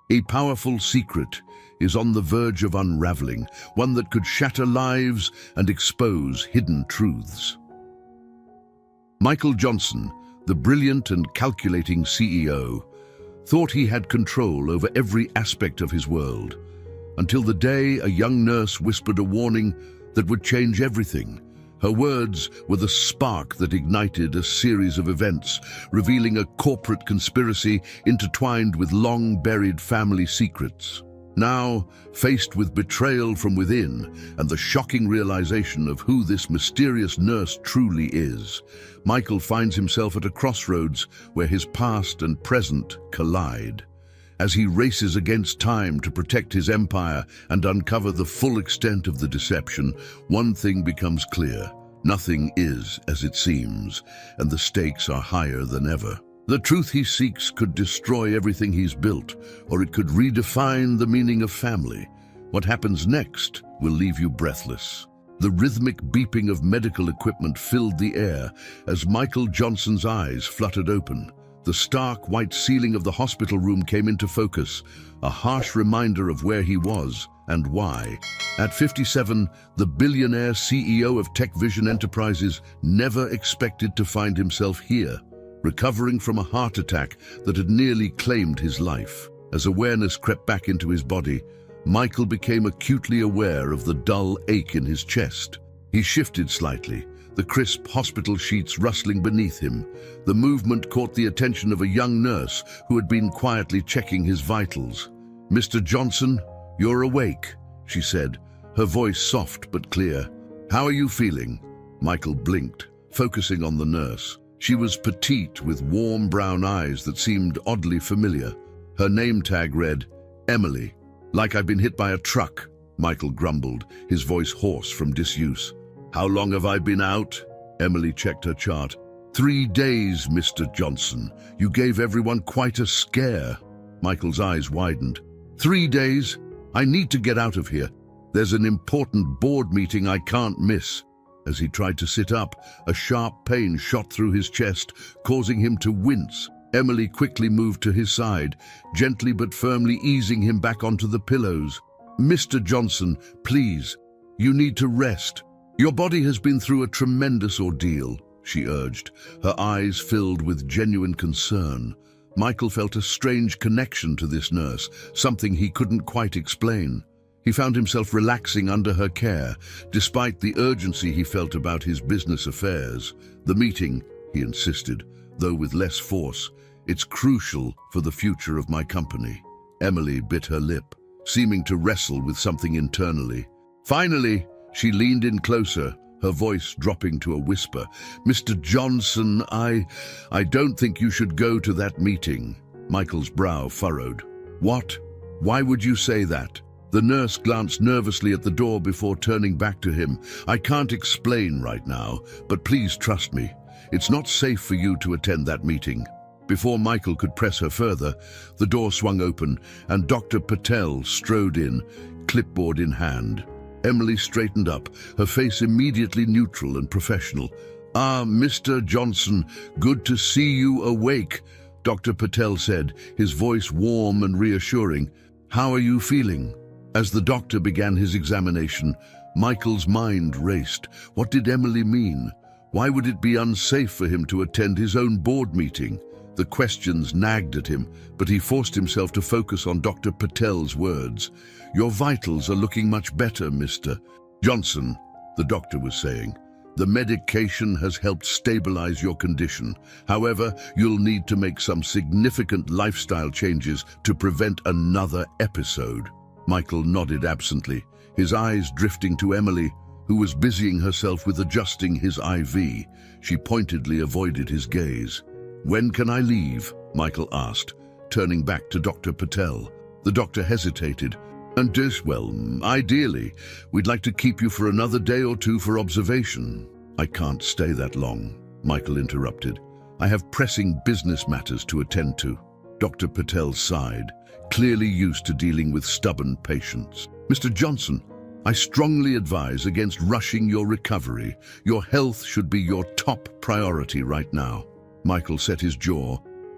A powerful secret is on the verge of unraveling, one that could shatter lives and expose hidden truths. Michael Johnson, the brilliant and calculating CEO, thought he had control over every aspect of his world, until the day a young nurse whispered a warning that would change everything. Her words were the spark that ignited a series of events, revealing a corporate conspiracy intertwined with long-buried family secrets. Now, faced with betrayal from within and the shocking realization of who this mysterious nurse truly is, Michael finds himself at a crossroads where his past and present collide. As he races against time to protect his empire and uncover the full extent of the deception, one thing becomes clear: nothing is as it seems, and the stakes are higher than ever. The truth he seeks could destroy everything he's built, or it could redefine the meaning of family. What happens next will leave you breathless. The rhythmic beeping of medical equipment filled the air as Michael Johnson's eyes fluttered open. The stark white ceiling of the hospital room came into focus, a harsh reminder of where he was and why. At 57, the billionaire CEO of Tech Vision Enterprises never expected to find himself here, recovering from a heart attack that had nearly claimed his life. As awareness crept back into his body, Michael became acutely aware of the dull ache in his chest. He shifted slightly, the crisp hospital sheets rustling beneath him. The movement caught the attention of a young nurse who had been quietly checking his vitals. "Mr. Johnson, you're awake," she said, her voice soft but clear. "How are you feeling?" Michael blinked, focusing on the nurse. She was petite with warm brown eyes that seemed oddly familiar. Her name tag read, Emily. "Like I've been hit by a truck," Michael grumbled, his voice hoarse from disuse. "How long have I been out?" Emily checked her chart. 3 days, Mr. Johnson. You gave everyone quite a scare." Michael's eyes widened. 3 days? I need to get out of here. There's an important board meeting I can't miss. As he tried to sit up, a sharp pain shot through his chest, causing him to wince. Emily quickly moved to his side, gently but firmly easing him back onto the pillows. "Mr. Johnson, please, you need to rest. Your body has been through a tremendous ordeal," she urged, her eyes filled with genuine concern. Michael felt a strange connection to this nurse, something he couldn't quite explain. He found himself relaxing under her care, despite the urgency he felt about his business affairs. "The meeting," he insisted, though with less force. "It's crucial for the future of my company." Emily bit her lip, seeming to wrestle with something internally. Finally, she leaned in closer, her voice dropping to a whisper. "Mr. Johnson, I don't think you should go to that meeting." Michael's brow furrowed. "What? Why would you say that?" The nurse glanced nervously at the door before turning back to him. "I can't explain right now, but please trust me. It's not safe for you to attend that meeting." Before Michael could press her further, the door swung open and Dr. Patel strode in, clipboard in hand. Emily straightened up, her face immediately neutral and professional. "Ah, Mr. Johnson, good to see you awake," Dr. Patel said, his voice warm and reassuring. "How are you feeling?" As the doctor began his examination, Michael's mind raced. What did Emily mean? Why would it be unsafe for him to attend his own board meeting? The questions nagged at him, but he forced himself to focus on Dr. Patel's words. "Your vitals are looking much better, Mr. Johnson," the doctor was saying. "The medication has helped stabilize your condition. However, you'll need to make some significant lifestyle changes to prevent another episode." Michael nodded absently, his eyes drifting to Emily, who was busying herself with adjusting his IV. She pointedly avoided his gaze. "When can I leave?" Michael asked, turning back to Dr. Patel. The doctor hesitated. Ideally, we'd like to keep you for another day or two for observation." "I can't stay that long," Michael interrupted. "I have pressing business matters to attend to." Dr. Patel sighed, clearly used to dealing with stubborn patients. "Mr. Johnson, I strongly advise against rushing your recovery. Your health should be your top priority right now." Michael set his jaw,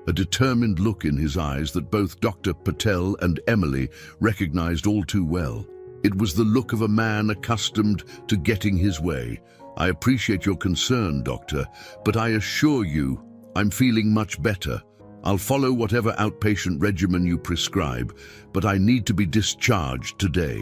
a determined look in his eyes that both Dr. Patel and Emily recognized all too well. It was the look of a man accustomed to getting his way. "I appreciate your concern, Doctor, but I assure you I'm feeling much better. I'll follow whatever outpatient regimen you prescribe, but I need to be discharged today."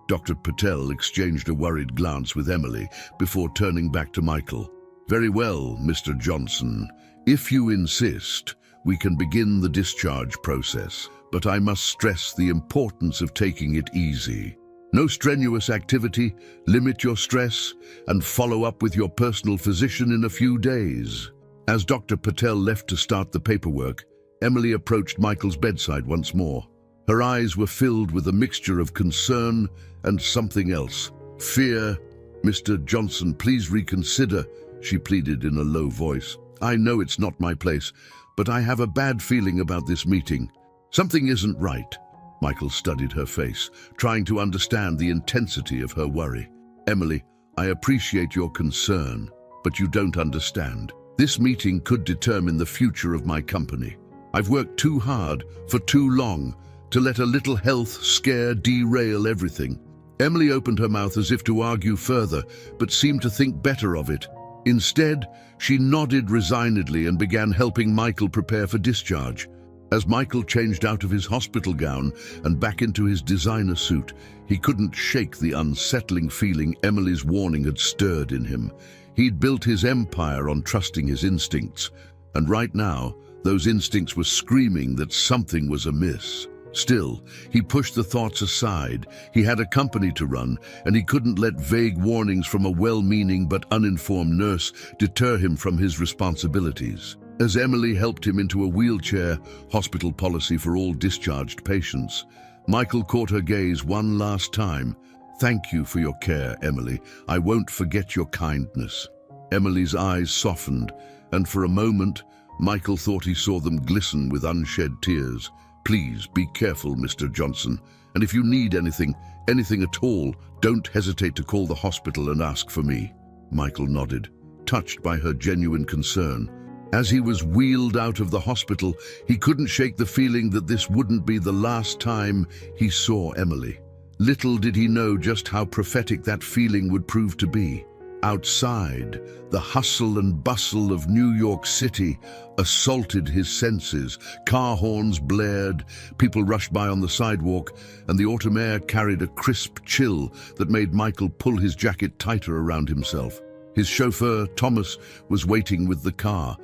Dr. Patel exchanged a worried glance with Emily before turning back to Michael. "Very well, Mr. Johnson. If you insist, we can begin the discharge process, but I must stress the importance of taking it easy. No strenuous activity, limit your stress, and follow up with your personal physician in a few days." As Dr. Patel left to start the paperwork, Emily approached Michael's bedside once more. Her eyes were filled with a mixture of concern and something else. "Fear. Mr. Johnson, please reconsider," she pleaded in a low voice. "I know it's not my place, but I have a bad feeling about this meeting. Something isn't right." Michael studied her face, trying to understand the intensity of her worry. "Emily, I appreciate your concern, but you don't understand. This meeting could determine the future of my company. I've worked too hard for too long to let a little health scare derail everything." Emily opened her mouth as if to argue further, but seemed to think better of it. Instead, she nodded resignedly and began helping Michael prepare for discharge. As Michael changed out of his hospital gown and back into his designer suit, he couldn't shake the unsettling feeling Emily's warning had stirred in him. He'd built his empire on trusting his instincts, and right now, those instincts were screaming that something was amiss. Still, he pushed the thoughts aside. He had a company to run, and he couldn't let vague warnings from a well-meaning but uninformed nurse deter him from his responsibilities. As Emily helped him into a wheelchair, hospital policy for all discharged patients, Michael caught her gaze one last time. "Thank you for your care, Emily. I won't forget your kindness." Emily's eyes softened, and for a moment, Michael thought he saw them glisten with unshed tears. "Please be careful, Mr. Johnson, and if you need anything at all, don't hesitate to call the hospital and ask for me." Michael nodded, touched by her genuine concern. As he was wheeled out of the hospital, he couldn't shake the feeling that this wouldn't be the last time he saw Emily. Little did he know just how prophetic that feeling would prove to be. Outside, the hustle and bustle of New York City assaulted his senses. Car horns blared, people rushed by on the sidewalk, and the autumn air carried a crisp chill that made Michael pull his jacket tighter around himself. His chauffeur, Thomas, was waiting with the car.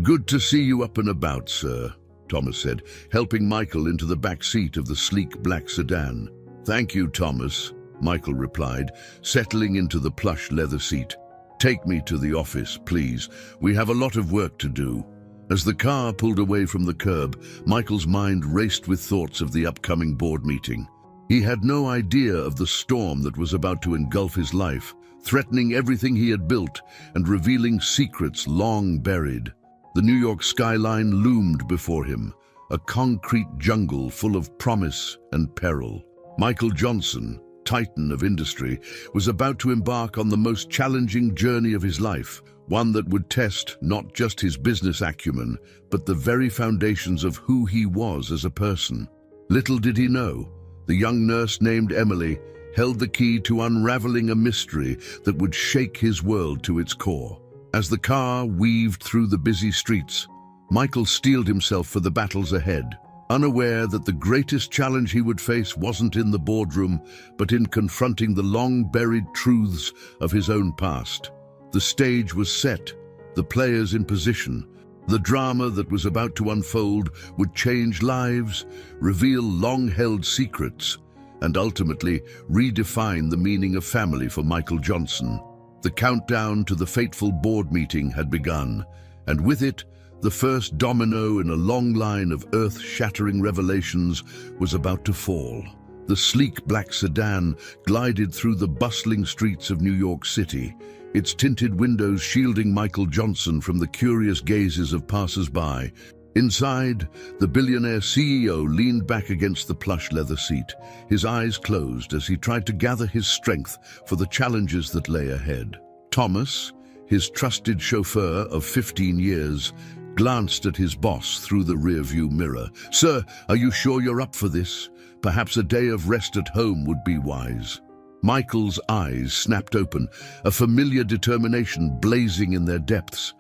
"Good to see you up and about, sir," Thomas said, helping Michael into the back seat of the sleek black sedan. "Thank you, Thomas," Michael replied, settling into the plush leather seat. "Take me to the office, please. We have a lot of work to do." As the car pulled away from the curb, Michael's mind raced with thoughts of the upcoming board meeting. He had no idea of the storm that was about to engulf his life, threatening everything he had built and revealing secrets long buried. The New York skyline loomed before him, a concrete jungle full of promise and peril. Michael Johnson, titan of industry, was about to embark on the most challenging journey of his life, one that would test not just his business acumen, but the very foundations of who he was as a person. Little did he know, the young nurse named Emily held the key to unraveling a mystery that would shake his world to its core. As the car weaved through the busy streets, Michael steeled himself for the battles ahead, unaware that the greatest challenge he would face wasn't in the boardroom, but in confronting the long-buried truths of his own past. The stage was set, the players in position. The drama that was about to unfold would change lives, reveal long-held secrets, and ultimately redefine the meaning of family for Michael Johnson. The countdown to the fateful board meeting had begun, and with it, the first domino in a long line of earth-shattering revelations was about to fall. The sleek black sedan glided through the bustling streets of New York City, its tinted windows shielding Michael Johnson from the curious gazes of passers-by. Inside, the billionaire CEO leaned back against the plush leather seat, his eyes closed as he tried to gather his strength for the challenges that lay ahead. Thomas, his trusted chauffeur of 15 years, glanced at his boss through the rearview mirror. "Sir, are you sure you're up for this? Perhaps a day of rest at home would be wise." Michael's eyes snapped open, a familiar determination blazing in their depths.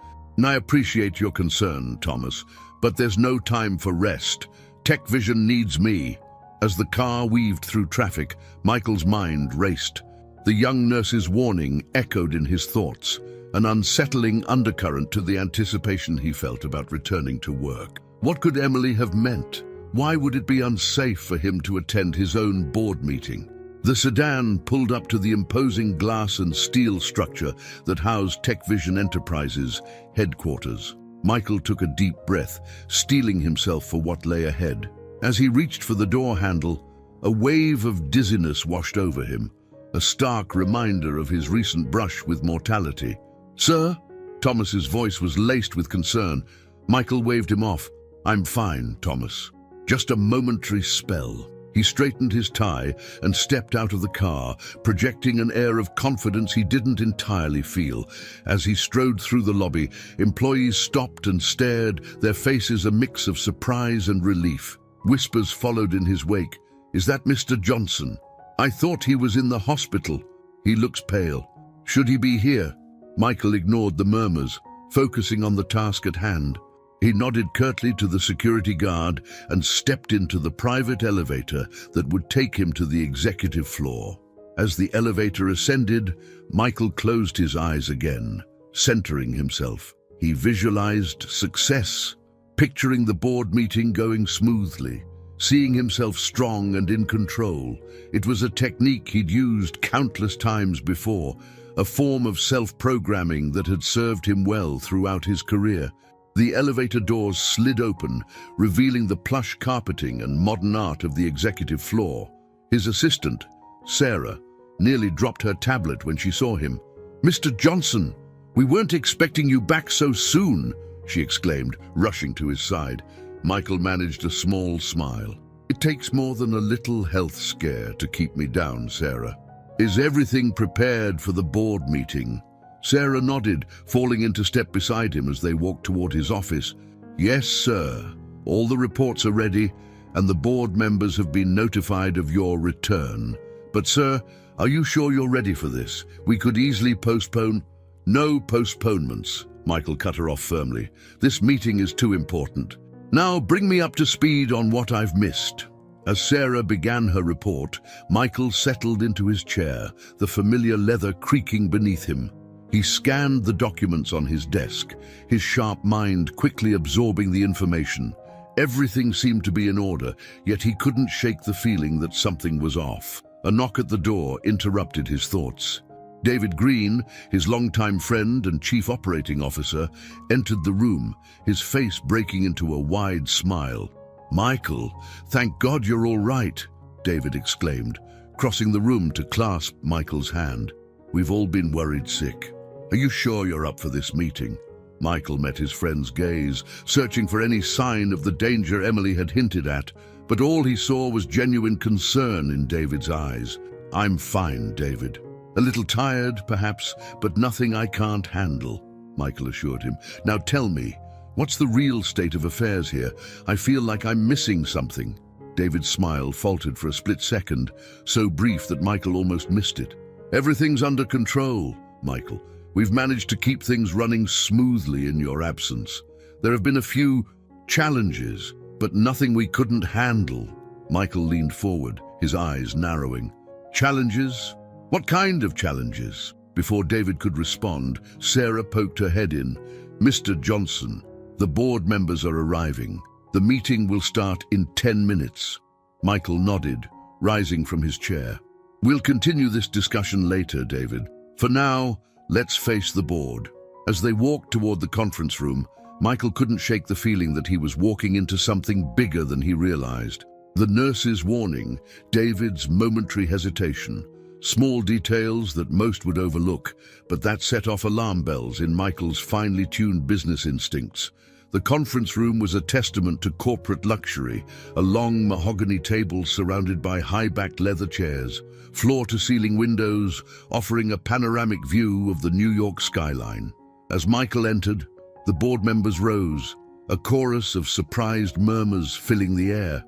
"I appreciate your concern, Thomas, but there's no time for rest. Tech Vision needs me." As the car weaved through traffic, Michael's mind raced. The young nurse's warning echoed in his thoughts, an unsettling undercurrent to the anticipation he felt about returning to work. What could Emily have meant? Why would it be unsafe for him to attend his own board meeting? The sedan pulled up to the imposing glass and steel structure that housed Tech Vision Enterprises' headquarters. Michael took a deep breath, steeling himself for what lay ahead. As he reached for the door handle, a wave of dizziness washed over him, a stark reminder of his recent brush with mortality. "Sir?" Thomas's voice was laced with concern. Michael waved him off. "I'm fine, Thomas. Just a momentary spell." He straightened his tie and stepped out of the car, projecting an air of confidence he didn't entirely feel. As he strode through the lobby, employees stopped and stared, their faces a mix of surprise and relief. Whispers followed in his wake. "Is that Mr. Johnson? I thought he was in the hospital. He looks pale. Should he be here?" Michael ignored the murmurs, focusing on the task at hand. He nodded curtly to the security guard and stepped into the private elevator that would take him to the executive floor. As the elevator ascended, Michael closed his eyes again, centering himself. He visualized success, picturing the board meeting going smoothly, seeing himself strong and in control. It was a technique he'd used countless times before, a form of self-programming that had served him well throughout his career. The elevator doors slid open, revealing the plush carpeting and modern art of the executive floor. His assistant, Sarah, nearly dropped her tablet when she saw him. "Mr. Johnson, we weren't expecting you back so soon," she exclaimed, rushing to his side. Michael managed a small smile. "It takes more than a little health scare to keep me down, Sarah. Is everything prepared for the board meeting?" Sarah nodded, falling into step beside him as they walked toward his office. "Yes, sir. All the reports are ready, and the board members have been notified of your return. But, sir, are you sure you're ready for this? We could easily postpone—" "No postponements," Michael cut her off firmly. "This meeting is too important. Now bring me up to speed on what I've missed." As Sarah began her report, Michael settled into his chair, the familiar leather creaking beneath him. He scanned the documents on his desk, his sharp mind quickly absorbing the information. Everything seemed to be in order, yet he couldn't shake the feeling that something was off. A knock at the door interrupted his thoughts. David Green, his longtime friend and chief operating officer, entered the room, his face breaking into a wide smile. "Michael, thank God you're all right," David exclaimed, crossing the room to clasp Michael's hand. "We've all been worried sick. Are you sure you're up for this meeting?" Michael met his friend's gaze, searching for any sign of the danger Emily had hinted at, but all he saw was genuine concern in David's eyes. "I'm fine, David. A little tired, perhaps, but nothing I can't handle," Michael assured him. "Now tell me, what's the real state of affairs here? I feel like I'm missing something." David's smile faltered for a split second, so brief that Michael almost missed it. "Everything's under control, Michael. We've managed to keep things running smoothly in your absence. There have been a few challenges, but nothing we couldn't handle." Michael leaned forward, his eyes narrowing. "Challenges? What kind of challenges?" Before David could respond, Sarah poked her head in. "Mr. Johnson, the board members are arriving. The meeting will start in 10 minutes. Michael nodded, rising from his chair. "We'll continue this discussion later, David. For now, let's face the board." As they walked toward the conference room, Michael couldn't shake the feeling that he was walking into something bigger than he realized. The nurse's warning, David's momentary hesitation, small details that most would overlook, but that set off alarm bells in Michael's finely tuned business instincts. The conference room was a testament to corporate luxury, a long mahogany table surrounded by high-backed leather chairs, floor-to-ceiling windows offering a panoramic view of the New York skyline. As Michael entered, the board members rose, a chorus of surprised murmurs filling the air.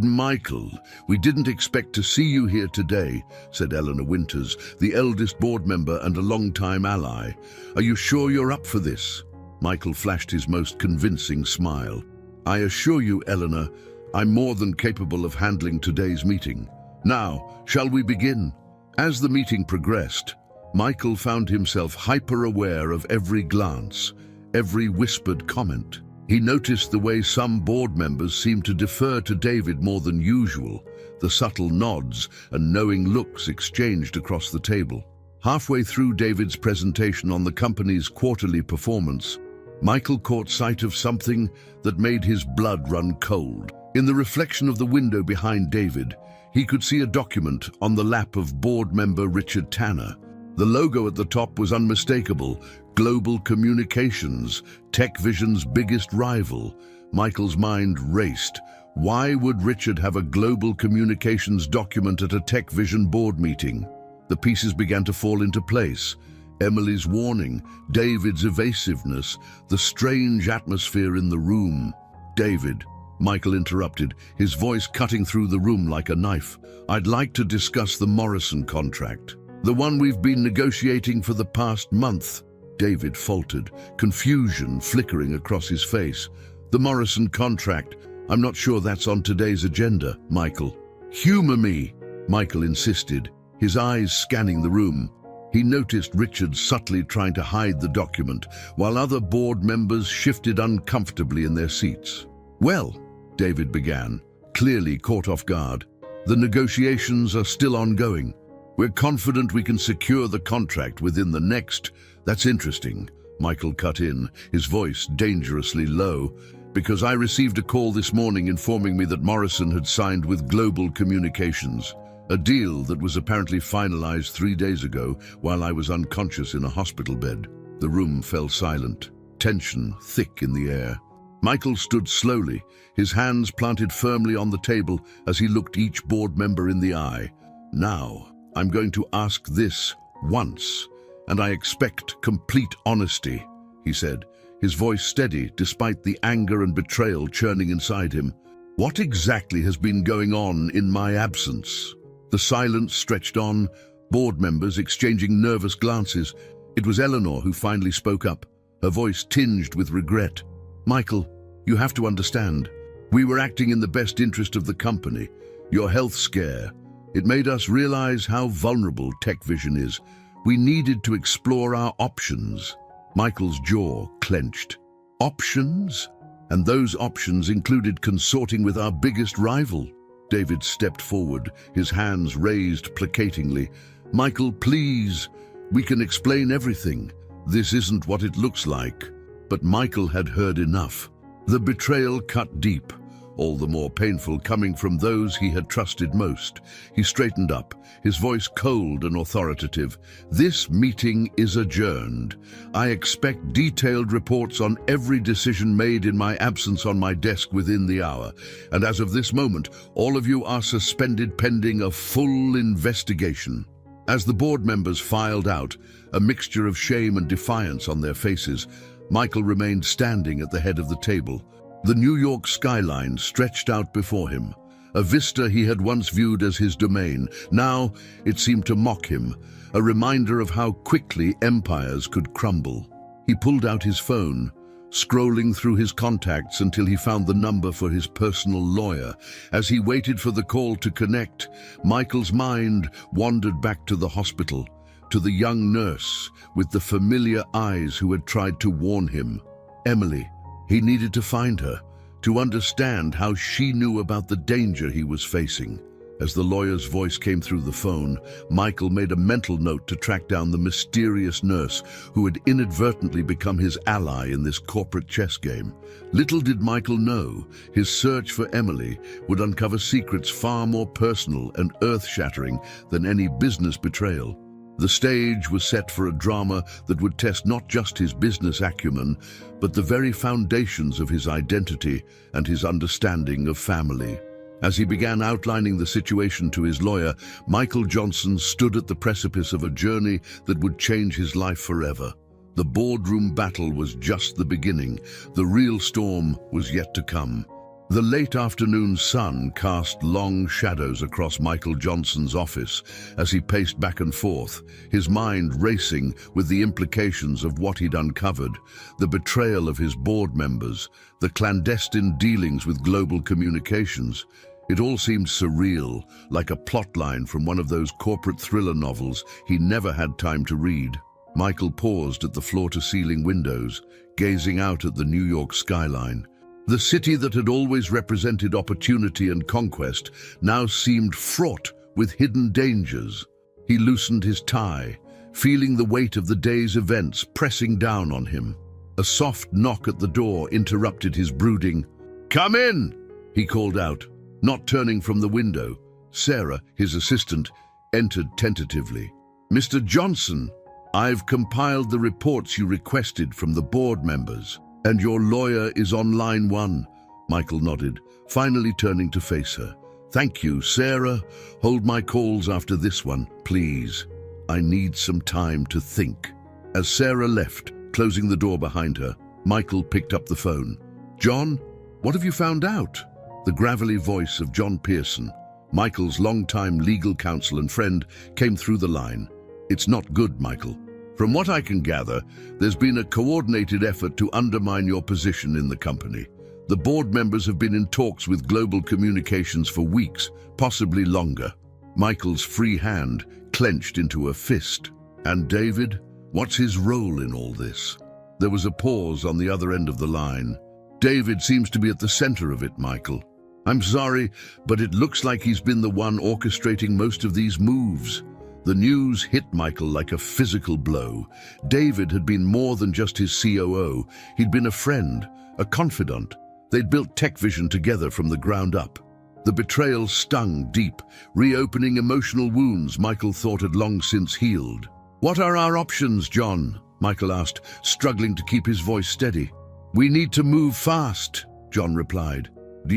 "Michael, we didn't expect to see you here today," said Eleanor Winters, the eldest board member and a long-time ally. "Are you sure you're up for this?" Michael flashed his most convincing smile. "I assure you, Eleanor, I'm more than capable of handling today's meeting. Now, shall we begin?" As the meeting progressed, Michael found himself hyper-aware of every glance, every whispered comment. He noticed the way some board members seemed to defer to David more than usual, the subtle nods and knowing looks exchanged across the table. Halfway through David's presentation on the company's quarterly performance, Michael caught sight of something that made his blood run cold. In the reflection of the window behind David, he could see a document on the lap of board member Richard Tanner. The logo at the top was unmistakable: Global Communications, TechVision's biggest rival. Michael's mind raced. Why would Richard have a Global Communications document at a TechVision board meeting? The pieces began to fall into place. Emily's warning, David's evasiveness, the strange atmosphere in the room. "David," Michael interrupted, his voice cutting through the room like a knife. "I'd like to discuss the Morrison contract. The one we've been negotiating for the past month." David faltered, confusion flickering across his face. "The Morrison contract? I'm not sure that's on today's agenda, Michael." "Humor me," Michael insisted, his eyes scanning the room. He noticed Richard subtly trying to hide the document, while other board members shifted uncomfortably in their seats. "Well," David began, clearly caught off guard, "the negotiations are still ongoing. We're confident we can secure the contract within the next—" "That's interesting," Michael cut in, his voice dangerously low, "because I received a call this morning informing me that Morrison had signed with Global Communications, a deal that was apparently finalized 3 days ago while I was unconscious in a hospital bed." The room fell silent, tension thick in the air. Michael stood slowly, his hands planted firmly on the table as he looked each board member in the eye. "Now, I'm going to ask this once, and I expect complete honesty," he said, his voice steady despite the anger and betrayal churning inside him. "What exactly has been going on in my absence?" The silence stretched on, board members exchanging nervous glances. It was Eleanor who finally spoke up, her voice tinged with regret. "Michael, you have to understand. We were acting in the best interest of the company. Your health scare, it made us realize how vulnerable TechVision is. We needed to explore our options." Michael's jaw clenched. "Options? And those options included consorting with our biggest rival." David stepped forward, his hands raised placatingly. "Michael, please, we can explain everything. This isn't what it looks like." But Michael had heard enough. The betrayal cut deep, all the more painful coming from those he had trusted most. He straightened up, his voice cold and authoritative. "This meeting is adjourned. I expect detailed reports on every decision made in my absence on my desk within the hour. And as of this moment, all of you are suspended pending a full investigation." As the board members filed out, a mixture of shame and defiance on their faces, Michael remained standing at the head of the table. The New York skyline stretched out before him, a vista he had once viewed as his domain. Now it seemed to mock him, a reminder of how quickly empires could crumble. He pulled out his phone, scrolling through his contacts until he found the number for his personal lawyer. As he waited for the call to connect, Michael's mind wandered back to the hospital, to the young nurse with the familiar eyes who had tried to warn him. Emily. He needed to find her, to understand how she knew about the danger he was facing. As the lawyer's voice came through the phone, Michael made a mental note to track down the mysterious nurse who had inadvertently become his ally in this corporate chess game. Little did Michael know, his search for Emily would uncover secrets far more personal and earth-shattering than any business betrayal. The stage was set for a drama that would test not just his business acumen, but the very foundations of his identity and his understanding of family. As he began outlining the situation to his lawyer, Michael Johnson stood at the precipice of a journey that would change his life forever. The boardroom battle was just the beginning. The real storm was yet to come. The late afternoon sun cast long shadows across Michael Johnson's office as he paced back and forth, his mind racing with the implications of what he'd uncovered, the betrayal of his board members, the clandestine dealings with global communications. It all seemed surreal, like a plotline from one of those corporate thriller novels he never had time to read. Michael paused at the floor-to-ceiling windows, gazing out at the New York skyline. The city that had always represented opportunity and conquest now seemed fraught with hidden dangers. He loosened his tie, feeling the weight of the day's events pressing down on him. A soft knock at the door interrupted his brooding. "Come in!" he called out, not turning from the window. Sarah, his assistant, entered tentatively. "Mr. Johnson, I've compiled the reports you requested from the board members, and your lawyer is on line 1. Michael nodded, finally turning to face her. "Thank you, Sarah. Hold my calls after this one, please. I need some time to think." As Sarah left, closing the door behind her, Michael picked up the phone. "John, what have you found out?" The gravelly voice of John Pearson, Michael's longtime legal counsel and friend, came through the line. "It's not good, Michael. From what I can gather, there's been a coordinated effort to undermine your position in the company. The board members have been in talks with global communications for weeks, possibly longer." Michael's free hand clenched into a fist. "And David, what's his role in all this?" There was a pause on the other end of the line. "David seems to be at the center of it, Michael. I'm sorry, but it looks like he's been the one orchestrating most of these moves." The news hit Michael like a physical blow. David had been more than just his COO. He'd been a friend, a confidant. They'd built TechVision together from the ground up. The betrayal stung deep, reopening emotional wounds Michael thought had long since healed. "What are our options, John?" Michael asked, struggling to keep his voice steady. "We need to move fast," John replied.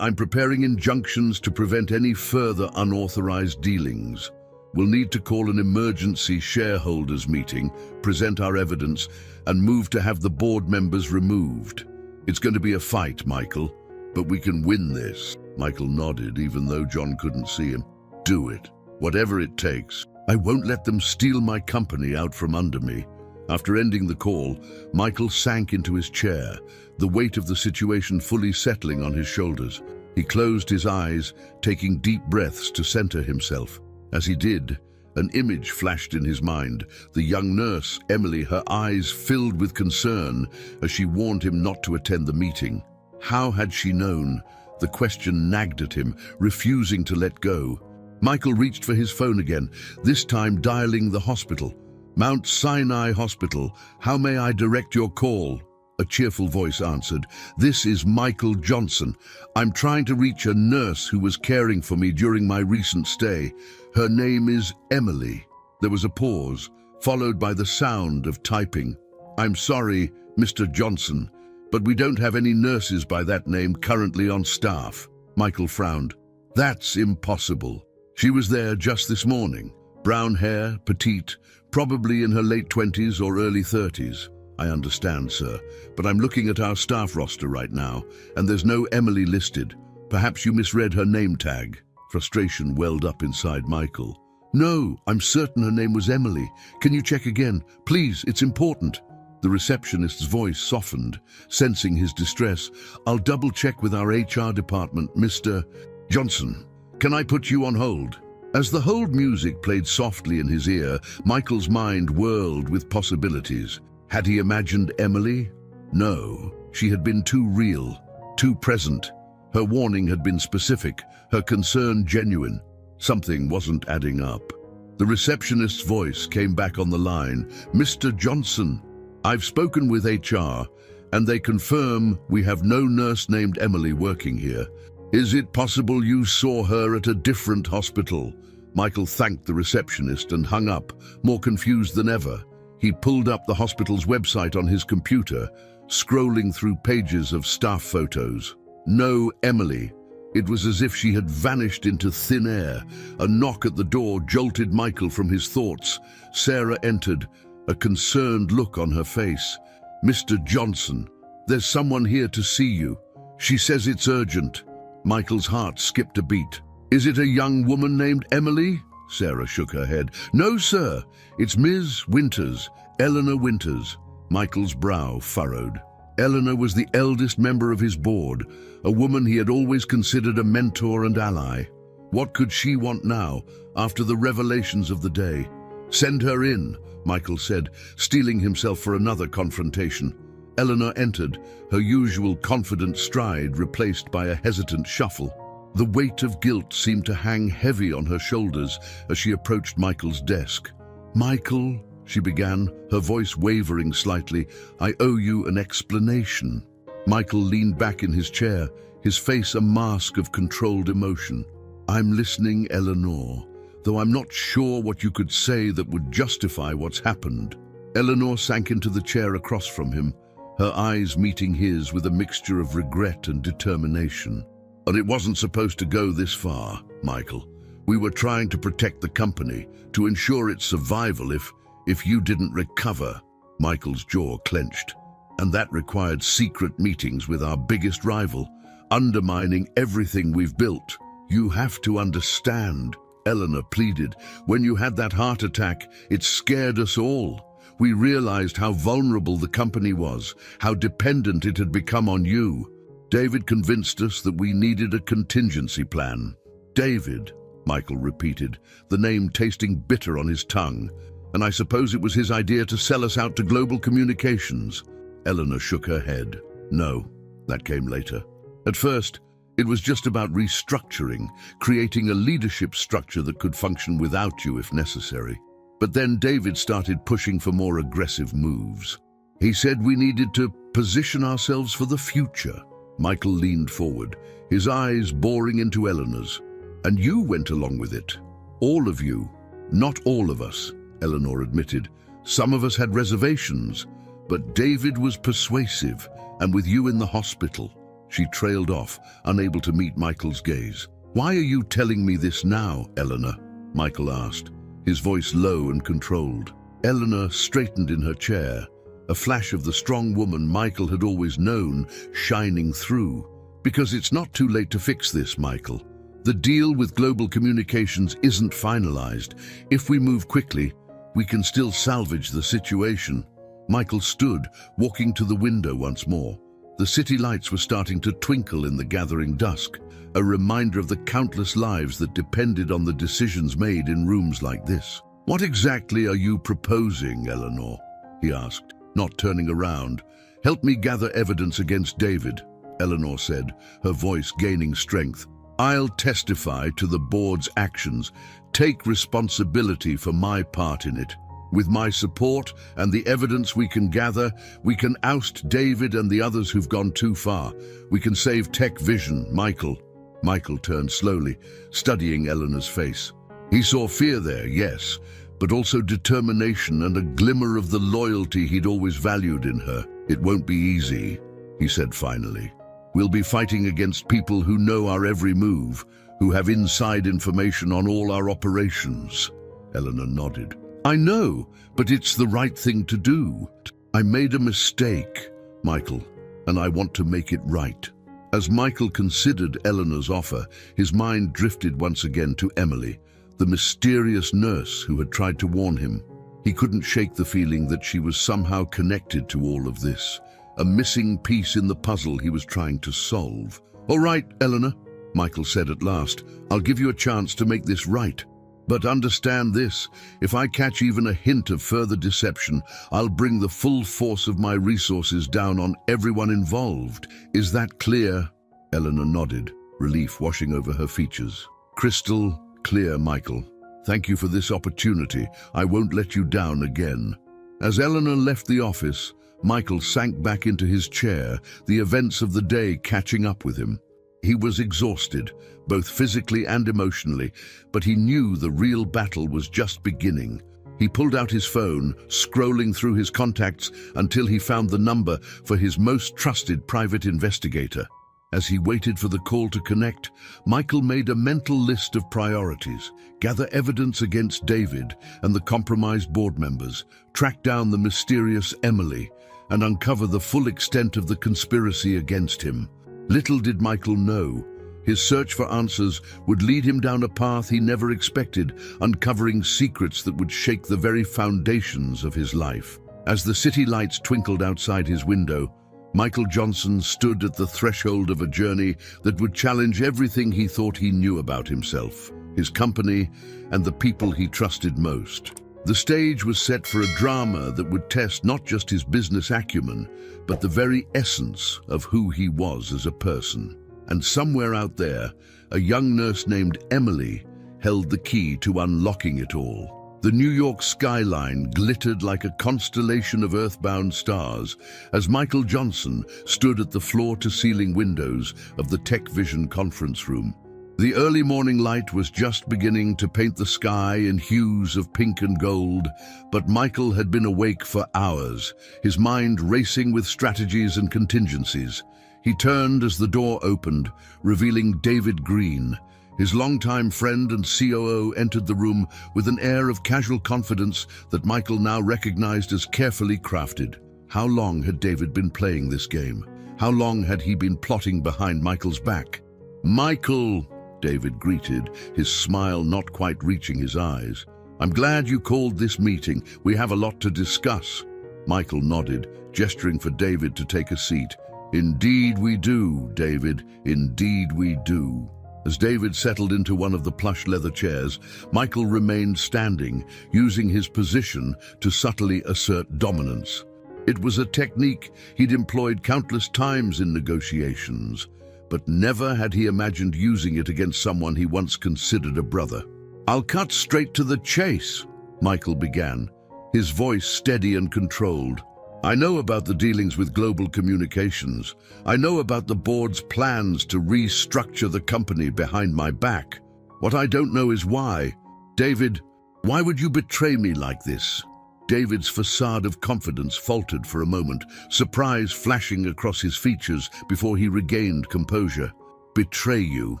"I'm preparing injunctions to prevent any further unauthorized dealings. We'll need to call an emergency shareholders meeting, present our evidence, and move to have the board members removed. It's going to be a fight, Michael, but we can win this." Michael nodded, even though John couldn't see him. "Do it, whatever it takes. I won't let them steal my company out from under me." After ending the call, Michael sank into his chair, the weight of the situation fully settling on his shoulders. He closed his eyes, taking deep breaths to center himself. As he did, an image flashed in his mind. The young nurse, Emily, her eyes filled with concern as she warned him not to attend the meeting. How had she known? The question nagged at him, refusing to let go. Michael reached for his phone again, this time dialing the hospital. "Mount Sinai Hospital, how may I direct your call?" A cheerful voice answered. "This is Michael Johnson. I'm trying to reach a nurse who was caring for me during my recent stay. Her name is Emily." There was a pause, followed by the sound of typing. "I'm sorry, Mr. Johnson, but we don't have any nurses by that name currently on staff." Michael frowned. "That's impossible. She was there just this morning. Brown hair, petite, probably in her late 20s or early 30s. "I understand, sir, but I'm looking at our staff roster right now, and there's no Emily listed. Perhaps you misread her name tag." Frustration welled up inside Michael. "No, I'm certain her name was Emily. Can you check again? Please, it's important." The receptionist's voice softened, sensing his distress. "I'll double-check with our HR department, Mr. Johnson. Can I put you on hold?" As the hold music played softly in his ear, Michael's mind whirled with possibilities. Had he imagined Emily? No, she had been too real, too present. Her warning had been specific, her concern genuine. Something wasn't adding up. The receptionist's voice came back on the line. "Mr. Johnson, I've spoken with HR, and they confirm we have no nurse named Emily working here. Is it possible you saw her at a different hospital?" Michael thanked the receptionist and hung up, more confused than ever. He pulled up the hospital's website on his computer, scrolling through pages of staff photos. No Emily. It was as if she had vanished into thin air. A knock at the door jolted Michael from his thoughts. Sarah entered, a concerned look on her face. "Mr. Johnson, there's someone here to see you. She says it's urgent." Michael's heart skipped a beat. "Is it a young woman named Emily?" Sarah shook her head. "No, sir. It's Ms. Winters, Eleanor Winters." Michael's brow furrowed. Eleanor was the eldest member of his board, a woman he had always considered a mentor and ally. What could she want now, after the revelations of the day? "Send her in," Michael said, steeling himself for another confrontation. Eleanor entered, her usual confident stride replaced by a hesitant shuffle. The weight of guilt seemed to hang heavy on her shoulders as she approached Michael's desk. "Michael," she began, her voice wavering slightly, "I owe you an explanation." Michael leaned back in his chair, his face a mask of controlled emotion. "I'm listening, Eleanor, though I'm not sure what you could say that would justify what's happened." Eleanor sank into the chair across from him, her eyes meeting his with a mixture of regret and determination. "And it wasn't supposed to go this far, Michael. We were trying to protect the company, to ensure its survival if you didn't recover." Michael's jaw clenched. "And that required secret meetings with our biggest rival, undermining everything we've built. You have to understand," Eleanor pleaded. "When you had that heart attack, it scared us all. We realized how vulnerable the company was, how dependent it had become on you. David convinced us that we needed a contingency plan." "David," Michael repeated, the name tasting bitter on his tongue. "And I suppose it was his idea to sell us out to global communications." Eleanor shook her head. "No, that came later. At first, it was just about restructuring, creating a leadership structure that could function without you if necessary. But then David started pushing for more aggressive moves. He said we needed to position ourselves for the future." Michael leaned forward, his eyes boring into Eleanor's. "And you went along with it. All of you." "Not all of us," Eleanor admitted. "Some of us had reservations, but David was persuasive, and with you in the hospital." She trailed off, unable to meet Michael's gaze. "Why are you telling me this now, Eleanor?" Michael asked, his voice low and controlled. Eleanor straightened in her chair, a flash of the strong woman Michael had always known shining through. "Because it's not too late to fix this, Michael. The deal with global communications isn't finalized. If we move quickly, we can still salvage the situation." Michael stood, walking to the window once more. The city lights were starting to twinkle in the gathering dusk, a reminder of the countless lives that depended on the decisions made in rooms like this. "What exactly are you proposing, Eleanor?" he asked, not turning around. "Help me gather evidence against David," Eleanor said, her voice gaining strength. "I'll testify to the board's actions, take responsibility for my part in it. With my support and the evidence we can gather, we can oust David and the others who've gone too far. We can save Tech Vision, Michael." Michael turned slowly, studying Eleanor's face. He saw fear there, yes, but also determination and a glimmer of the loyalty he'd always valued in her. "It won't be easy," he said finally. "We'll be fighting against people who know our every move, who have inside information on all our operations." Eleanor nodded. "I know, but it's the right thing to do. I made a mistake, Michael, and I want to make it right." As Michael considered Eleanor's offer, his mind drifted once again to Emily, the mysterious nurse who had tried to warn him. He couldn't shake the feeling that she was somehow connected to all of this, a missing piece in the puzzle he was trying to solve. "All right, Eleanor," Michael said at last, "I'll give you a chance to make this right. But understand this, if I catch even a hint of further deception, I'll bring the full force of my resources down on everyone involved. Is that clear?" Eleanor nodded, relief washing over her features. "Crystal clear, Michael. Thank you for this opportunity. I won't let you down again." As Eleanor left the office, Michael sank back into his chair, the events of the day catching up with him. He was exhausted, both physically and emotionally, but he knew the real battle was just beginning. He pulled out his phone, scrolling through his contacts until he found the number for his most trusted private investigator. As he waited for the call to connect, Michael made a mental list of priorities: gather evidence against David and the compromised board members, track down the mysterious Emily, and uncover the full extent of the conspiracy against him. Little did Michael know, his search for answers would lead him down a path he never expected, uncovering secrets that would shake the very foundations of his life. As the city lights twinkled outside his window, Michael Johnson stood at the threshold of a journey that would challenge everything he thought he knew about himself, his company, and the people he trusted most. The stage was set for a drama that would test not just his business acumen, but the very essence of who he was as a person. And somewhere out there, a young nurse named Emily held the key to unlocking it all. The New York skyline glittered like a constellation of earthbound stars as Michael Johnson stood at the floor-to-ceiling windows of the Tech Vision conference room. The early morning light was just beginning to paint the sky in hues of pink and gold, but Michael had been awake for hours, his mind racing with strategies and contingencies. He turned as the door opened, revealing David Green. His longtime friend and COO entered the room with an air of casual confidence that Michael now recognized as carefully crafted. How long had David been playing this game? How long had he been plotting behind Michael's back? "Michael," David greeted, his smile not quite reaching his eyes. "I'm glad you called this meeting. We have a lot to discuss." Michael nodded, gesturing for David to take a seat. "Indeed we do, David. Indeed we do." As David settled into one of the plush leather chairs, Michael remained standing, using his position to subtly assert dominance. It was a technique he'd employed countless times in negotiations, but never had he imagined using it against someone he once considered a brother. "I'll cut straight to the chase," Michael began, his voice steady and controlled. "I know about the dealings with Global Communications. I know about the board's plans to restructure the company behind my back. What I don't know is why. David, why would you betray me like this?" David's facade of confidence faltered for a moment, surprise flashing across his features before he regained composure. "Betray you?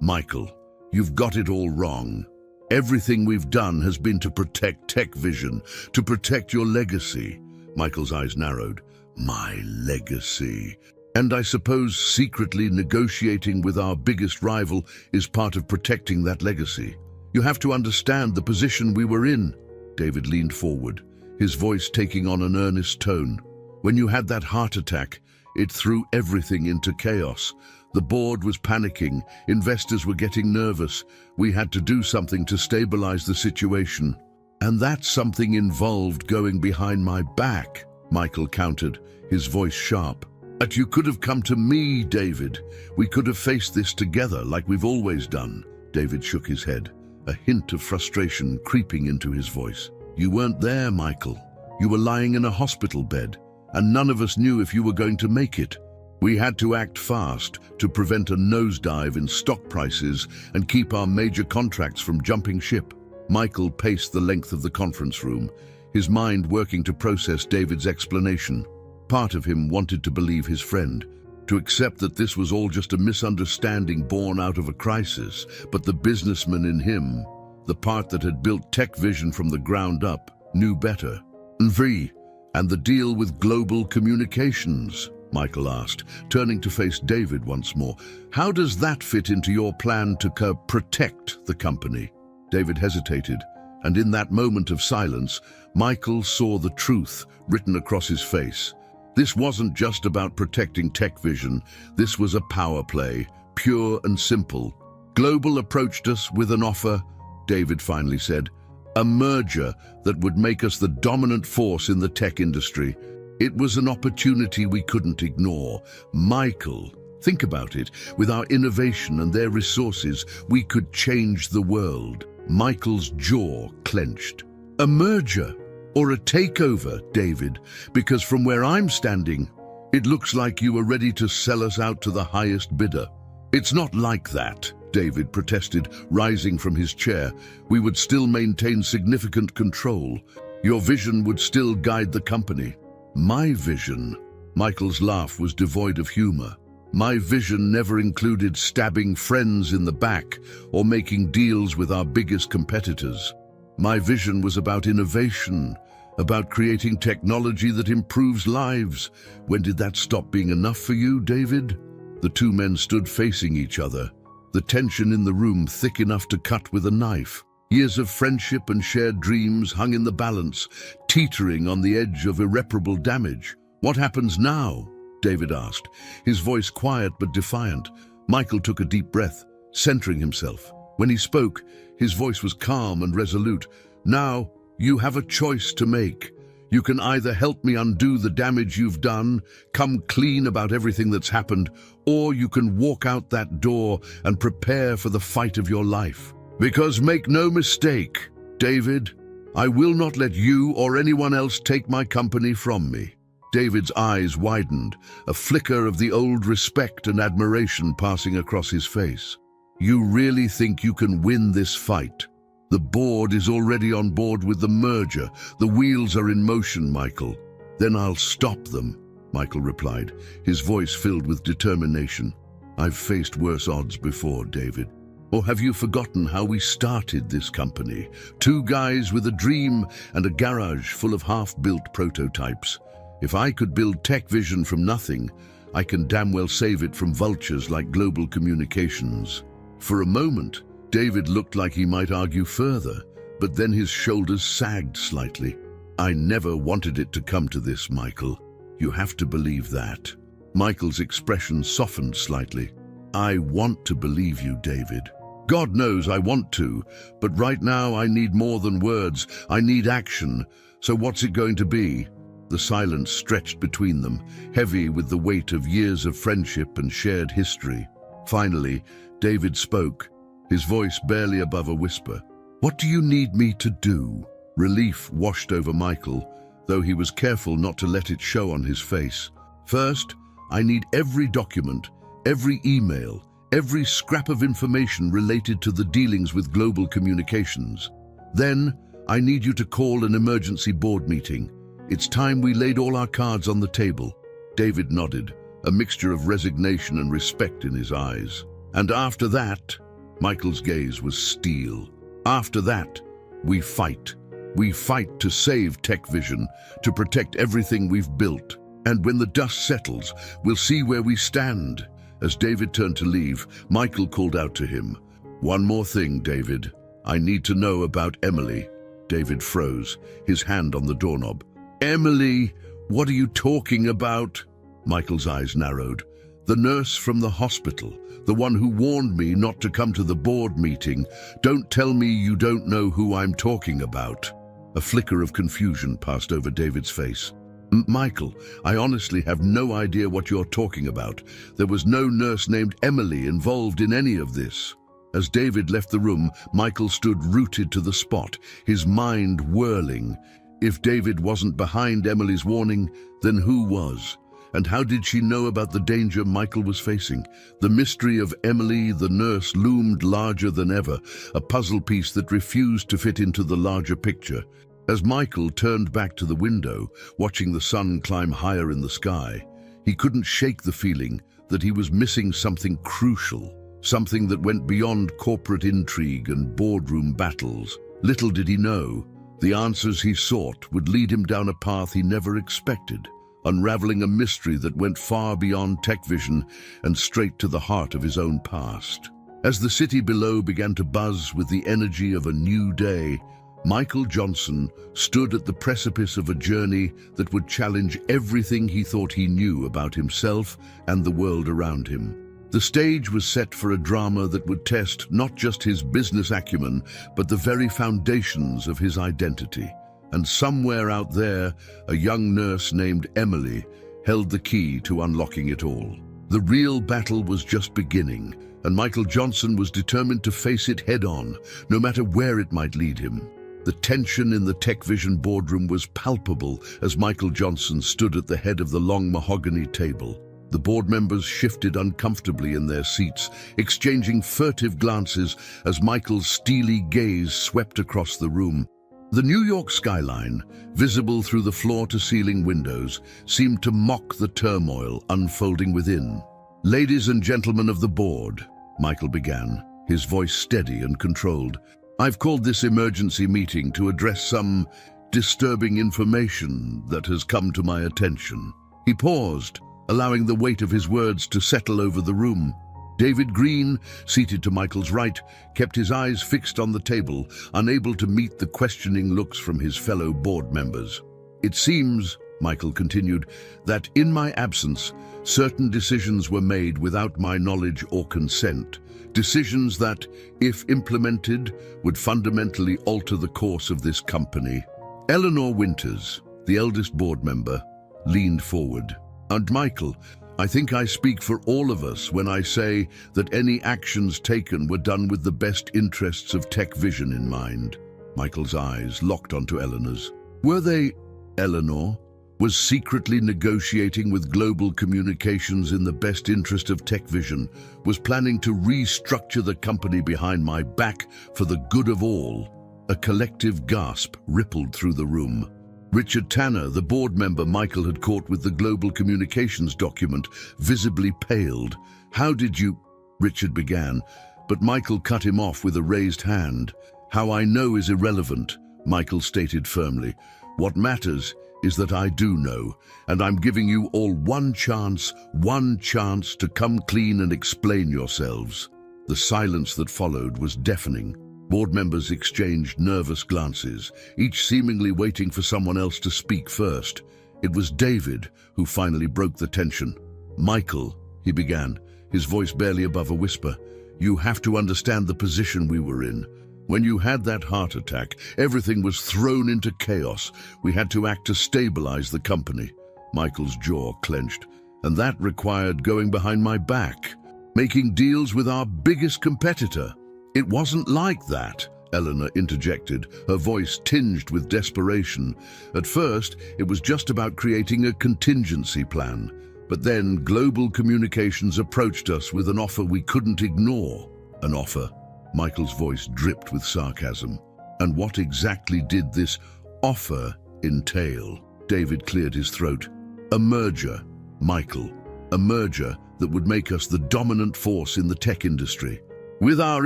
Michael, you've got it all wrong. Everything we've done has been to protect Tech Vision, to protect your legacy." Michael's eyes narrowed. "My legacy. And I suppose secretly negotiating with our biggest rival is part of protecting that legacy. You have to understand the position we were in." David leaned forward, his voice taking on an earnest tone. "When you had that heart attack, it threw everything into chaos. The board was panicking, investors were getting nervous. We had to do something to stabilize the situation. And that something involved going behind my back," Michael countered, his voice sharp. "But you could have come to me, David. We could have faced this together like we've always done." David shook his head, a hint of frustration creeping into his voice. "You weren't there, Michael. You were lying in a hospital bed, and none of us knew if you were going to make it. We had to act fast to prevent a nosedive in stock prices and keep our major contracts from jumping ship." Michael paced the length of the conference room, his mind working to process David's explanation. Part of him wanted to believe his friend, to accept that this was all just a misunderstanding born out of a crisis, but the businessman in him, the part that had built Tech Vision from the ground up, knew better. "And the deal with Global Communications?" Michael asked, turning to face David once more. "How does that fit into your plan to protect the company?" David hesitated, and in that moment of silence, Michael saw the truth written across his face. This wasn't just about protecting Tech Vision. This was a power play, pure and simple. "Global approached us with an offer," David finally said. "A merger that would make us the dominant force in the tech industry. It was an opportunity we couldn't ignore. Michael, think about it. With our innovation and their resources, we could change the world." Michael's jaw clenched. "A merger or a takeover, David? Because from where I'm standing, it looks like you were ready to sell us out to the highest bidder." "It's not like that," David protested, rising from his chair. "We would still maintain significant control. Your vision would still guide the company." "My vision?" Michael's laugh was devoid of humor. My vision never included stabbing friends in the back or making deals with our biggest competitors. My vision was about innovation, about creating technology that improves lives. When did that stop being enough for you, David? The two men stood facing each other, the tension in the room thick enough to cut with a knife. Years of friendship and shared dreams hung in the balance, teetering on the edge of irreparable damage. What happens now? David asked, his voice quiet but defiant. Michael took a deep breath, centering himself. When he spoke, his voice was calm and resolute. Now, you have a choice to make. You can either help me undo the damage you've done, come clean about everything that's happened, or you can walk out that door and prepare for the fight of your life. Because make no mistake, David, I will not let you or anyone else take my company from me. David's eyes widened, a flicker of the old respect and admiration passing across his face. You really think you can win this fight? The board is already on board with the merger. The wheels are in motion, Michael. Then I'll stop them, Michael replied, his voice filled with determination. I've faced worse odds before, David. Or have you forgotten how we started this company? Two guys with a dream and a garage full of half-built prototypes. If I could build tech vision from nothing, I can damn well save it from vultures like global communications. For a moment, David looked like he might argue further, but then his shoulders sagged slightly. I never wanted it to come to this, Michael. You have to believe that. Michael's expression softened slightly. I want to believe you, David. God knows I want to, but right now I need more than words. I need action. So what's it going to be? The silence stretched between them, heavy with the weight of years of friendship and shared history. Finally, David spoke, his voice barely above a whisper. What do you need me to do? Relief washed over Michael, though he was careful not to let it show on his face. First, I need every document, every email, every scrap of information related to the dealings with global communications. Then, I need you to call an emergency board meeting. It's time we laid all our cards on the table. David nodded, a mixture of resignation and respect in his eyes. And after that, Michael's gaze was steel. After that, we fight. We fight to save Tech Vision, to protect everything we've built. And when the dust settles, we'll see where we stand. As David turned to leave, Michael called out to him. One more thing, David. I need to know about Emily. David froze, his hand on the doorknob. Emily, what are you talking about? Michael's eyes narrowed. The nurse from the hospital, the one who warned me not to come to the board meeting. Don't tell me you don't know who I'm talking about. A flicker of confusion passed over David's face. Michael, I honestly have no idea what you're talking about. There was no nurse named Emily involved in any of this. As David left the room, Michael stood rooted to the spot, his mind whirling. If David wasn't behind Emily's warning, then who was? And how did she know about the danger Michael was facing? The mystery of Emily, the nurse, loomed larger than ever, a puzzle piece that refused to fit into the larger picture. As Michael turned back to the window, watching the sun climb higher in the sky, he couldn't shake the feeling that he was missing something crucial, something that went beyond corporate intrigue and boardroom battles. Little did he know, the answers he sought would lead him down a path he never expected, unraveling a mystery that went far beyond Tech Vision and straight to the heart of his own past. As the city below began to buzz with the energy of a new day, Michael Johnson stood at the precipice of a journey that would challenge everything he thought he knew about himself and the world around him. The stage was set for a drama that would test not just his business acumen, but the very foundations of his identity. And somewhere out there, a young nurse named Emily held the key to unlocking it all. The real battle was just beginning, and Michael Johnson was determined to face it head-on, no matter where it might lead him. The tension in the Tech Vision boardroom was palpable as Michael Johnson stood at the head of the long mahogany table. The board members shifted uncomfortably in their seats, exchanging furtive glances as Michael's steely gaze swept across the room. The New York skyline, visible through the floor-to-ceiling windows, seemed to mock the turmoil unfolding within. Ladies and gentlemen of the board, Michael began, his voice steady and controlled. I've called this emergency meeting to address some disturbing information that has come to my attention. He paused, allowing the weight of his words to settle over the room. David Green, seated to Michael's right, kept his eyes fixed on the table, unable to meet the questioning looks from his fellow board members. It seems, Michael continued, that in my absence, certain decisions were made without my knowledge or consent. Decisions that, if implemented, would fundamentally alter the course of this company. Eleanor Winters, the eldest board member, leaned forward. And Michael, I think I speak for all of us when I say that any actions taken were done with the best interests of Tech Vision in mind. Michael's eyes locked onto Eleanor's. Were they, Eleanor, was secretly negotiating with Global Communications in the best interest of Tech Vision, was planning to restructure the company behind my back for the good of all. A collective gasp rippled through the room. Richard Tanner, the board member Michael had caught with the Global Communications document, visibly paled. How did you... Richard began, but Michael cut him off with a raised hand. How I know is irrelevant, Michael stated firmly. What matters is that I do know, and I'm giving you all one chance to come clean and explain yourselves. The silence that followed was deafening. Board members exchanged nervous glances, each seemingly waiting for someone else to speak first. It was David who finally broke the tension. Michael, he began, his voice barely above a whisper, you have to understand the position we were in. When you had that heart attack, everything was thrown into chaos. We had to act to stabilize the company. Michael's jaw clenched. And that required going behind my back, making deals with our biggest competitor. It wasn't like that, Eleanor interjected, her voice tinged with desperation. At first, it was just about creating a contingency plan. But then Global Communications approached us with an offer we couldn't ignore. An offer. Michael's voice dripped with sarcasm. And what exactly did this offer entail? David cleared his throat. A merger, Michael. A merger that would make us the dominant force in the tech industry. With our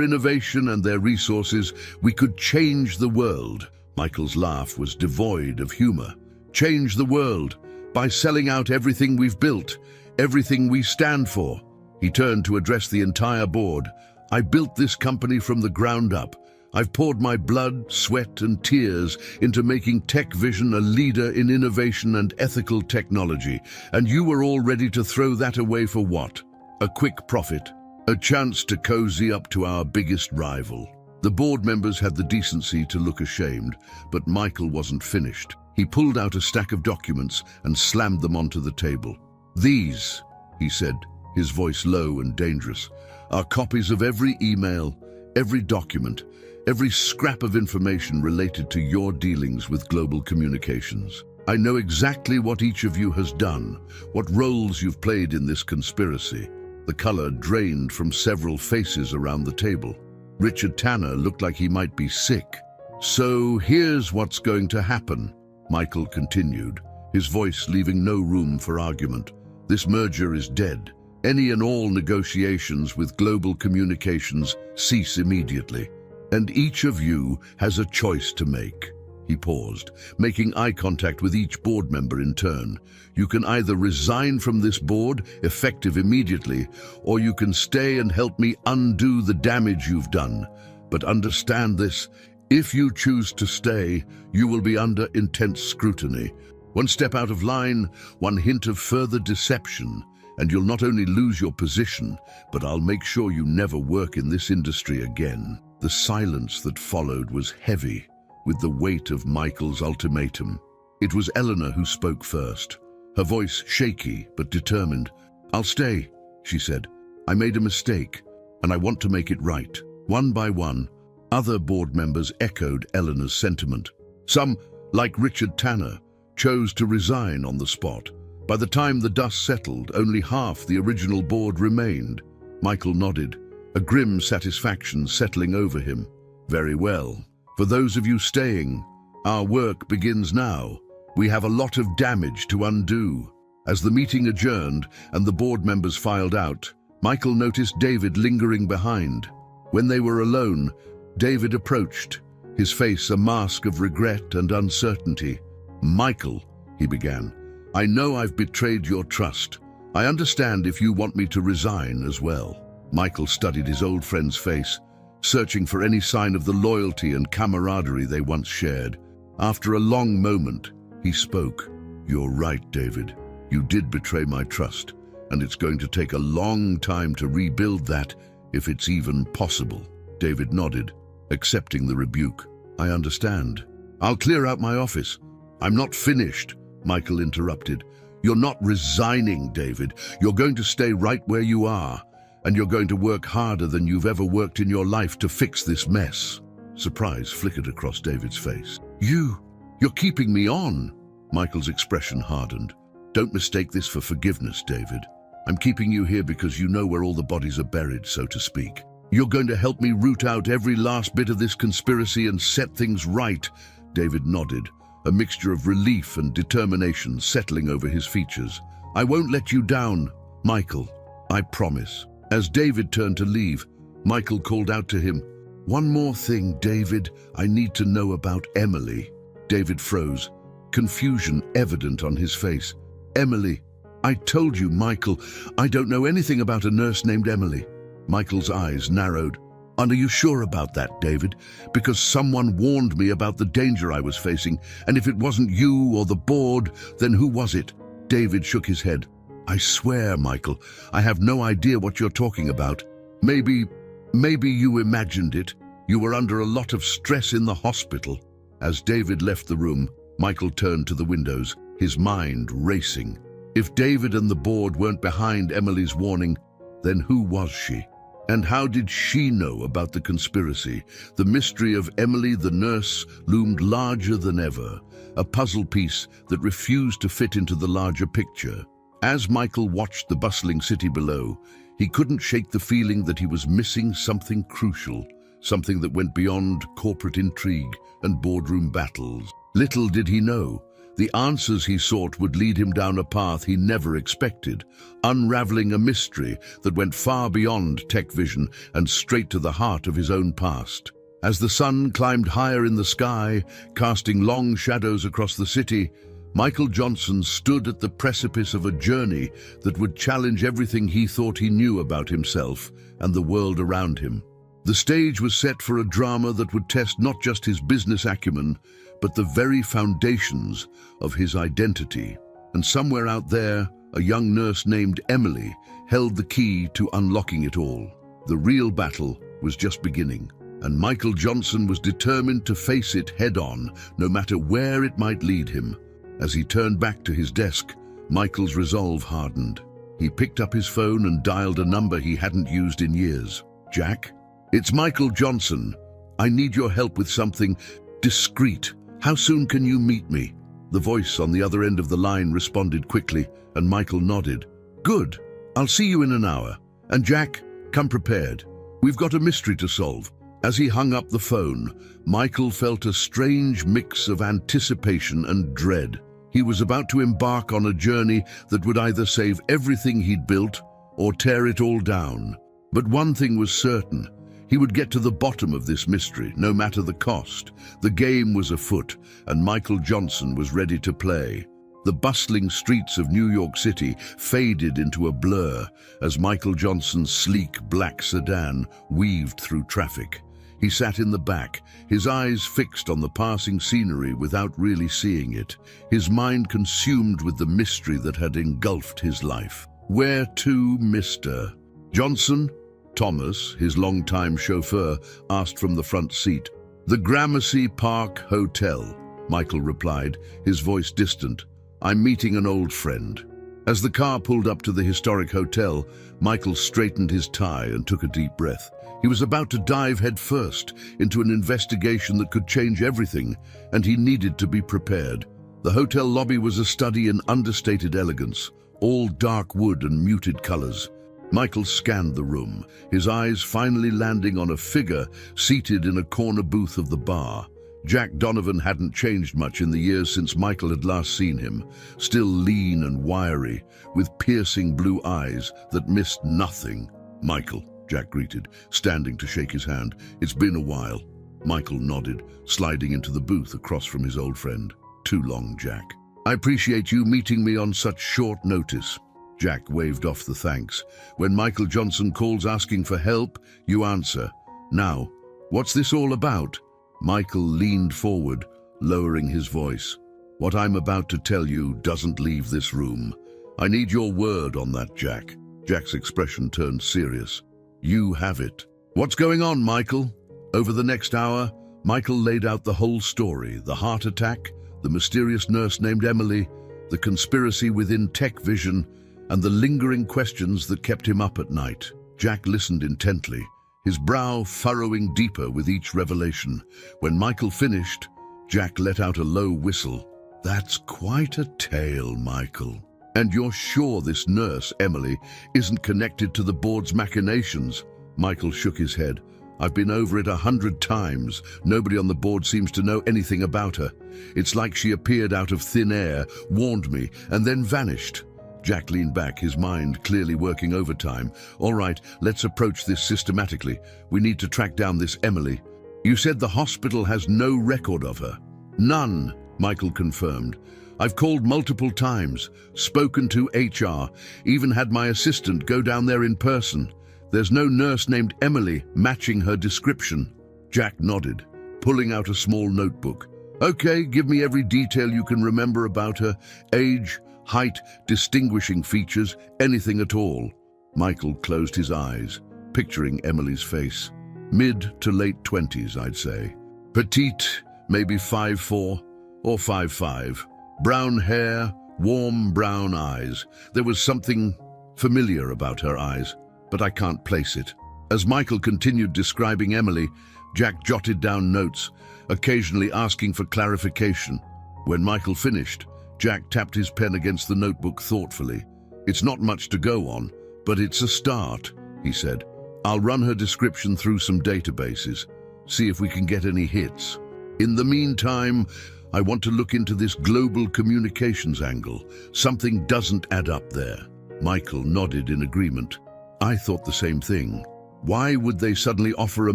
innovation and their resources, we could change the world. Michael's laugh was devoid of humor. Change the world by selling out everything we've built, everything we stand for. He turned to address the entire board. I built this company from the ground up. I've poured my blood, sweat, and tears into making Tech Vision a leader in innovation and ethical technology. And you were all ready to throw that away for what? A quick profit. A chance to cozy up to our biggest rival. The board members had the decency to look ashamed, but Michael wasn't finished. He pulled out a stack of documents and slammed them onto the table. These, he said, his voice low and dangerous, are copies of every email, every document, every scrap of information related to your dealings with Global Communications. I know exactly what each of you has done, what roles you've played in this conspiracy. The color drained from several faces around the table. Richard Tanner looked like he might be sick. So here's what's going to happen, Michael continued, his voice leaving no room for argument. This merger is dead. Any and all negotiations with Global Communications cease immediately. And each of you has a choice to make. He paused, making eye contact with each board member in turn. You can either resign from this board, effective immediately, or you can stay and help me undo the damage you've done. But understand this, if you choose to stay, you will be under intense scrutiny. One step out of line, one hint of further deception, and you'll not only lose your position, but I'll make sure you never work in this industry again. The silence that followed was heavy with the weight of Michael's ultimatum. It was Eleanor who spoke first, her voice shaky but determined. I'll stay, she said. I made a mistake, and I want to make it right. One by one, other board members echoed Eleanor's sentiment. Some, like Richard Tanner, chose to resign on the spot. By the time the dust settled, only half the original board remained. Michael nodded, a grim satisfaction settling over him. Very well. For those of you staying, our work begins now. We have a lot of damage to undo. As the meeting adjourned and the board members filed out, Michael noticed David lingering behind. When they were alone, David approached, his face a mask of regret and uncertainty. "Michael," he began, "I know I've betrayed your trust. I understand if you want me to resign as well." Michael studied his old friend's face, searching for any sign of the loyalty and camaraderie they once shared. After a long moment, he spoke. "You're right, David. You did betray my trust, and it's going to take a long time to rebuild that, if it's even possible." David nodded, accepting the rebuke. "I understand. I'll clear out my office." "I'm not finished," Michael interrupted. "You're not resigning, David. You're going to stay right where you are, and you're going to work harder than you've ever worked in your life to fix this mess." Surprise flickered across David's face. You're keeping me on." Michael's expression hardened. "Don't mistake this for forgiveness, David. I'm keeping you here because you know where all the bodies are buried, so to speak. You're going to help me root out every last bit of this conspiracy and set things right." David nodded, a mixture of relief and determination settling over his features. "I won't let you down, Michael. I promise." As David turned to leave, Michael called out to him, "One more thing, David. I need to know about Emily." David froze, confusion evident on his face. "Emily? I told you, Michael, I don't know anything about a nurse named Emily." Michael's eyes narrowed. "And are you sure about that, David? Because someone warned me about the danger I was facing, and if it wasn't you or the board, then who was it?" David shook his head. "I swear, Michael, I have no idea what you're talking about. Maybe you imagined it. You were under a lot of stress in the hospital." As David left the room, Michael turned to the windows, his mind racing. If David and the board weren't behind Emily's warning, then who was she? And how did she know about the conspiracy? The mystery of Emily the nurse loomed larger than ever, a puzzle piece that refused to fit into the larger picture. As Michael watched the bustling city below, he couldn't shake the feeling that he was missing something crucial, something that went beyond corporate intrigue and boardroom battles. Little did he know, the answers he sought would lead him down a path he never expected, unraveling a mystery that went far beyond tech vision and straight to the heart of his own past. As the sun climbed higher in the sky, casting long shadows across the city, Michael Johnson stood at the precipice of a journey that would challenge everything he thought he knew about himself and the world around him. The stage was set for a drama that would test not just his business acumen, but the very foundations of his identity. And somewhere out there, a young nurse named Emily held the key to unlocking it all. The real battle was just beginning, and Michael Johnson was determined to face it head-on, no matter where it might lead him. As he turned back to his desk, Michael's resolve hardened. He picked up his phone and dialed a number he hadn't used in years. "Jack? It's Michael Johnson. I need your help with something discreet. How soon can you meet me?" The voice on the other end of the line responded quickly, and Michael nodded. "Good. I'll see you in an hour. And Jack, come prepared. We've got a mystery to solve." As he hung up the phone, Michael felt a strange mix of anticipation and dread. He was about to embark on a journey that would either save everything he'd built or tear it all down. But one thing was certain. He would get to the bottom of this mystery, no matter the cost. The game was afoot, and Michael Johnson was ready to play. The bustling streets of New York City faded into a blur as Michael Johnson's sleek black sedan weaved through traffic. He sat in the back, his eyes fixed on the passing scenery without really seeing it, his mind consumed with the mystery that had engulfed his life. "Where to, Mr. Johnson?" Thomas, his longtime chauffeur, asked from the front seat. "The Gramercy Park Hotel," Michael replied, his voice distant. "I'm meeting an old friend." As the car pulled up to the historic hotel, Michael straightened his tie and took a deep breath. He was about to dive headfirst into an investigation that could change everything, and he needed to be prepared. The hotel lobby was a study in understated elegance, all dark wood and muted colors. Michael scanned the room, his eyes finally landing on a figure seated in a corner booth of the bar. Jack Donovan hadn't changed much in the years since Michael had last seen him, still lean and wiry, with piercing blue eyes that missed nothing. "Michael," Jack greeted, standing to shake his hand. "It's been a while." Michael nodded, sliding into the booth across from his old friend. "Too long, Jack. I appreciate you meeting me on such short notice." Jack waved off the thanks. "When Michael Johnson calls asking for help, you answer. Now, what's this all about?" Michael leaned forward, lowering his voice. "What I'm about to tell you doesn't leave this room. I need your word on that, Jack." Jack's expression turned serious. "You have it." "What's going on, Michael?" Over the next hour, Michael laid out the whole story: the heart attack, the mysterious nurse named Emily, the conspiracy within Tech Vision, and the lingering questions that kept him up at night. Jack listened intently, his brow furrowing deeper with each revelation. When Michael finished, Jack let out a low whistle. "That's quite a tale, Michael. And you're sure this nurse, Emily, isn't connected to the board's machinations?" Michael shook his head. "I've been over it 100 times. Nobody on the board seems to know anything about her. It's like she appeared out of thin air, warned me, and then vanished." Jack leaned back, his mind clearly working overtime. "All right, let's approach this systematically. We need to track down this Emily." "You said the hospital has no record of her?" "None," Michael confirmed. "I've called multiple times, spoken to HR, even had my assistant go down there in person. There's no nurse named Emily matching her description." Jack nodded, pulling out a small notebook. "Okay, give me every detail you can remember about her. Age, height, distinguishing features, anything at all." Michael closed his eyes, picturing Emily's face. Mid to late 20s, I'd say. Petite, maybe 5'4" or 5'5". Brown hair, warm brown eyes. There was something familiar about her eyes, but I can't place it. As Michael continued describing Emily, Jack jotted down notes, occasionally asking for clarification. When Michael finished, Jack tapped his pen against the notebook thoughtfully. "It's not much to go on, but it's a start," he said. "I'll run her description through some databases, see if we can get any hits. In the meantime, I want to look into this global communications angle. Something doesn't add up there." Michael nodded in agreement. "I thought the same thing. Why would they suddenly offer a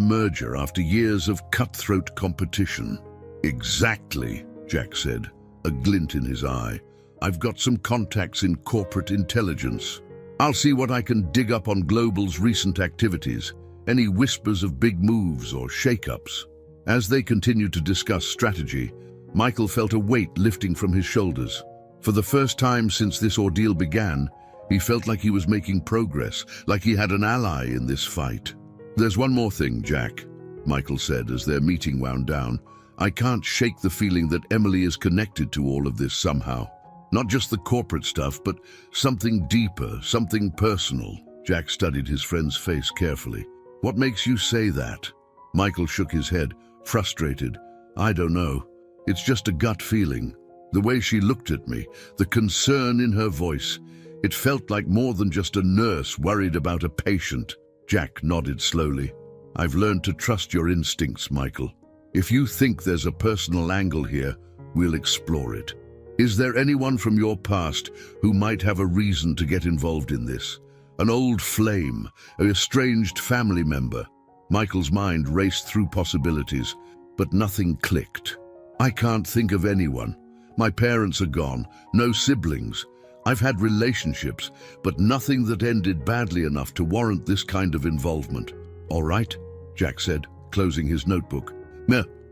merger after years of cutthroat competition?" "Exactly," Jack said, a glint in his eye. "I've got some contacts in corporate intelligence. I'll see what I can dig up on Global's recent activities, any whispers of big moves or shake-ups." As they continued to discuss strategy, Michael felt a weight lifting from his shoulders. For the first time since this ordeal began, he felt like he was making progress, like he had an ally in this fight. "There's one more thing, Jack," Michael said as their meeting wound down. "I can't shake the feeling that Emily is connected to all of this somehow. Not just the corporate stuff, but something deeper, something personal." Jack studied his friend's face carefully. "What makes you say that?" Michael shook his head, frustrated. "I don't know. It's just a gut feeling. The way she looked at me, the concern in her voice, it felt like more than just a nurse worried about a patient." Jack nodded slowly. "I've learned to trust your instincts, Michael. If you think there's a personal angle here, we'll explore it. Is there anyone from your past who might have a reason to get involved in this? An old flame, an estranged family member?" Michael's mind raced through possibilities, but nothing clicked. "I can't think of anyone. My parents are gone, no siblings. I've had relationships, but nothing that ended badly enough to warrant this kind of involvement." "All right," Jack said, closing his notebook.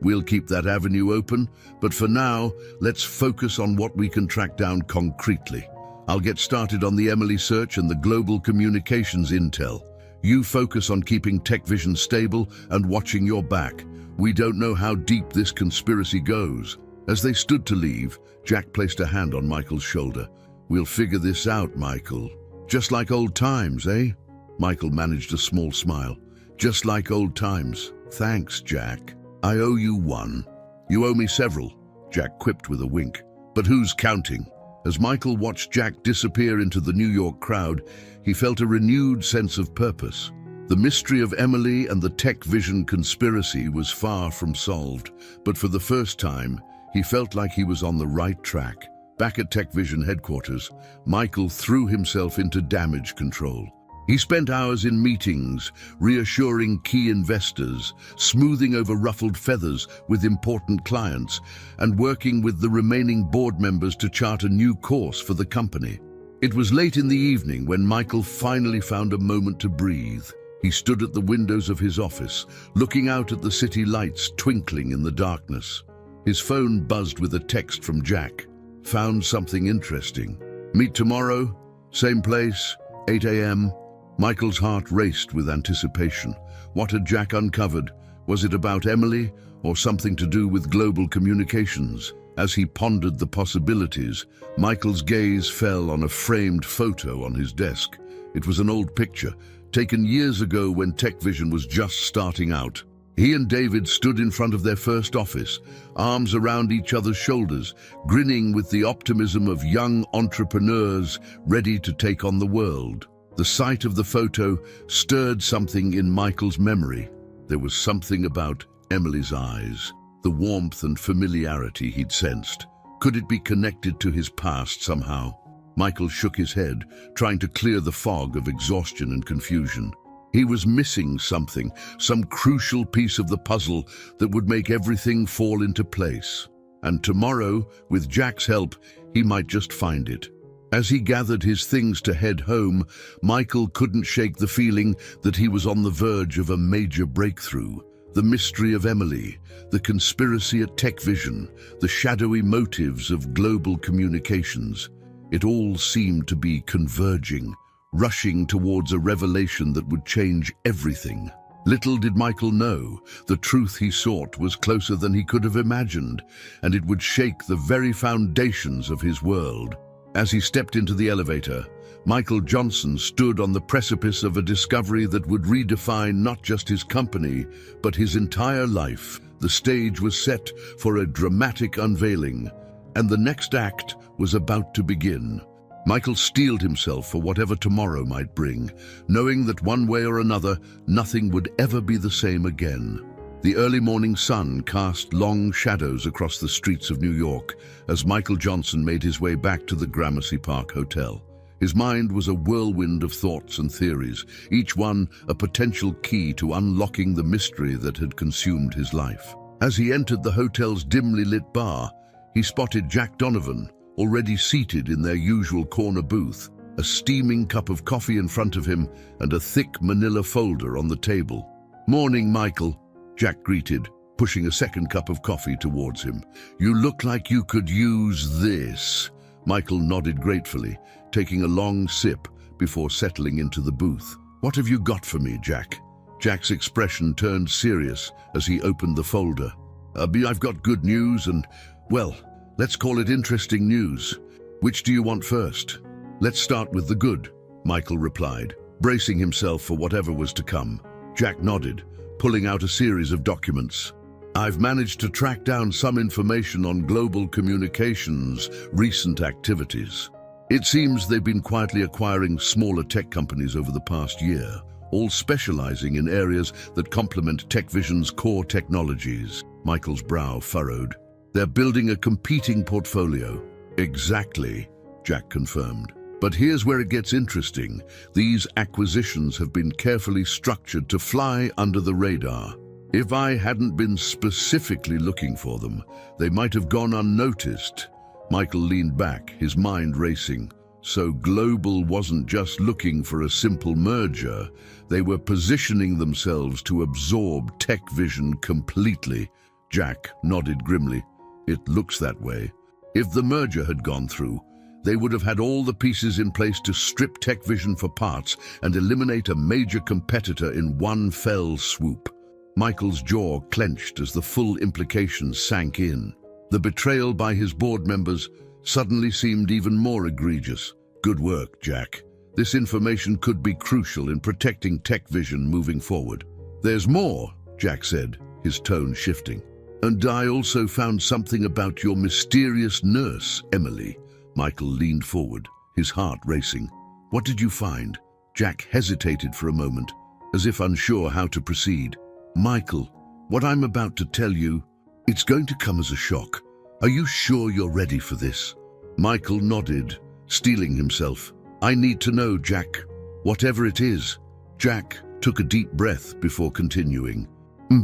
"We'll keep that avenue open, but for now, let's focus on what we can track down concretely. I'll get started on the Emily search and the global communications intel. You focus on keeping Tech Vision stable and watching your back. We don't know how deep this conspiracy goes." As they stood to leave, Jack placed a hand on Michael's shoulder. "We'll figure this out, Michael. Just like old times, eh?" Michael managed a small smile. "Just like old times. Thanks, Jack. I owe you one." "You owe me several," Jack quipped with a wink. "But who's counting?" As Michael watched Jack disappear into the New York crowd, he felt a renewed sense of purpose. The mystery of Emily and the Tech Vision conspiracy was far from solved, but for the first time, he felt like he was on the right track. Back at Tech Vision headquarters, Michael threw himself into damage control. He spent hours in meetings, reassuring key investors, smoothing over ruffled feathers with important clients, and working with the remaining board members to chart a new course for the company. It was late in the evening when Michael finally found a moment to breathe. He stood at the windows of his office, looking out at the city lights twinkling in the darkness. His phone buzzed with a text from Jack. Found something interesting. Meet tomorrow, same place, 8 a.m. Michael's heart raced with anticipation. What had Jack uncovered? Was it about Emily or something to do with global communications? As he pondered the possibilities, Michael's gaze fell on a framed photo on his desk. It was an old picture, taken years ago when Tech Vision was just starting out. He and David stood in front of their first office, arms around each other's shoulders, grinning with the optimism of young entrepreneurs ready to take on the world. The sight of the photo stirred something in Michael's memory. There was something about Emily's eyes, the warmth and familiarity he'd sensed. Could it be connected to his past somehow? Michael shook his head, trying to clear the fog of exhaustion and confusion. He was missing something, some crucial piece of the puzzle that would make everything fall into place. And tomorrow, with Jack's help, he might just find it. As he gathered his things to head home, Michael couldn't shake the feeling that he was on the verge of a major breakthrough. The mystery of Emily, the conspiracy at Tech Vision, the shadowy motives of global communications. It all seemed to be converging, rushing towards a revelation that would change everything. Little did Michael know, the truth he sought was closer than he could have imagined, and it would shake the very foundations of his world. As he stepped into the elevator, Michael Johnson stood on the precipice of a discovery that would redefine not just his company, but his entire life. The stage was set for a dramatic unveiling, and the next act was about to begin. Michael steeled himself for whatever tomorrow might bring, knowing that one way or another, nothing would ever be the same again. The early morning sun cast long shadows across the streets of New York as Michael Johnson made his way back to the Gramercy Park Hotel. His mind was a whirlwind of thoughts and theories, each one a potential key to unlocking the mystery that had consumed his life. As he entered the hotel's dimly lit bar, he spotted Jack Donovan, already seated in their usual corner booth, a steaming cup of coffee in front of him and a thick manila folder on the table. "Morning, Michael," Jack greeted, pushing a second cup of coffee towards him. "You look like you could use this." Michael nodded gratefully, taking a long sip before settling into the booth. "What have you got for me, Jack?" Jack's expression turned serious as he opened the folder. I've got good news and, well, let's call it interesting news. Which do you want first?" "Let's start with the good," Michael replied, bracing himself for whatever was to come. Jack nodded, pulling out a series of documents. "I've managed to track down some information on global communications' recent activities. It seems they've been quietly acquiring smaller tech companies over the past year, all specializing in areas that complement Tech Vision's core technologies." Michael's brow furrowed. "They're building a competing portfolio." "Exactly," Jack confirmed. "But here's where it gets interesting. These acquisitions have been carefully structured to fly under the radar. If I hadn't been specifically looking for them, they might have gone unnoticed." Michael leaned back, his mind racing. So Global wasn't just looking for a simple merger. They were positioning themselves to absorb Tech Vision completely. Jack nodded grimly. "It looks that way. If the merger had gone through, they would have had all the pieces in place to strip Tech Vision for parts and eliminate a major competitor in one fell swoop." Michael's jaw clenched as the full implications sank in. The betrayal by his board members suddenly seemed even more egregious. "Good work, Jack. This information could be crucial in protecting Tech Vision moving forward." "There's more," Jack said, his tone shifting. "And I also found something about your mysterious nurse, Emily." Michael leaned forward, his heart racing. "What did you find?" Jack hesitated for a moment, as if unsure how to proceed. "Michael, what I'm about to tell you, it's going to come as a shock. Are you sure you're ready for this?" Michael nodded, steeling himself. "I need to know, Jack. Whatever it is." Jack took a deep breath before continuing.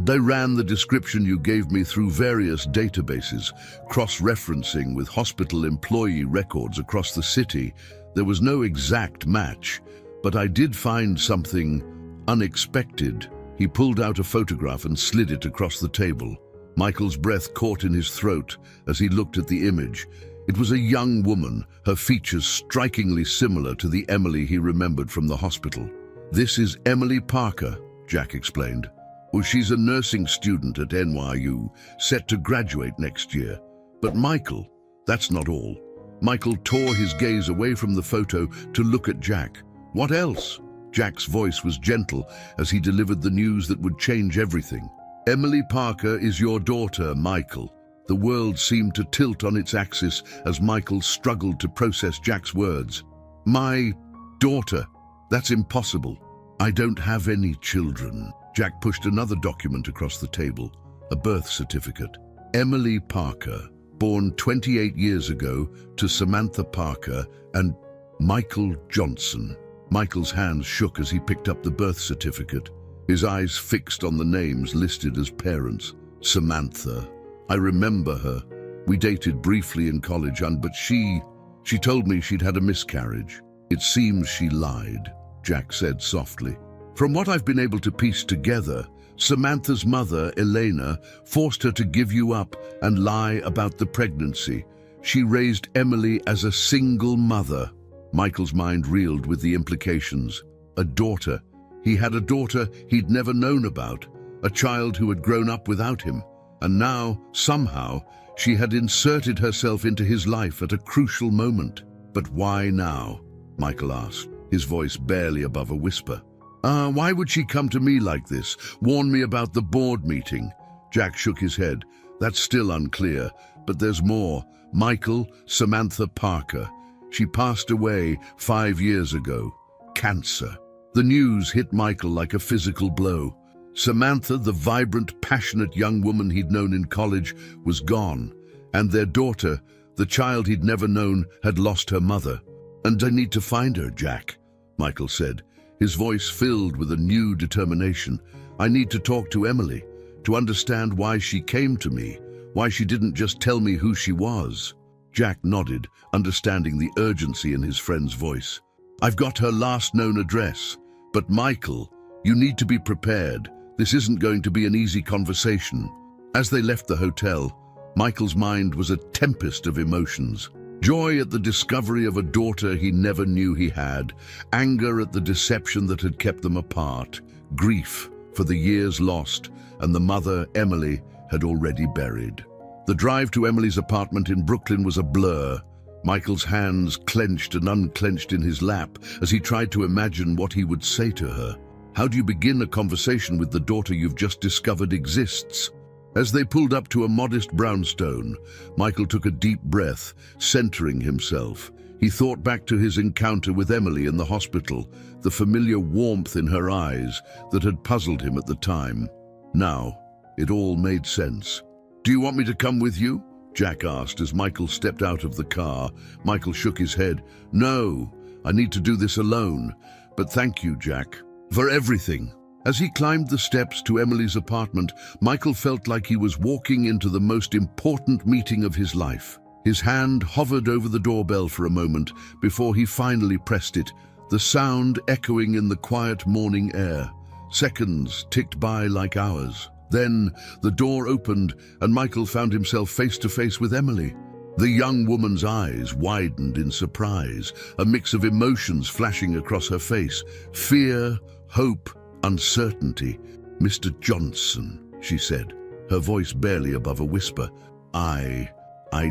"They ran the description you gave me through various databases, cross-referencing with hospital employee records across the city. There was no exact match, but I did find something unexpected." He pulled out a photograph and slid it across the table. Michael's breath caught in his throat as he looked at the image. It was a young woman, her features strikingly similar to the Emily he remembered from the hospital. "This is Emily Parker," Jack explained. "Well, she's a nursing student at NYU, set to graduate next year." But Michael, that's not all. Michael tore his gaze away from the photo to look at Jack. "What else?" Jack's voice was gentle as he delivered the news that would change everything. "Emily Parker is your daughter, Michael." The world seemed to tilt on its axis as Michael struggled to process Jack's words. "My daughter? That's impossible. I don't have any children." Jack pushed another document across the table, a birth certificate. "Emily Parker, born 28 years ago to Samantha Parker and Michael Johnson." Michael's hands shook as he picked up the birth certificate, his eyes fixed on the names listed as parents. "Samantha. I remember her. We dated briefly in college, but she told me she'd had a miscarriage." "It seems she lied," Jack said softly. "From what I've been able to piece together, Samantha's mother, Elena, forced her to give you up and lie about the pregnancy. She raised Emily as a single mother." Michael's mind reeled with the implications. A daughter. He had a daughter he'd never known about, a child who had grown up without him. And now, somehow, she had inserted herself into his life at a crucial moment. "But why now?" Michael asked, his voice barely above a whisper. Why would she come to me like this? Warn me about the board meeting?" Jack shook his head. "That's still unclear, but there's more. Michael, Samantha Parker. She passed away 5 years ago. Cancer." The news hit Michael like a physical blow. Samantha, the vibrant, passionate young woman he'd known in college, was gone, and their daughter, the child he'd never known, had lost her mother. "And I need to find her, Jack," Michael said, his voice filled with a new determination. "I need to talk to Emily, to understand why she came to me, why she didn't just tell me who she was." Jack nodded, understanding the urgency in his friend's voice. "I've got her last known address. But Michael, you need to be prepared. This isn't going to be an easy conversation." As they left the hotel, Michael's mind was a tempest of emotions. Joy at the discovery of a daughter he never knew he had, anger at the deception that had kept them apart, grief for the years lost and the mother, Emily, had already buried. The drive to Emily's apartment in Brooklyn was a blur. Michael's hands clenched and unclenched in his lap as he tried to imagine what he would say to her. How do you begin a conversation with the daughter you've just discovered exists? As they pulled up to a modest brownstone, Michael took a deep breath, centering himself. He thought back to his encounter with Emily in the hospital, the familiar warmth in her eyes that had puzzled him at the time. Now, it all made sense. "Do you want me to come with you?" Jack asked as Michael stepped out of the car. Michael shook his head. "No, I need to do this alone. But thank you, Jack, for everything." As he climbed the steps to Emily's apartment, Michael felt like he was walking into the most important meeting of his life. His hand hovered over the doorbell for a moment before he finally pressed it, the sound echoing in the quiet morning air. Seconds ticked by like hours. Then the door opened and Michael found himself face to face with Emily. The young woman's eyes widened in surprise, a mix of emotions flashing across her face. Fear, hope, uncertainty. "Mr. Johnson," she said, her voice barely above a whisper. I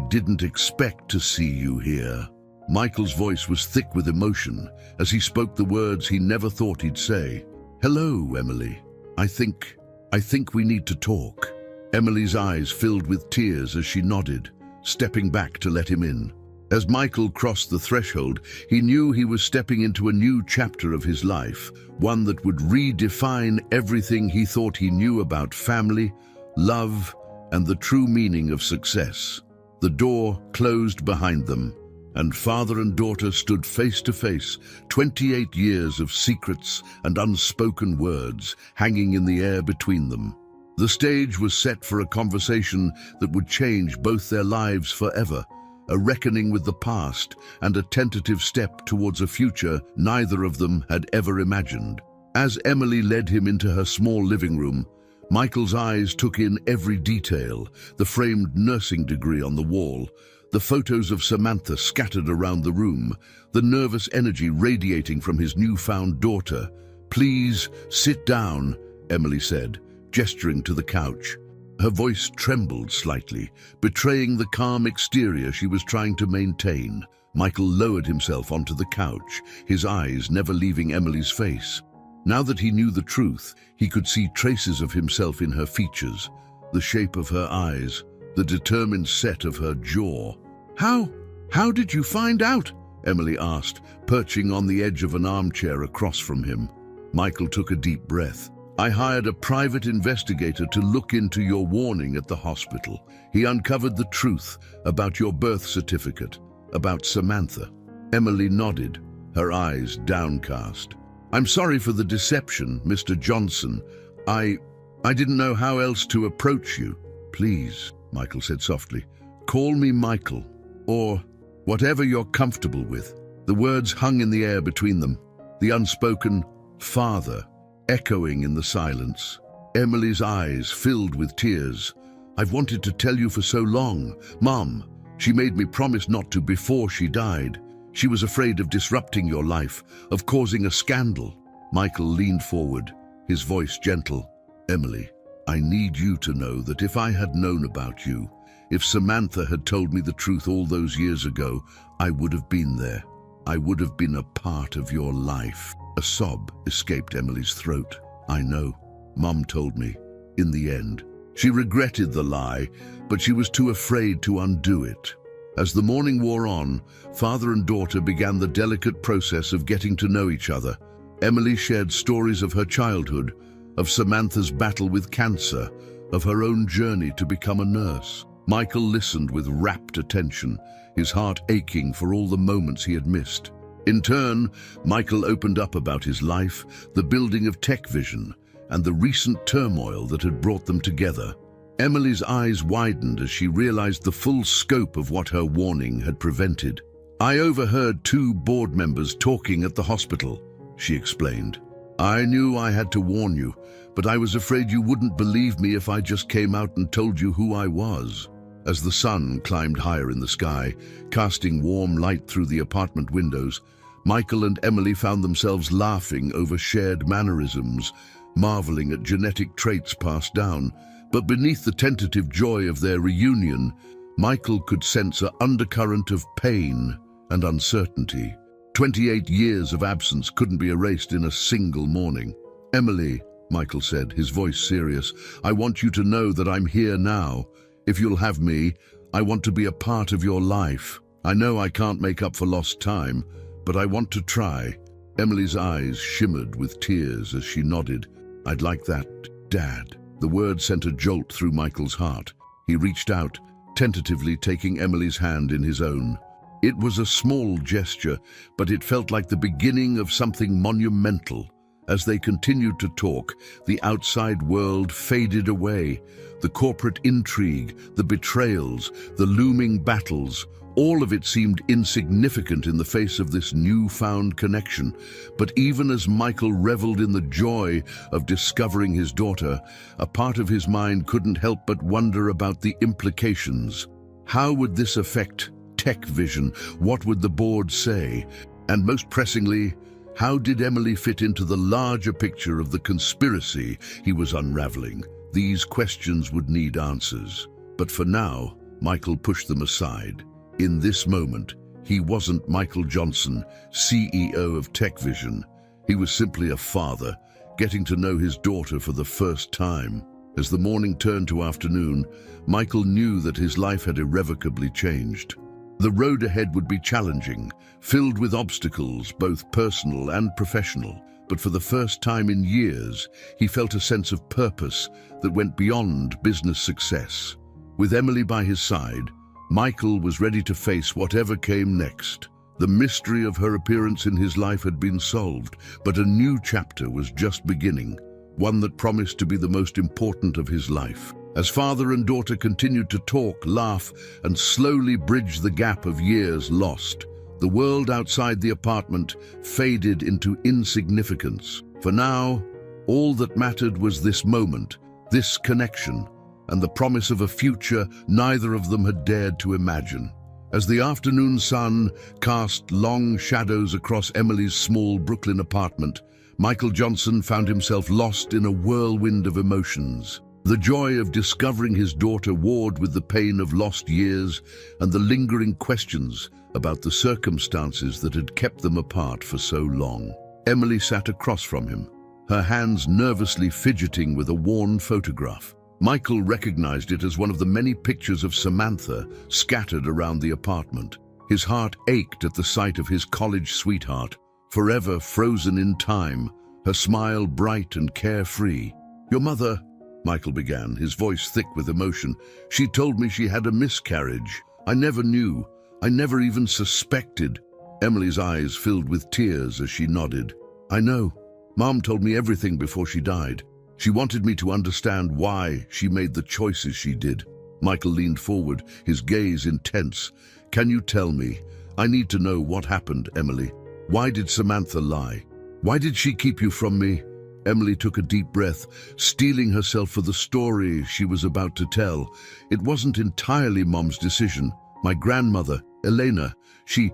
didn't expect to see you here." Michael's voice was thick with emotion as he spoke the words he never thought he'd say. "Hello, Emily. I think we need to talk." Emily's eyes filled with tears as she nodded, stepping back to let him in. As Michael crossed the threshold, he knew he was stepping into a new chapter of his life, one that would redefine everything he thought he knew about family, love, and the true meaning of success. The door closed behind them, and father and daughter stood face to face, 28 years of secrets and unspoken words hanging in the air between them. The stage was set for a conversation that would change both their lives forever, a reckoning with the past and a tentative step towards a future neither of them had ever imagined. As Emily led him into her small living room, Michael's eyes took in every detail: the framed nursing degree on the wall, the photos of Samantha scattered around the room, the nervous energy radiating from his newfound daughter. "Please, sit down," Emily said, gesturing to the couch. Her voice trembled slightly, betraying the calm exterior she was trying to maintain. Michael lowered himself onto the couch, his eyes never leaving Emily's face. Now that he knew the truth, he could see traces of himself in her features, the shape of her eyes, the determined set of her jaw. How did you find out?" Emily asked, perching on the edge of an armchair across from him. Michael took a deep breath. "I hired a private investigator to look into your warning at the hospital. He uncovered the truth about your birth certificate, about Samantha." Emily nodded, her eyes downcast. "I'm sorry for the deception, Mr. Johnson. I didn't know how else to approach you." "Please," Michael said softly, "call me Michael, or whatever you're comfortable with." The words hung in the air between them, the unspoken "father" echoing in the silence. Emily's eyes filled with tears. "I've wanted to tell you for so long, Mom. She made me promise not to before she died. She was afraid of disrupting your life, of causing a scandal." Michael leaned forward, his voice gentle. "Emily, I need you to know that if I had known about you, if Samantha had told me the truth all those years ago, I would have been there. I would have been a part of your life." A sob escaped Emily's throat. "I know. Mom told me. In the end, she regretted the lie, but she was too afraid to undo it." As the morning wore on, father and daughter began the delicate process of getting to know each other. Emily shared stories of her childhood, of Samantha's battle with cancer, of her own journey to become a nurse. Michael listened with rapt attention, his heart aching for all the moments he had missed. In turn, Michael opened up about his life, the building of Tech Vision, and the recent turmoil that had brought them together. Emily's eyes widened as she realized the full scope of what her warning had prevented. "I overheard 2 board members talking at the hospital," she explained. "I knew I had to warn you, but I was afraid you wouldn't believe me if I just came out and told you who I was." As the sun climbed higher in the sky, casting warm light through the apartment windows, Michael and Emily found themselves laughing over shared mannerisms, marveling at genetic traits passed down. But beneath the tentative joy of their reunion, Michael could sense an undercurrent of pain and uncertainty. 28 years of absence couldn't be erased in a single morning. "Emily," Michael said, his voice serious, "I want you to know that I'm here now. If you'll have me, I want to be a part of your life. I know I can't make up for lost time, but I want to try." Emily's eyes shimmered with tears as she nodded. "I'd like that, Dad." The word sent a jolt through Michael's heart. He reached out, tentatively taking Emily's hand in his own. It was a small gesture, but it felt like the beginning of something monumental. As they continued to talk, the outside world faded away. The corporate intrigue, the betrayals, the looming battles, all of it seemed insignificant in the face of this newfound connection. But even as Michael reveled in the joy of discovering his daughter, a part of his mind couldn't help but wonder about the implications. How would this affect Tech Vision? What would the board say? And most pressingly, how did Emily fit into the larger picture of the conspiracy he was unraveling? These questions would need answers. But for now, Michael pushed them aside. In this moment, he wasn't Michael Johnson, CEO of Tech Vision. He was simply a father, getting to know his daughter for the first time. As the morning turned to afternoon, Michael knew that his life had irrevocably changed. The road ahead would be challenging, filled with obstacles, both personal and professional. But for the first time in years, he felt a sense of purpose that went beyond business success. With Emily by his side, Michael was ready to face whatever came next. The mystery of her appearance in his life had been solved, but a new chapter was just beginning, one that promised to be the most important of his life. As father and daughter continued to talk, laugh, and slowly bridge the gap of years lost, the world outside the apartment faded into insignificance. For now, all that mattered was this moment, this connection, and the promise of a future neither of them had dared to imagine. As the afternoon sun cast long shadows across Emily's small Brooklyn apartment, Michael Johnson found himself lost in a whirlwind of emotions. The joy of discovering his daughter warred with the pain of lost years and the lingering questions about the circumstances that had kept them apart for so long. Emily sat across from him, her hands nervously fidgeting with a worn photograph. Michael recognized it as one of the many pictures of Samantha scattered around the apartment. His heart ached at the sight of his college sweetheart, forever frozen in time, her smile bright and carefree. "Your mother," Michael began, his voice thick with emotion, "she told me she had a miscarriage. I never knew. I never even suspected." Emily's eyes filled with tears as she nodded. "I know. Mom told me everything before she died. She wanted me to understand why she made the choices she did." Michael leaned forward, his gaze intense. "Can you tell me? I need to know what happened, Emily. Why did Samantha lie? Why did she keep you from me?" Emily took a deep breath, steeling herself for the story she was about to tell. "It wasn't entirely Mom's decision. My grandmother, Elena, she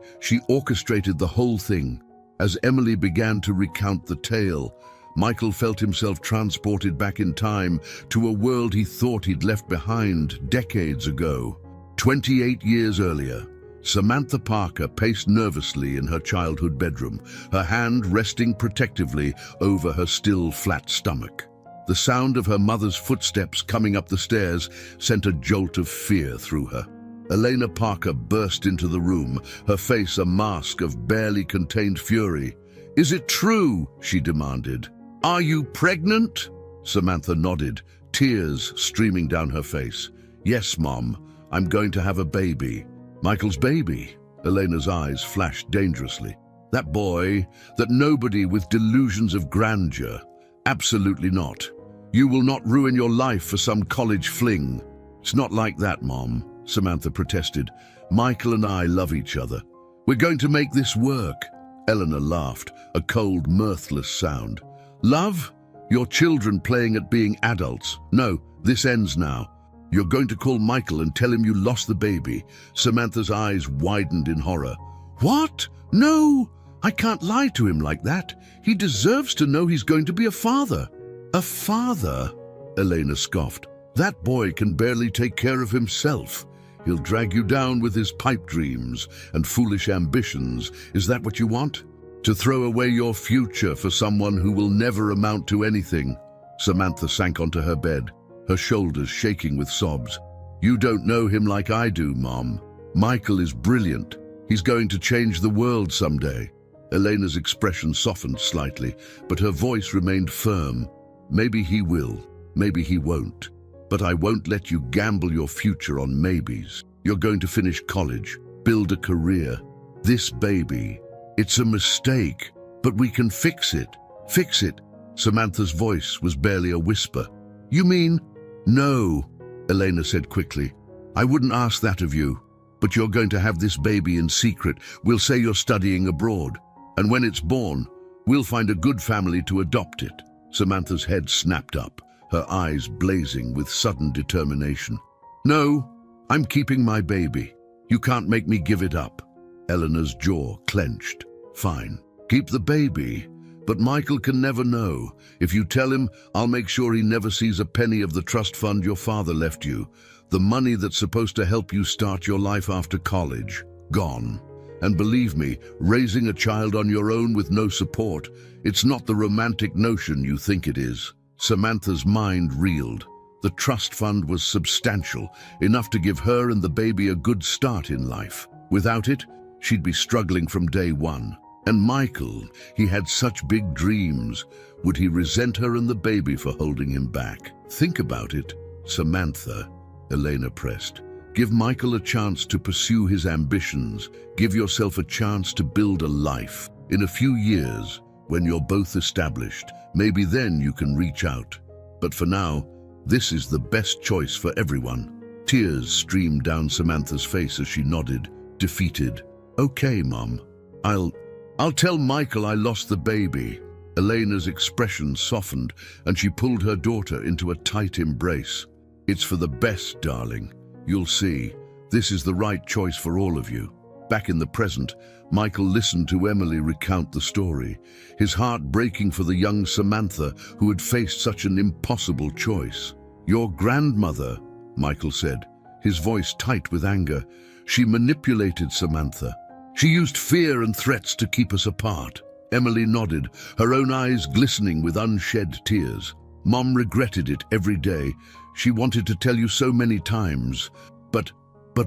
orchestrated the whole thing." As Emily began to recount the tale, Michael felt himself transported back in time to a world he thought he'd left behind decades ago. 28 years earlier, Samantha Parker paced nervously in her childhood bedroom, her hand resting protectively over her still flat stomach. The sound of her mother's footsteps coming up the stairs sent a jolt of fear through her. Elena Parker burst into the room, her face a mask of barely contained fury. "Is it true?" she demanded. "Are you pregnant?" Samantha nodded, tears streaming down her face. "Yes, Mom, I'm going to have a baby." "Michael's baby?" Elena's eyes flashed dangerously. "That boy, that nobody with delusions of grandeur? Absolutely not. You will not ruin your life for some college fling." "It's not like that, Mom," Samantha protested. "Michael and I love each other. We're going to make this work." Eleanor laughed, a cold, mirthless sound. "Love? Your children playing at being adults. No, this ends now. You're going to call Michael and tell him you lost the baby." Samantha's eyes widened in horror. "What? No! I can't lie to him like that. He deserves to know he's going to be a father." "A father?" Elena scoffed. "That boy can barely take care of himself. He'll drag you down with his pipe dreams and foolish ambitions. Is that what you want? To throw away your future for someone who will never amount to anything?" Samantha sank onto her bed, her shoulders shaking with sobs. "You don't know him like I do, Mom. Michael is brilliant. He's going to change the world someday." Elena's expression softened slightly, but her voice remained firm. "Maybe he will, maybe he won't. But I won't let you gamble your future on maybes. You're going to finish college, build a career. This baby, it's a mistake, but we can fix it. Fix it." Samantha's voice was barely a whisper. "You mean?" "No," Elena said quickly. "I wouldn't ask that of you. But you're going to have this baby in secret. We'll say you're studying abroad. And when it's born, we'll find a good family to adopt it." Samantha's head snapped up, her eyes blazing with sudden determination. "No, I'm keeping my baby. You can't make me give it up." Eleanor's jaw clenched. "Fine, keep the baby. But Michael can never know. If you tell him, I'll make sure he never sees a penny of the trust fund your father left you. The money that's supposed to help you start your life after college. Gone. And believe me, raising a child on your own with no support, it's not the romantic notion you think it is." Samantha's mind reeled. The trust fund was substantial, enough to give her and the baby a good start in life. Without it, she'd be struggling from day one. And Michael, he had such big dreams. Would he resent her and the baby for holding him back? Think about it, Samantha, Elena pressed. Give Michael a chance to pursue his ambitions. Give yourself a chance to build a life. In a few years, when you're both established, maybe then you can reach out. But for now, this is the best choice for everyone. Tears streamed down Samantha's face as she nodded, defeated. Okay, Mom. I'll tell Michael I lost the baby. Elena's expression softened, and she pulled her daughter into a tight embrace. It's for the best, darling. You'll see. This is the right choice for all of you. Back in the present, Michael listened to Emily recount the story, his heart breaking for the young Samantha who had faced such an impossible choice. Your grandmother, Michael said, his voice tight with anger. She manipulated Samantha. She used fear and threats to keep us apart. Emily nodded, her own eyes glistening with unshed tears. Mom regretted it every day. She wanted to tell you so many times. But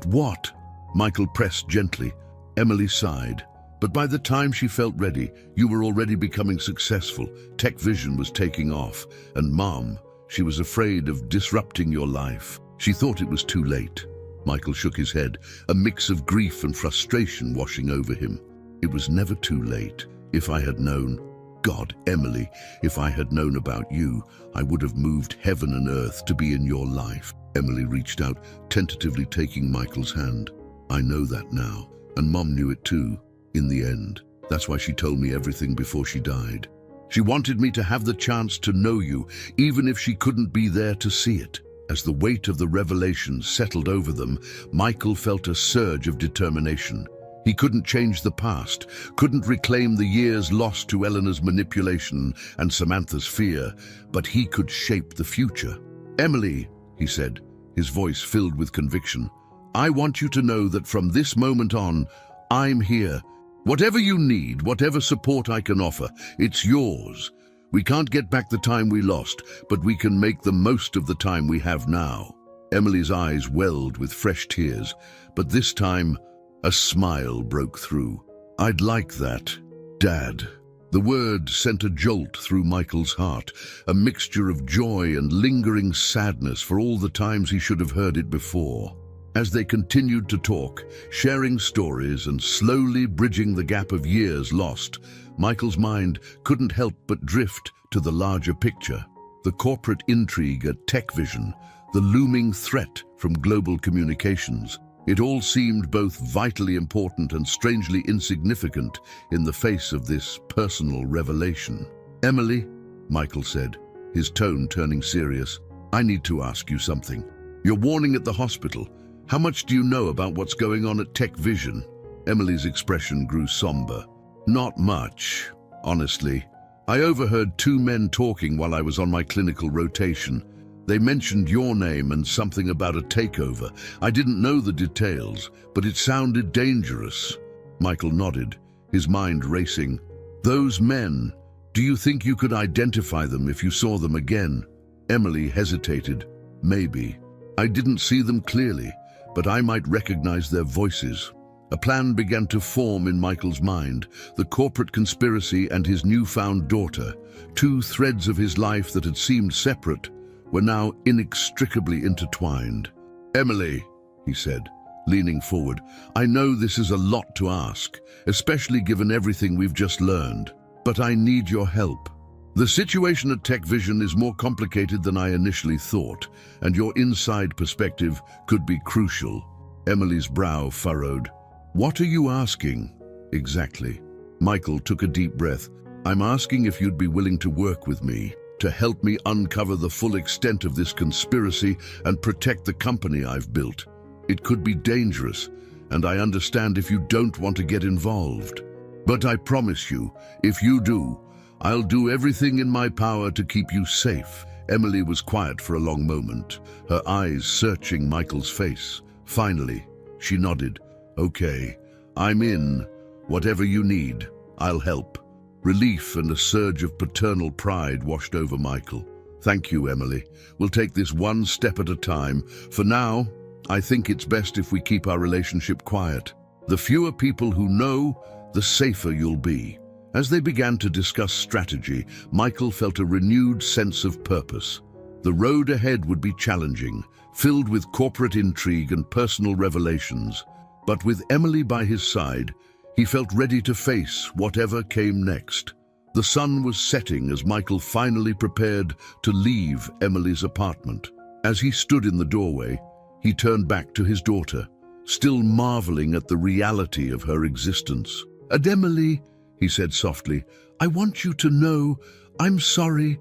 what? Michael pressed gently. Emily sighed. But by the time she felt ready, you were already becoming successful. Tech Vision was taking off. And Mom, she was afraid of disrupting your life. She thought it was too late. Michael shook his head, a mix of grief and frustration washing over him. It was never too late. If I had known, God, Emily, if I had known about you, I would have moved heaven and earth to be in your life. Emily reached out, tentatively taking Michael's hand. I know that now, and Mom knew it too, in the end. That's why she told me everything before she died. She wanted me to have the chance to know you, even if she couldn't be there to see it. As the weight of the revelation settled over them, Michael felt a surge of determination. He couldn't change the past, couldn't reclaim the years lost to Eleanor's manipulation and Samantha's fear, but he could shape the future. Emily, he said, his voice filled with conviction, I want you to know that from this moment on, I'm here. Whatever you need, whatever support I can offer, it's yours. We can't get back the time we lost, but we can make the most of the time we have now. Emily's eyes welled with fresh tears, but this time, a smile broke through. I'd like that, Dad. The word sent a jolt through Michael's heart, a mixture of joy and lingering sadness for all the times he should have heard it before. As they continued to talk, sharing stories and slowly bridging the gap of years lost, Michael's mind couldn't help but drift to the larger picture. The corporate intrigue at Tech Vision, the looming threat from global communications. It all seemed both vitally important and strangely insignificant in the face of this personal revelation. Emily, Michael said, his tone turning serious, I need to ask you something. You're warning at the hospital. How much do you know about what's going on at Tech Vision? Emily's expression grew somber. Not much, honestly. I overheard two men talking while I was on my clinical rotation. They mentioned your name and something about a takeover. I didn't know the details, but it sounded dangerous. Michael nodded, his mind racing. Those men, do you think you could identify them if you saw them again? Emily hesitated. Maybe. I didn't see them clearly, but I might recognize their voices. A plan began to form in Michael's mind, the corporate conspiracy and his newfound daughter. Two threads of his life that had seemed separate were now inextricably intertwined. Emily, he said, leaning forward, I know this is a lot to ask, especially given everything we've just learned, but I need your help. The situation at Tech Vision is more complicated than I initially thought, and your inside perspective could be crucial. Emily's brow furrowed. What are you asking? Exactly. Michael took a deep breath. I'm asking if you'd be willing to work with me, to help me uncover the full extent of this conspiracy and protect the company I've built. It could be dangerous, and I understand if you don't want to get involved. But I promise you, if you do, I'll do everything in my power to keep you safe. Emily was quiet for a long moment, her eyes searching Michael's face. Finally, she nodded. Okay, I'm in. Whatever you need, I'll help. Relief and a surge of paternal pride washed over Michael. Thank you, Emily. We'll take this one step at a time. For now, I think it's best if we keep our relationship quiet. The fewer people who know, the safer you'll be. As they began to discuss strategy, Michael felt a renewed sense of purpose. The road ahead would be challenging, filled with corporate intrigue and personal revelations. But with Emily by his side, he felt ready to face whatever came next. The sun was setting as Michael finally prepared to leave Emily's apartment. As he stood in the doorway, he turned back to his daughter, still marveling at the reality of her existence. "And Emily," he said softly, "I want you to know I'm sorry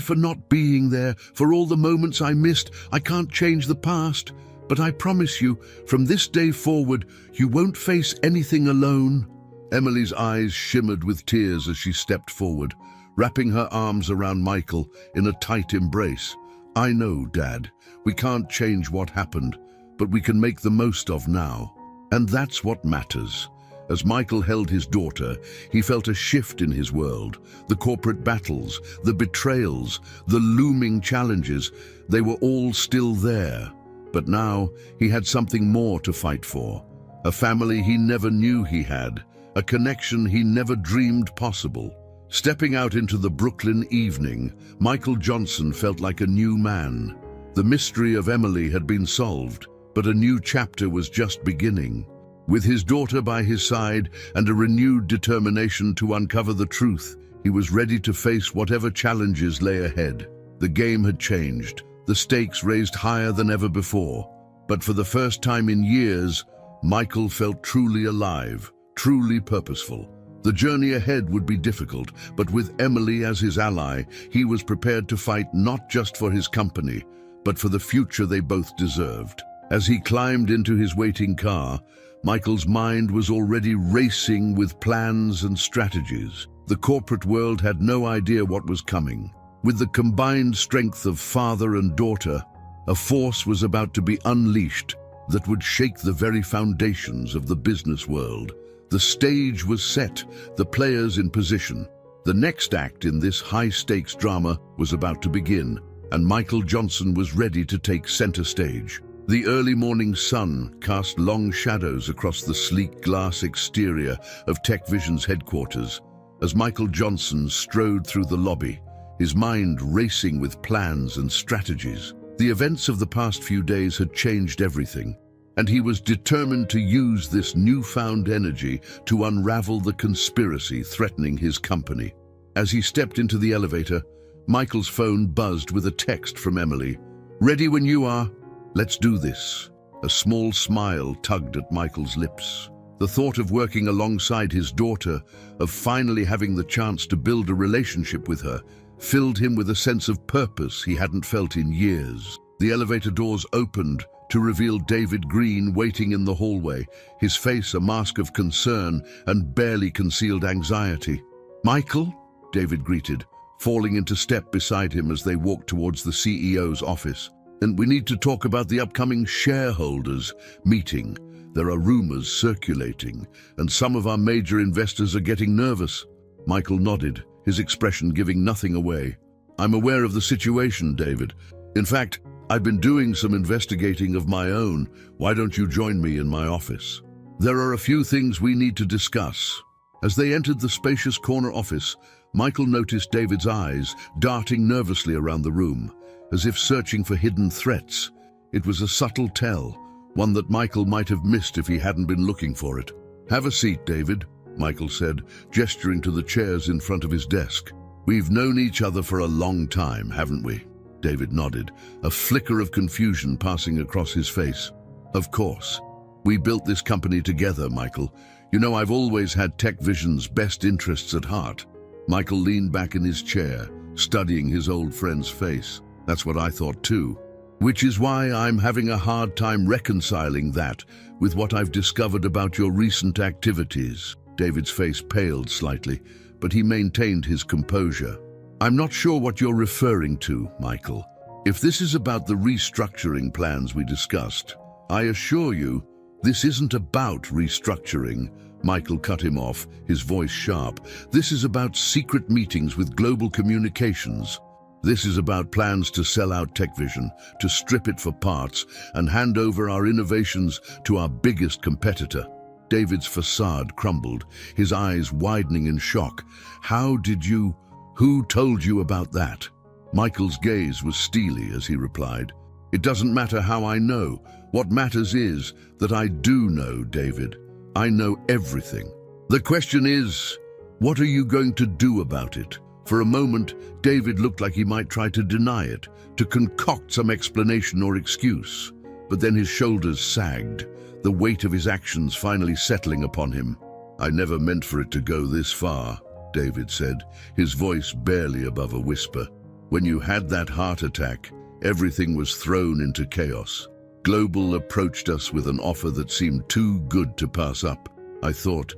for not being there, for all the moments I missed. I can't change the past, but I promise you, from this day forward, you won't face anything alone." Emily's eyes shimmered with tears as she stepped forward, wrapping her arms around Michael in a tight embrace. "I know, Dad, we can't change what happened, but we can make the most of now. And that's what matters." As Michael held his daughter, he felt a shift in his world. The corporate battles, the betrayals, the looming challenges, they were all still there. But now he had something more to fight for. A family he never knew he had. A connection he never dreamed possible. Stepping out into the Brooklyn evening, Michael Johnson felt like a new man. The mystery of Emily had been solved, but a new chapter was just beginning. With his daughter by his side and a renewed determination to uncover the truth, he was ready to face whatever challenges lay ahead. The game had changed, the stakes raised higher than ever before. But for the first time in years, Michael felt truly alive, truly purposeful. The journey ahead would be difficult, but with Emily as his ally, he was prepared to fight not just for his company, but for the future they both deserved. As he climbed into his waiting car, Michael's mind was already racing with plans and strategies. The corporate world had no idea what was coming. With the combined strength of father and daughter, a force was about to be unleashed that would shake the very foundations of the business world. The stage was set, the players in position. The next act in this high-stakes drama was about to begin, and Michael Johnson was ready to take center stage. The early morning sun cast long shadows across the sleek glass exterior of TechVision's headquarters. As Michael Johnson strode through the lobby, his mind racing with plans and strategies. The events of the past few days had changed everything, and he was determined to use this newfound energy to unravel the conspiracy threatening his company. As he stepped into the elevator, Michael's phone buzzed with a text from Emily. "Ready when you are. Let's do this." A small smile tugged at Michael's lips. The thought of working alongside his daughter, of finally having the chance to build a relationship with her, filled him with a sense of purpose he hadn't felt in years. The elevator doors opened to reveal David Green waiting in the hallway, his face a mask of concern and barely concealed anxiety. "Michael?" David greeted, falling into step beside him as they walked towards the CEO's office. "And we need to talk about the upcoming shareholders meeting. There are rumors circulating, and some of our major investors are getting nervous." Michael nodded, his expression giving nothing away. "I'm aware of the situation, David. In fact, I've been doing some investigating of my own. Why don't you join me in my office? There are a few things we need to discuss." As they entered the spacious corner office, Michael noticed David's eyes darting nervously around the room, as if searching for hidden threats. It was a subtle tell, one that Michael might have missed if he hadn't been looking for it. "Have a seat, David," Michael said, gesturing to the chairs in front of his desk. "We've known each other for a long time, haven't we?" David nodded, a flicker of confusion passing across his face. "Of course. We built this company together, Michael. You know, I've always had TechVision's best interests at heart." Michael leaned back in his chair, studying his old friend's face. "That's what I thought too. Which is why I'm having a hard time reconciling that with what I've discovered about your recent activities." David's face paled slightly, but he maintained his composure. "I'm not sure what you're referring to, Michael. If this is about the restructuring plans we discussed, I assure you, this isn't about restructuring." Michael cut him off, his voice sharp. "This is about secret meetings with global communications. This is about plans to sell out TechVision, to strip it for parts, and hand over our innovations to our biggest competitor." David's facade crumbled, his eyes widening in shock. Who told you about that? Michael's gaze was steely as he replied, "It doesn't matter how I know. What matters is that I do know, David. I know everything. The question is, what are you going to do about it?" For a moment, David looked like he might try to deny it, to concoct some explanation or excuse. But then his shoulders sagged, the weight of his actions finally settling upon him. "I never meant for it to go this far," David said, his voice barely above a whisper. "When you had that heart attack, everything was thrown into chaos. Global approached us with an offer that seemed too good to pass up. I thought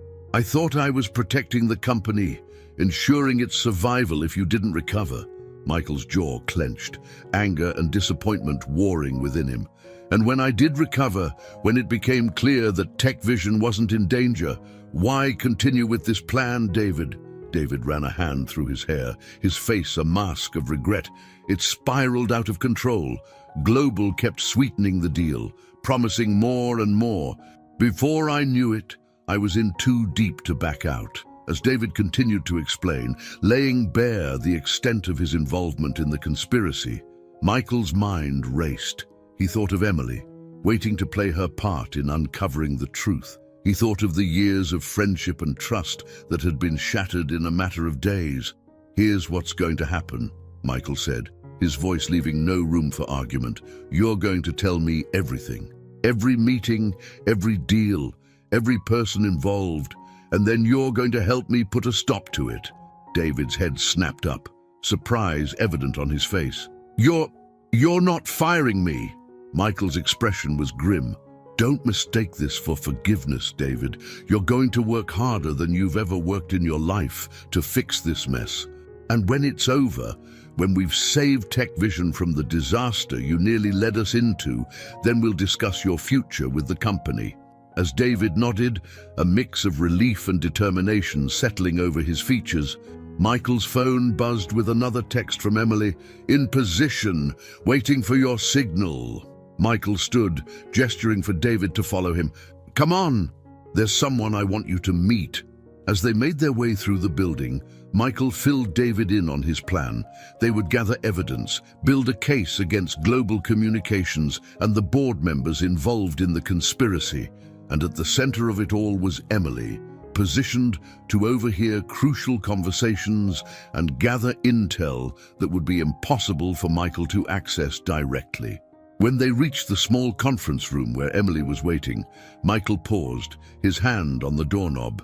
I was protecting the company, ensuring its survival if you didn't recover." Michael's jaw clenched, anger and disappointment warring within him. "And when I did recover, when it became clear that Tech Vision wasn't in danger, why continue with this plan, David?" David ran a hand through his hair, his face a mask of regret. It spiraled out of control. Global kept sweetening the deal, promising more and more. Before I knew it, I was in too deep to back out. As David continued to explain, laying bare the extent of his involvement in the conspiracy, Michael's mind raced. He thought of Emily, waiting to play her part in uncovering the truth. He thought of the years of friendship and trust that had been shattered in a matter of days. "Here's what's going to happen," Michael said, his voice leaving no room for argument. "You're going to tell me everything. Every meeting, every deal, every person involved, and then you're going to help me put a stop to it." David's head snapped up, surprise evident on his face. You're not firing me." Michael's expression was grim. "Don't mistake this for forgiveness, David. You're going to work harder than you've ever worked in your life to fix this mess. And when it's over, when we've saved Tech Vision from the disaster you nearly led us into, then we'll discuss your future with the company." As David nodded, a mix of relief and determination settling over his features, Michael's phone buzzed with another text from Emily. "In position, waiting for your signal." Michael stood, gesturing for David to follow him. "Come on, there's someone I want you to meet." As they made their way through the building, Michael filled David in on his plan. They would gather evidence, build a case against Global Communications and the board members involved in the conspiracy. And at the center of it all was Emily, positioned to overhear crucial conversations and gather intel that would be impossible for Michael to access directly. When they reached the small conference room where Emily was waiting, Michael paused, his hand on the doorknob.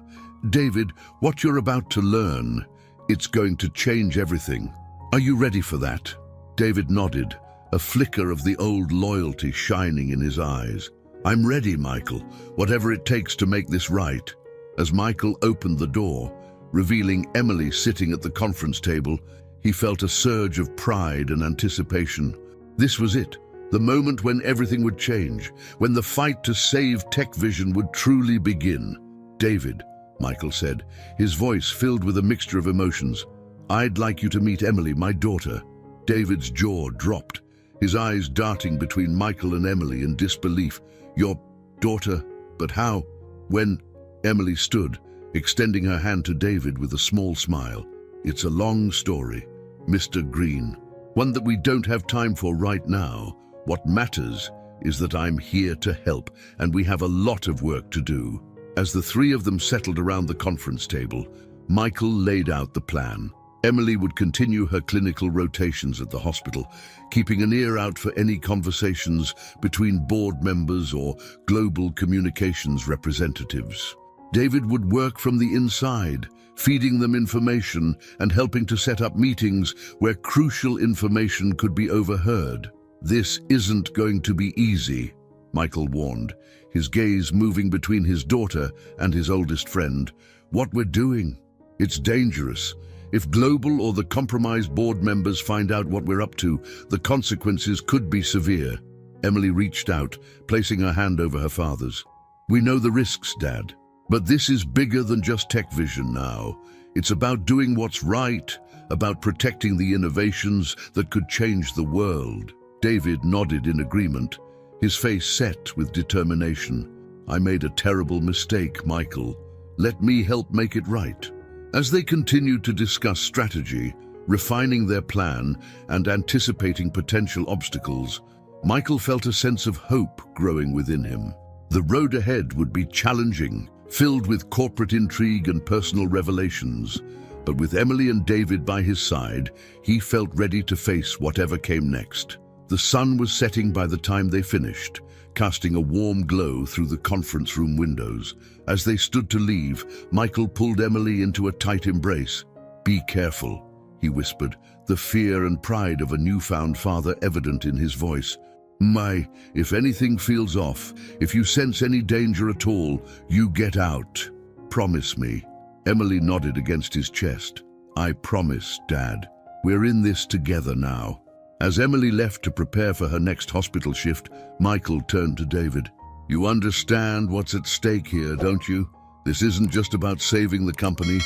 "David, what you're about to learn, it's going to change everything. Are you ready for that?" David nodded, a flicker of the old loyalty shining in his eyes. "I'm ready, Michael, whatever it takes to make this right." As Michael opened the door, revealing Emily sitting at the conference table, he felt a surge of pride and anticipation. This was it. The moment when everything would change, when the fight to save Tech Vision would truly begin. "David," Michael said, his voice filled with a mixture of emotions, "I'd like you to meet Emily, my daughter." David's jaw dropped, his eyes darting between Michael and Emily in disbelief. "Your daughter? But how?" When Emily stood, extending her hand to David with a small smile. "It's a long story, Mr. Green, one that we don't have time for right now. What matters is that I'm here to help, and we have a lot of work to do." As the three of them settled around the conference table, Michael laid out the plan. Emily would continue her clinical rotations at the hospital, keeping an ear out for any conversations between board members or Global Communications representatives. David would work from the inside, feeding them information and helping to set up meetings where crucial information could be overheard. "This isn't going to be easy," Michael warned, his gaze moving between his daughter and his oldest friend. "What we're doing, it's dangerous. If Global or the compromised board members find out what we're up to, the consequences could be severe." Emily reached out, placing her hand over her father's. "We know the risks, Dad, but this is bigger than just Tech Vision now. It's about doing what's right, about protecting the innovations that could change the world." David nodded in agreement, his face set with determination. I made a terrible mistake, Michael. Let me help make it right." As they continued to discuss strategy, refining their plan and anticipating potential obstacles, Michael felt a sense of hope growing within him. The road ahead would be challenging, filled with corporate intrigue and personal revelations, but with Emily and David by his side, he felt ready to face whatever came next. The sun was setting by the time they finished, casting a warm glow through the conference room windows. As they stood to leave, Michael pulled Emily into a tight embrace. "Be careful," he whispered, the fear and pride of a newfound father evident in his voice. If anything feels off, if you sense any danger at all, you get out. Promise me." Emily nodded against his chest. "I promise, Dad. We're in this together now." As Emily left to prepare for her next hospital shift, Michael turned to David. "You understand what's at stake here, don't you? This isn't just about saving the company.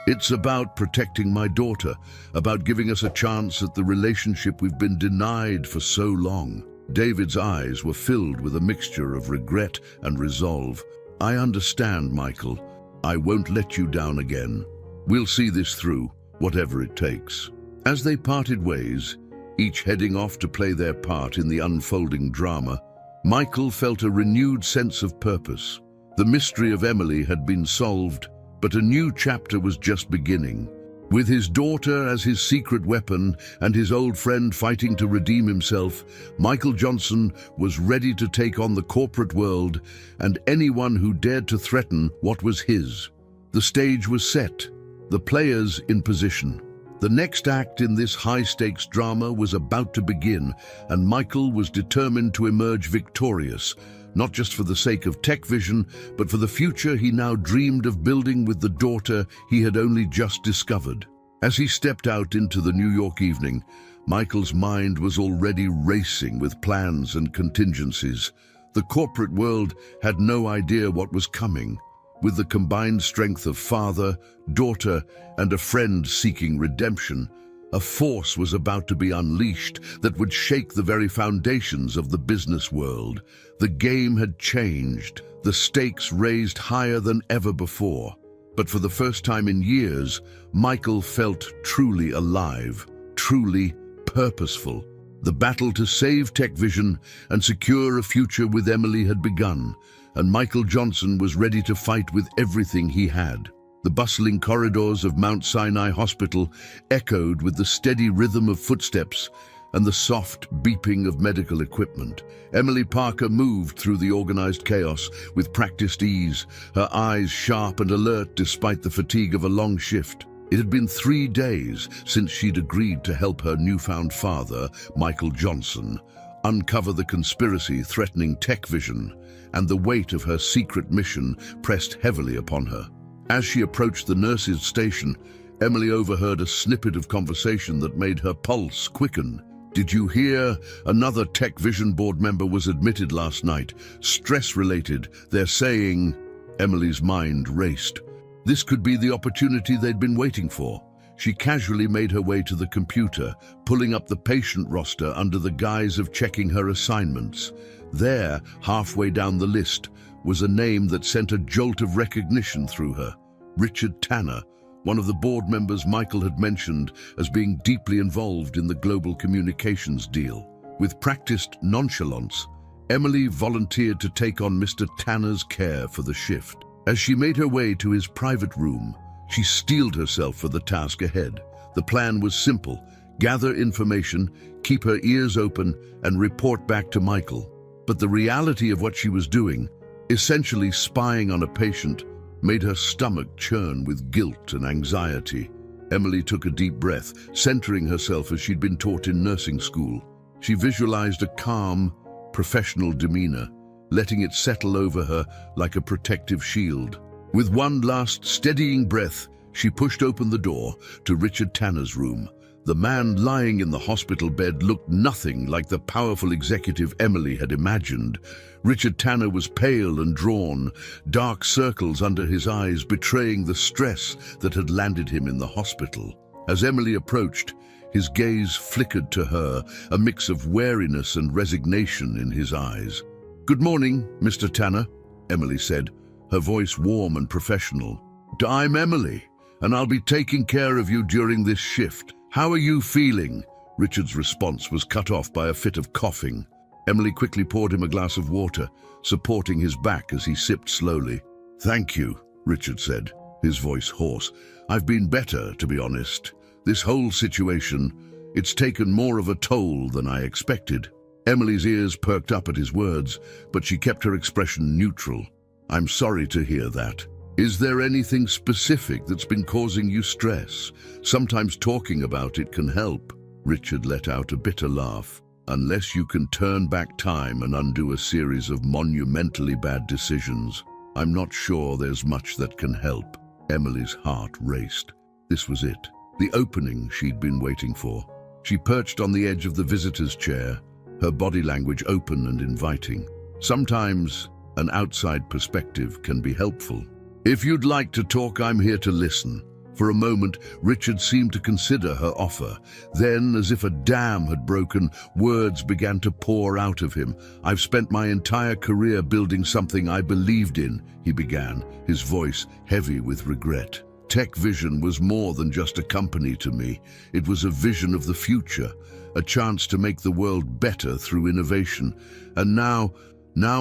It's about protecting my daughter, about giving us a chance at the relationship we've been denied for so long." David's eyes were filled with a mixture of regret and resolve. "I understand, Michael. I won't let you down again. We'll see this through, whatever it takes." As they parted ways, each heading off to play their part in the unfolding drama, Michael felt a renewed sense of purpose. The mystery of Emily had been solved, but a new chapter was just beginning. With his daughter as his secret weapon and his old friend fighting to redeem himself, Michael Johnson was ready to take on the corporate world and anyone who dared to threaten what was his. The stage was set, the players in position. The next act in this high-stakes drama was about to begin, and Michael was determined to emerge victorious, not just for the sake of TechVision, but for the future he now dreamed of building with the daughter he had only just discovered. As he stepped out into the New York evening, Michael's mind was already racing with plans and contingencies. The corporate world had no idea what was coming. With the combined strength of father, daughter, and a friend seeking redemption, a force was about to be unleashed that would shake the very foundations of the business world. The game had changed, the stakes raised higher than ever before. But for the first time in years, Michael felt truly alive, truly purposeful. The battle to save TechVision and secure a future with Emily had begun, and Michael Johnson was ready to fight with everything he had. The bustling corridors of Mount Sinai Hospital echoed with the steady rhythm of footsteps and the soft beeping of medical equipment. Emily Parker moved through the organized chaos with practiced ease, her eyes sharp and alert despite the fatigue of a long shift. It had been 3 days since she'd agreed to help her newfound father, Michael Johnson, uncover the conspiracy threatening TechVision, and the weight of her secret mission pressed heavily upon her. As she approached the nurse's station, Emily overheard a snippet of conversation that made her pulse quicken. "Did you hear? Another TechVision board member was admitted last night. Stress-related, they're saying..." Emily's mind raced. This could be the opportunity they'd been waiting for. She casually made her way to the computer, pulling up the patient roster under the guise of checking her assignments. There, halfway down the list, was a name that sent a jolt of recognition through her. Richard Tanner, one of the board members Michael had mentioned as being deeply involved in the global communications deal. With practiced nonchalance, Emily volunteered to take on Mr. Tanner's care for the shift. As she made her way to his private room, she steeled herself for the task ahead. The plan was simple: gather information, keep her ears open, and report back to Michael. But the reality of what she was doing, essentially spying on a patient, made her stomach churn with guilt and anxiety. Emily took a deep breath, centering herself as she'd been taught in nursing school. She visualized a calm, professional demeanor, letting it settle over her like a protective shield. With one last steadying breath, she pushed open the door to Richard Tanner's room. The man lying in the hospital bed looked nothing like the powerful executive Emily had imagined. Richard Tanner was pale and drawn, dark circles under his eyes betraying the stress that had landed him in the hospital. As Emily approached, his gaze flickered to her, a mix of wariness and resignation in his eyes. "Good morning, Mr. Tanner." Emily said, her voice warm and professional. I'm Emily, and I'll be taking care of you during this shift. How are you feeling? Richard's response was cut off by a fit of coughing. Emily quickly poured him a glass of water, supporting his back as he sipped slowly. Thank you, Richard said, his voice hoarse. I've been better, to be honest. This whole situation, it's taken more of a toll than I expected. Emily's ears perked up at his words, but she kept her expression neutral. I'm sorry to hear that. Is there anything specific that's been causing you stress? Sometimes talking about it can help. Richard let out a bitter laugh. Unless you can turn back time and undo a series of monumentally bad decisions, I'm not sure there's much that can help. Emily's heart raced. This was it, the opening she'd been waiting for. She perched on the edge of the visitor's chair, her body language open and inviting. Sometimes an outside perspective can be helpful. If you'd like to talk, I'm here to listen. For a moment, Richard seemed to consider her offer. Then, as if a dam had broken, words began to pour out of him. I've spent my entire career building something I believed in, he began, his voice heavy with regret. Tech Vision was more than just a company to me. It was a vision of the future, a chance to make the world better through innovation. And now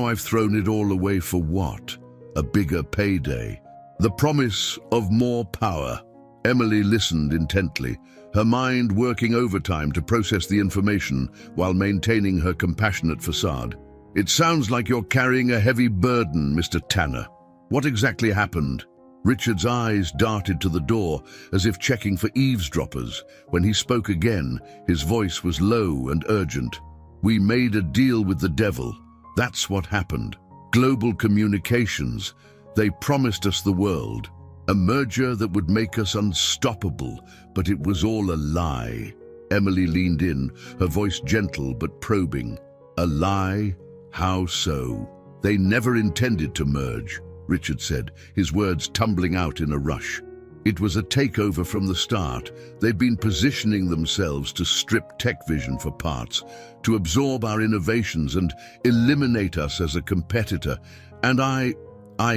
I've thrown it all away for what? A bigger payday. The promise of more power. Emily listened intently, her mind working overtime to process the information while maintaining her compassionate facade. It sounds like you're carrying a heavy burden, Mr. Tanner. What exactly happened? Richard's eyes darted to the door as if checking for eavesdroppers. When he spoke again, his voice was low and urgent. We made a deal with the devil. That's what happened. Global communications. They promised us the world, a merger that would make us unstoppable, but it was all a lie. Emily leaned in, her voice gentle but probing. A lie? How so? They never intended to merge, Richard said, his words tumbling out in a rush. It was a takeover from the start. They've been positioning themselves to strip Tech Vision for parts, to absorb our innovations and eliminate us as a competitor. And I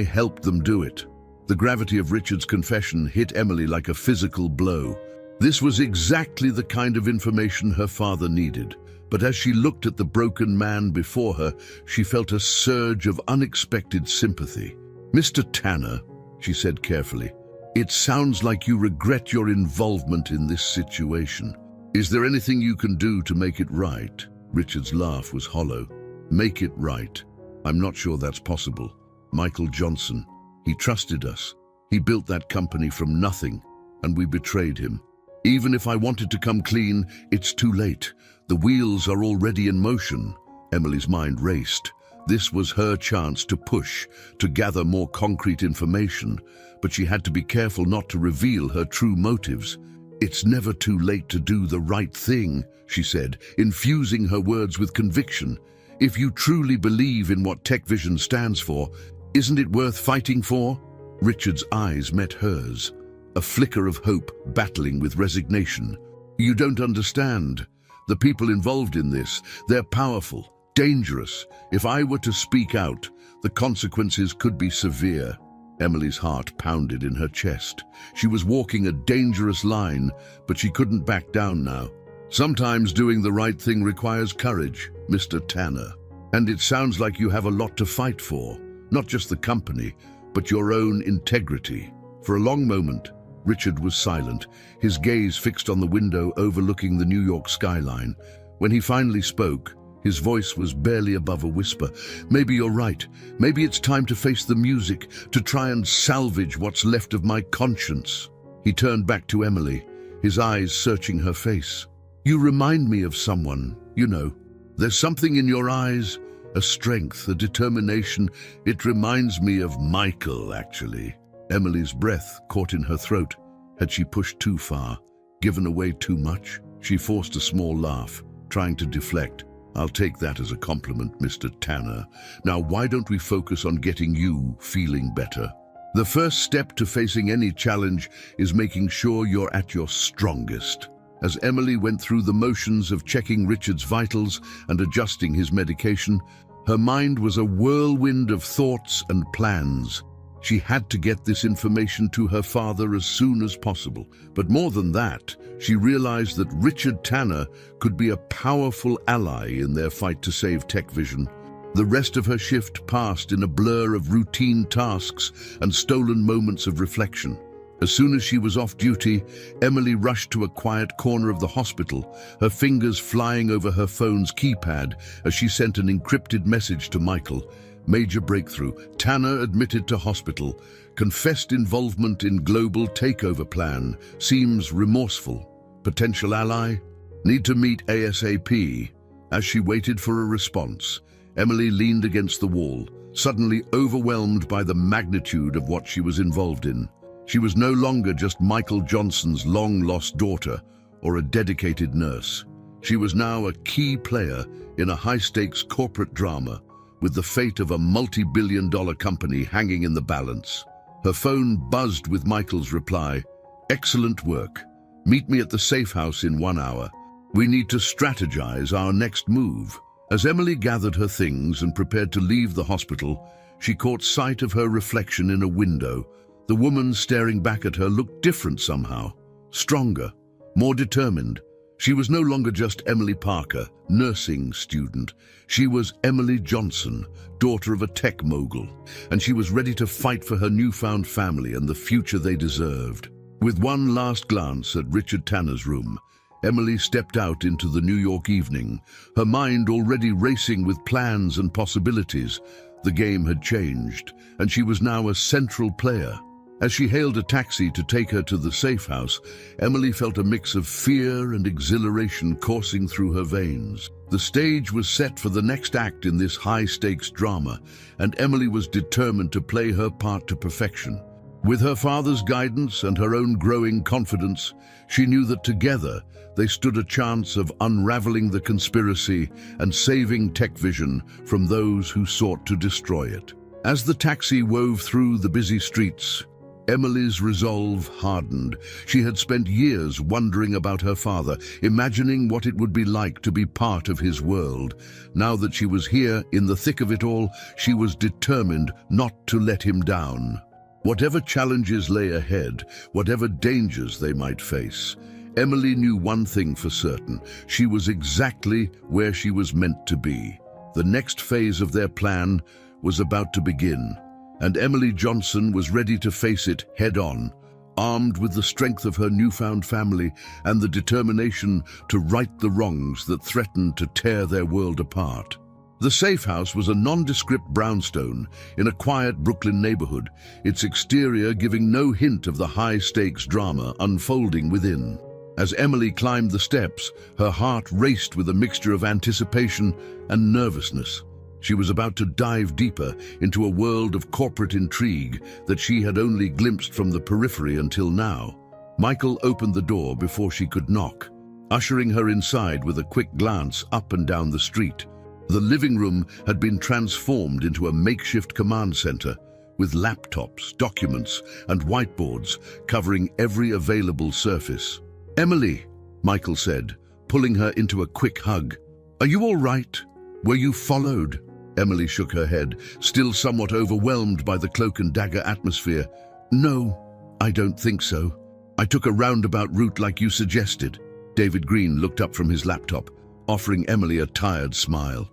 helped them do it. The gravity of Richard's confession hit Emily like a physical blow. This was exactly the kind of information her father needed. But as she looked at the broken man before her, she felt a surge of unexpected sympathy. Mr. Tanner, she said carefully, it sounds like you regret your involvement in this situation. Is there anything you can do to make it right? Richard's laugh was hollow. Make it right. I'm not sure that's possible. Michael Johnson, he trusted us. He built that company from nothing, and we betrayed him. Even if I wanted to come clean, it's too late. The wheels are already in motion. Emily's mind raced. This was her chance to push, to gather more concrete information, but she had to be careful not to reveal her true motives. It's never too late to do the right thing, she said, infusing her words with conviction. If you truly believe in what Tech Vision stands for, isn't it worth fighting for? Richard's eyes met hers, a flicker of hope battling with resignation. You don't understand. The people involved in this, they're powerful, dangerous. If I were to speak out, the consequences could be severe. Emily's heart pounded in her chest. She was walking a dangerous line, but she couldn't back down now. Sometimes doing the right thing requires courage, Mr. Tanner. And it sounds like you have a lot to fight for. Not just the company, but your own integrity. For a long moment, Richard was silent, his gaze fixed on the window overlooking the New York skyline. When he finally spoke, his voice was barely above a whisper. Maybe you're right. Maybe it's time to face the music, to try and salvage what's left of my conscience. He turned back to Emily, his eyes searching her face. You remind me of someone, you know. There's something in your eyes, a strength, a determination. It reminds me of Michael, actually. Emily's breath caught in her throat. Had she pushed too far, given away too much? She forced a small laugh, trying to deflect. I'll take that as a compliment, Mr. Tanner. Now, why don't we focus on getting you feeling better? The first step to facing any challenge is making sure you're at your strongest. As Emily went through the motions of checking Richard's vitals and adjusting his medication, Her mind was a whirlwind of thoughts and plans. She had to get this information to her father as soon as possible. But more than that, she realized that Richard Tanner could be a powerful ally in their fight to save TechVision. The rest of her shift passed in a blur of routine tasks and stolen moments of reflection. As soon as she was off duty, Emily rushed to a quiet corner of the hospital, her fingers flying over her phone's keypad as she sent an encrypted message to Michael. Major breakthrough. Tanner admitted to hospital. Confessed involvement in global takeover plan. Seems remorseful. Potential ally? Need to meet ASAP. As she waited for a response, Emily leaned against the wall, suddenly overwhelmed by the magnitude of what she was involved in. She was no longer just Michael Johnson's long-lost daughter or a dedicated nurse. She was now a key player in a high-stakes corporate drama with the fate of a multi-billion-dollar company hanging in the balance. Her phone buzzed with Michael's reply, "Excellent work. Meet me at the safe house in 1 hour. We need to strategize our next move." As Emily gathered her things and prepared to leave the hospital, she caught sight of her reflection in a window. The woman staring back at her looked different somehow, stronger, more determined. She was no longer just Emily Parker, nursing student. She was Emily Johnson, daughter of a tech mogul, and she was ready to fight for her newfound family and the future they deserved. With one last glance at Richard Tanner's room, Emily stepped out into the New York evening, her mind already racing with plans and possibilities. The game had changed, and she was now a central player. As she hailed a taxi to take her to the safe house, Emily felt a mix of fear and exhilaration coursing through her veins. The stage was set for the next act in this high-stakes drama, and Emily was determined to play her part to perfection. With her father's guidance and her own growing confidence, she knew that together they stood a chance of unraveling the conspiracy and saving TechVision from those who sought to destroy it. As the taxi wove through the busy streets, Emily's resolve hardened. She had spent years wondering about her father, imagining what it would be like to be part of his world. Now that she was here, in the thick of it all, she was determined not to let him down. Whatever challenges lay ahead, whatever dangers they might face, Emily knew one thing for certain. She was exactly where she was meant to be. The next phase of their plan was about to begin, and Emily Johnson was ready to face it head-on, armed with the strength of her newfound family and the determination to right the wrongs that threatened to tear their world apart. The safe house was a nondescript brownstone in a quiet Brooklyn neighborhood, its exterior giving no hint of the high-stakes drama unfolding within. As Emily climbed the steps, her heart raced with a mixture of anticipation and nervousness. She was about to dive deeper into a world of corporate intrigue that she had only glimpsed from the periphery until now. Michael opened the door before she could knock, ushering her inside with a quick glance up and down the street. The living room had been transformed into a makeshift command center, with laptops, documents, and whiteboards covering every available surface. "Emily," Michael said, pulling her into a quick hug. "Are you all right? Were you followed?" Emily shook her head, still somewhat overwhelmed by the cloak and dagger atmosphere. "No, I don't think so. I took a roundabout route like you suggested." David Green looked up from his laptop, offering Emily a tired smile.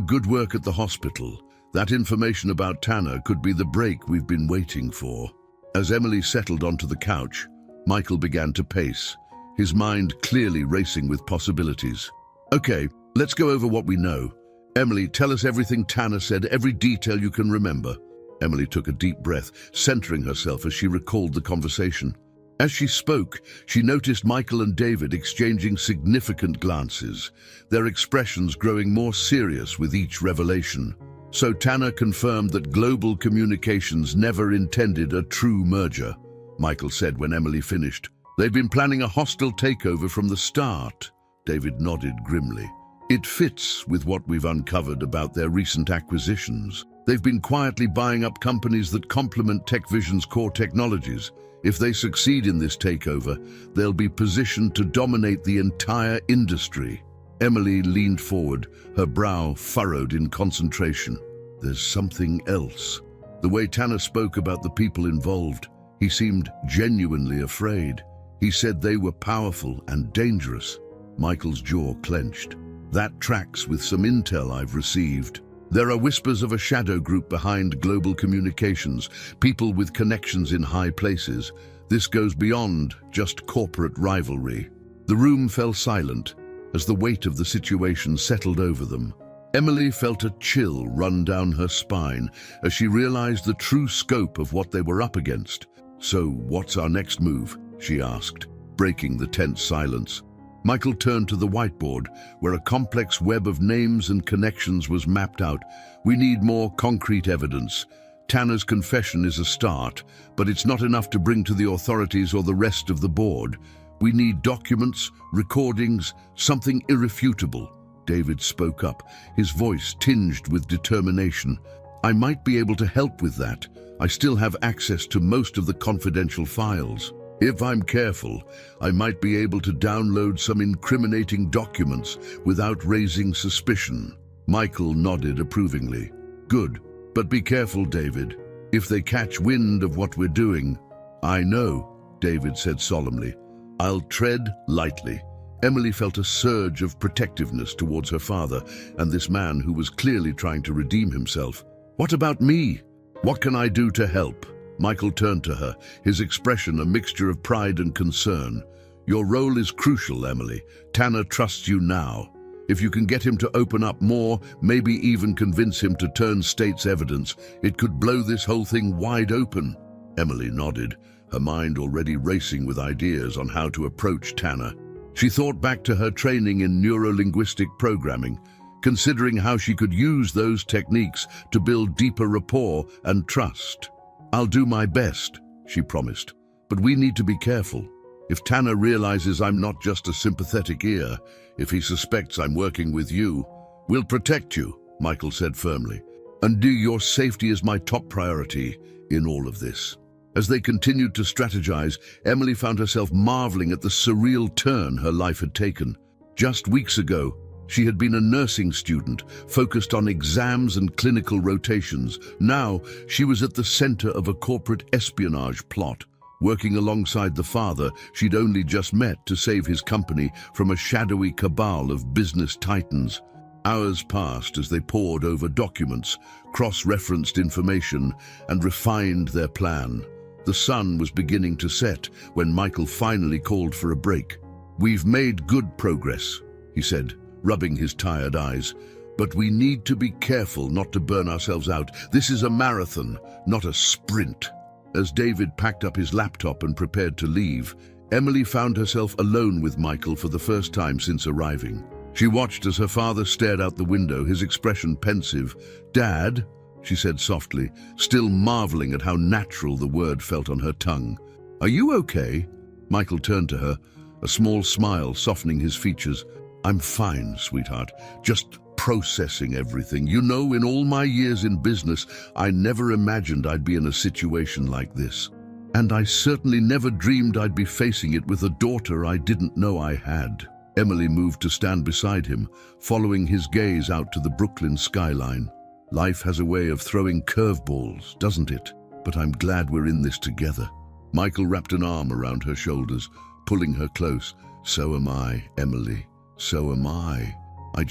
"Good work at the hospital. That information about Tanner could be the break we've been waiting for." As Emily settled onto the couch, Michael began to pace, his mind clearly racing with possibilities. "Okay, let's go over what we know. Emily, tell us everything Tanner said, every detail you can remember." Emily took a deep breath, centering herself as she recalled the conversation. As she spoke, she noticed Michael and David exchanging significant glances, their expressions growing more serious with each revelation. So Tanner confirmed that Global Communications never intended a true merger, Michael said when Emily finished. "They've been planning a hostile takeover from the start," David nodded grimly. "It fits with what we've uncovered about their recent acquisitions. They've been quietly buying up companies that complement TechVision's core technologies. If they succeed in this takeover, they'll be positioned to dominate the entire industry." Emily leaned forward, her brow furrowed in concentration. There's something else. The way Tanner spoke about the people involved, he seemed genuinely afraid. He said they were powerful and dangerous. Michael's jaw clenched. That tracks with some intel I've received. There are whispers of a shadow group behind global communications, people with connections in high places. This goes beyond just corporate rivalry. The room fell silent as the weight of the situation settled over them. Emily felt a chill run down her spine as she realized the true scope of what they were up against. "So, what's our next move?" she asked, breaking the tense silence. Michael turned to the whiteboard, where a complex web of names and connections was mapped out. "We need more concrete evidence. Tanner's confession is a start, but it's not enough to bring to the authorities or the rest of the board. We need documents, recordings, something irrefutable." David spoke up, his voice tinged with determination. "I might be able to help with that. I still have access to most of the confidential files. If I'm careful, I might be able to download some incriminating documents without raising suspicion." Michael nodded approvingly. "Good, but be careful, David. If they catch wind of what we're doing—" "I know," David said solemnly. "I'll tread lightly." Emily felt a surge of protectiveness towards her father and this man who was clearly trying to redeem himself. "What about me? What can I do to help?" Michael turned to her, his expression a mixture of pride and concern. "Your role is crucial, Emily. Tanner trusts you now. If you can get him to open up more, maybe even convince him to turn state's evidence, it could blow this whole thing wide open." Emily nodded, her mind already racing with ideas on how to approach Tanner. She thought back to her training in neuro-linguistic programming, considering how she could use those techniques to build deeper rapport and trust. "I'll do my best," she promised, "but we need to be careful. If Tanner realizes I'm not just a sympathetic ear, if he suspects I'm working with you—" "We'll protect you," Michael said firmly, "and your safety is my top priority in all of this." As they continued to strategize, Emily found herself marveling at the surreal turn her life had taken. Just weeks ago, she had been a nursing student, focused on exams and clinical rotations. Now, she was at the center of a corporate espionage plot, working alongside the father she'd only just met to save his company from a shadowy cabal of business titans. Hours passed as they pored over documents, cross-referenced information, and refined their plan. The sun was beginning to set when Michael finally called for a break. "We've made good progress," he said, rubbing his tired eyes, "but we need to be careful not to burn ourselves out. This is a marathon, not a sprint." As David packed up his laptop and prepared to leave, Emily found herself alone with Michael for the first time since arriving. She watched as her father stared out the window, his expression pensive. "Dad," she said softly, still marveling at how natural the word felt on her tongue. "Are you okay?" Michael turned to her, a small smile softening his features. "I'm fine, sweetheart. Just processing everything. You know, in all my years in business, I never imagined I'd be in a situation like this. And I certainly never dreamed I'd be facing it with a daughter I didn't know I had." Emily moved to stand beside him, following his gaze out to the Brooklyn skyline. "Life has a way of throwing curveballs, doesn't it? But I'm glad we're in this together." Michael wrapped an arm around her shoulders, pulling her close. "So am I, Emily. So am I. I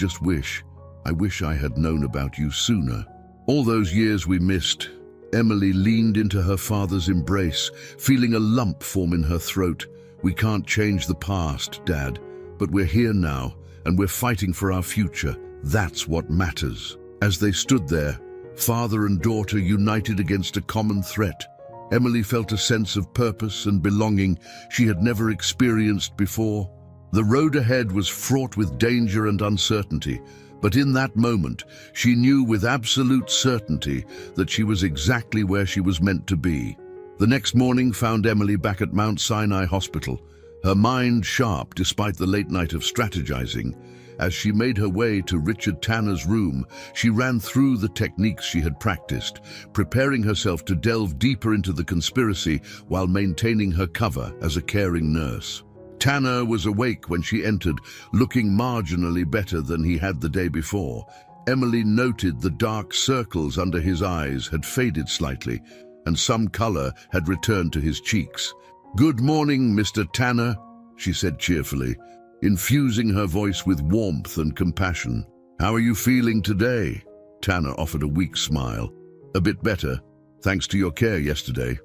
wish I had known about you sooner." All those years we missed. Emily leaned into her father's embrace, feeling a lump form in her throat. "We can't change the past, Dad, but we're here now, and we're fighting for our future. That's what matters." As they stood there, father and daughter united against a common threat, Emily felt a sense of purpose and belonging she had never experienced before. The road ahead was fraught with danger and uncertainty, but in that moment, she knew with absolute certainty that she was exactly where she was meant to be. The next morning found Emily back at Mount Sinai Hospital, her mind sharp despite the late night of strategizing. As she made her way to Richard Tanner's room, she ran through the techniques she had practiced, preparing herself to delve deeper into the conspiracy while maintaining her cover as a caring nurse. Tanner was awake when she entered, looking marginally better than he had the day before. Emily noted the dark circles under his eyes had faded slightly, and some color had returned to his cheeks. "Good morning, Mr. Tanner," she said cheerfully, infusing her voice with warmth and compassion. "How are you feeling today?" Tanner offered a weak smile. "A bit better, thanks to your care yesterday.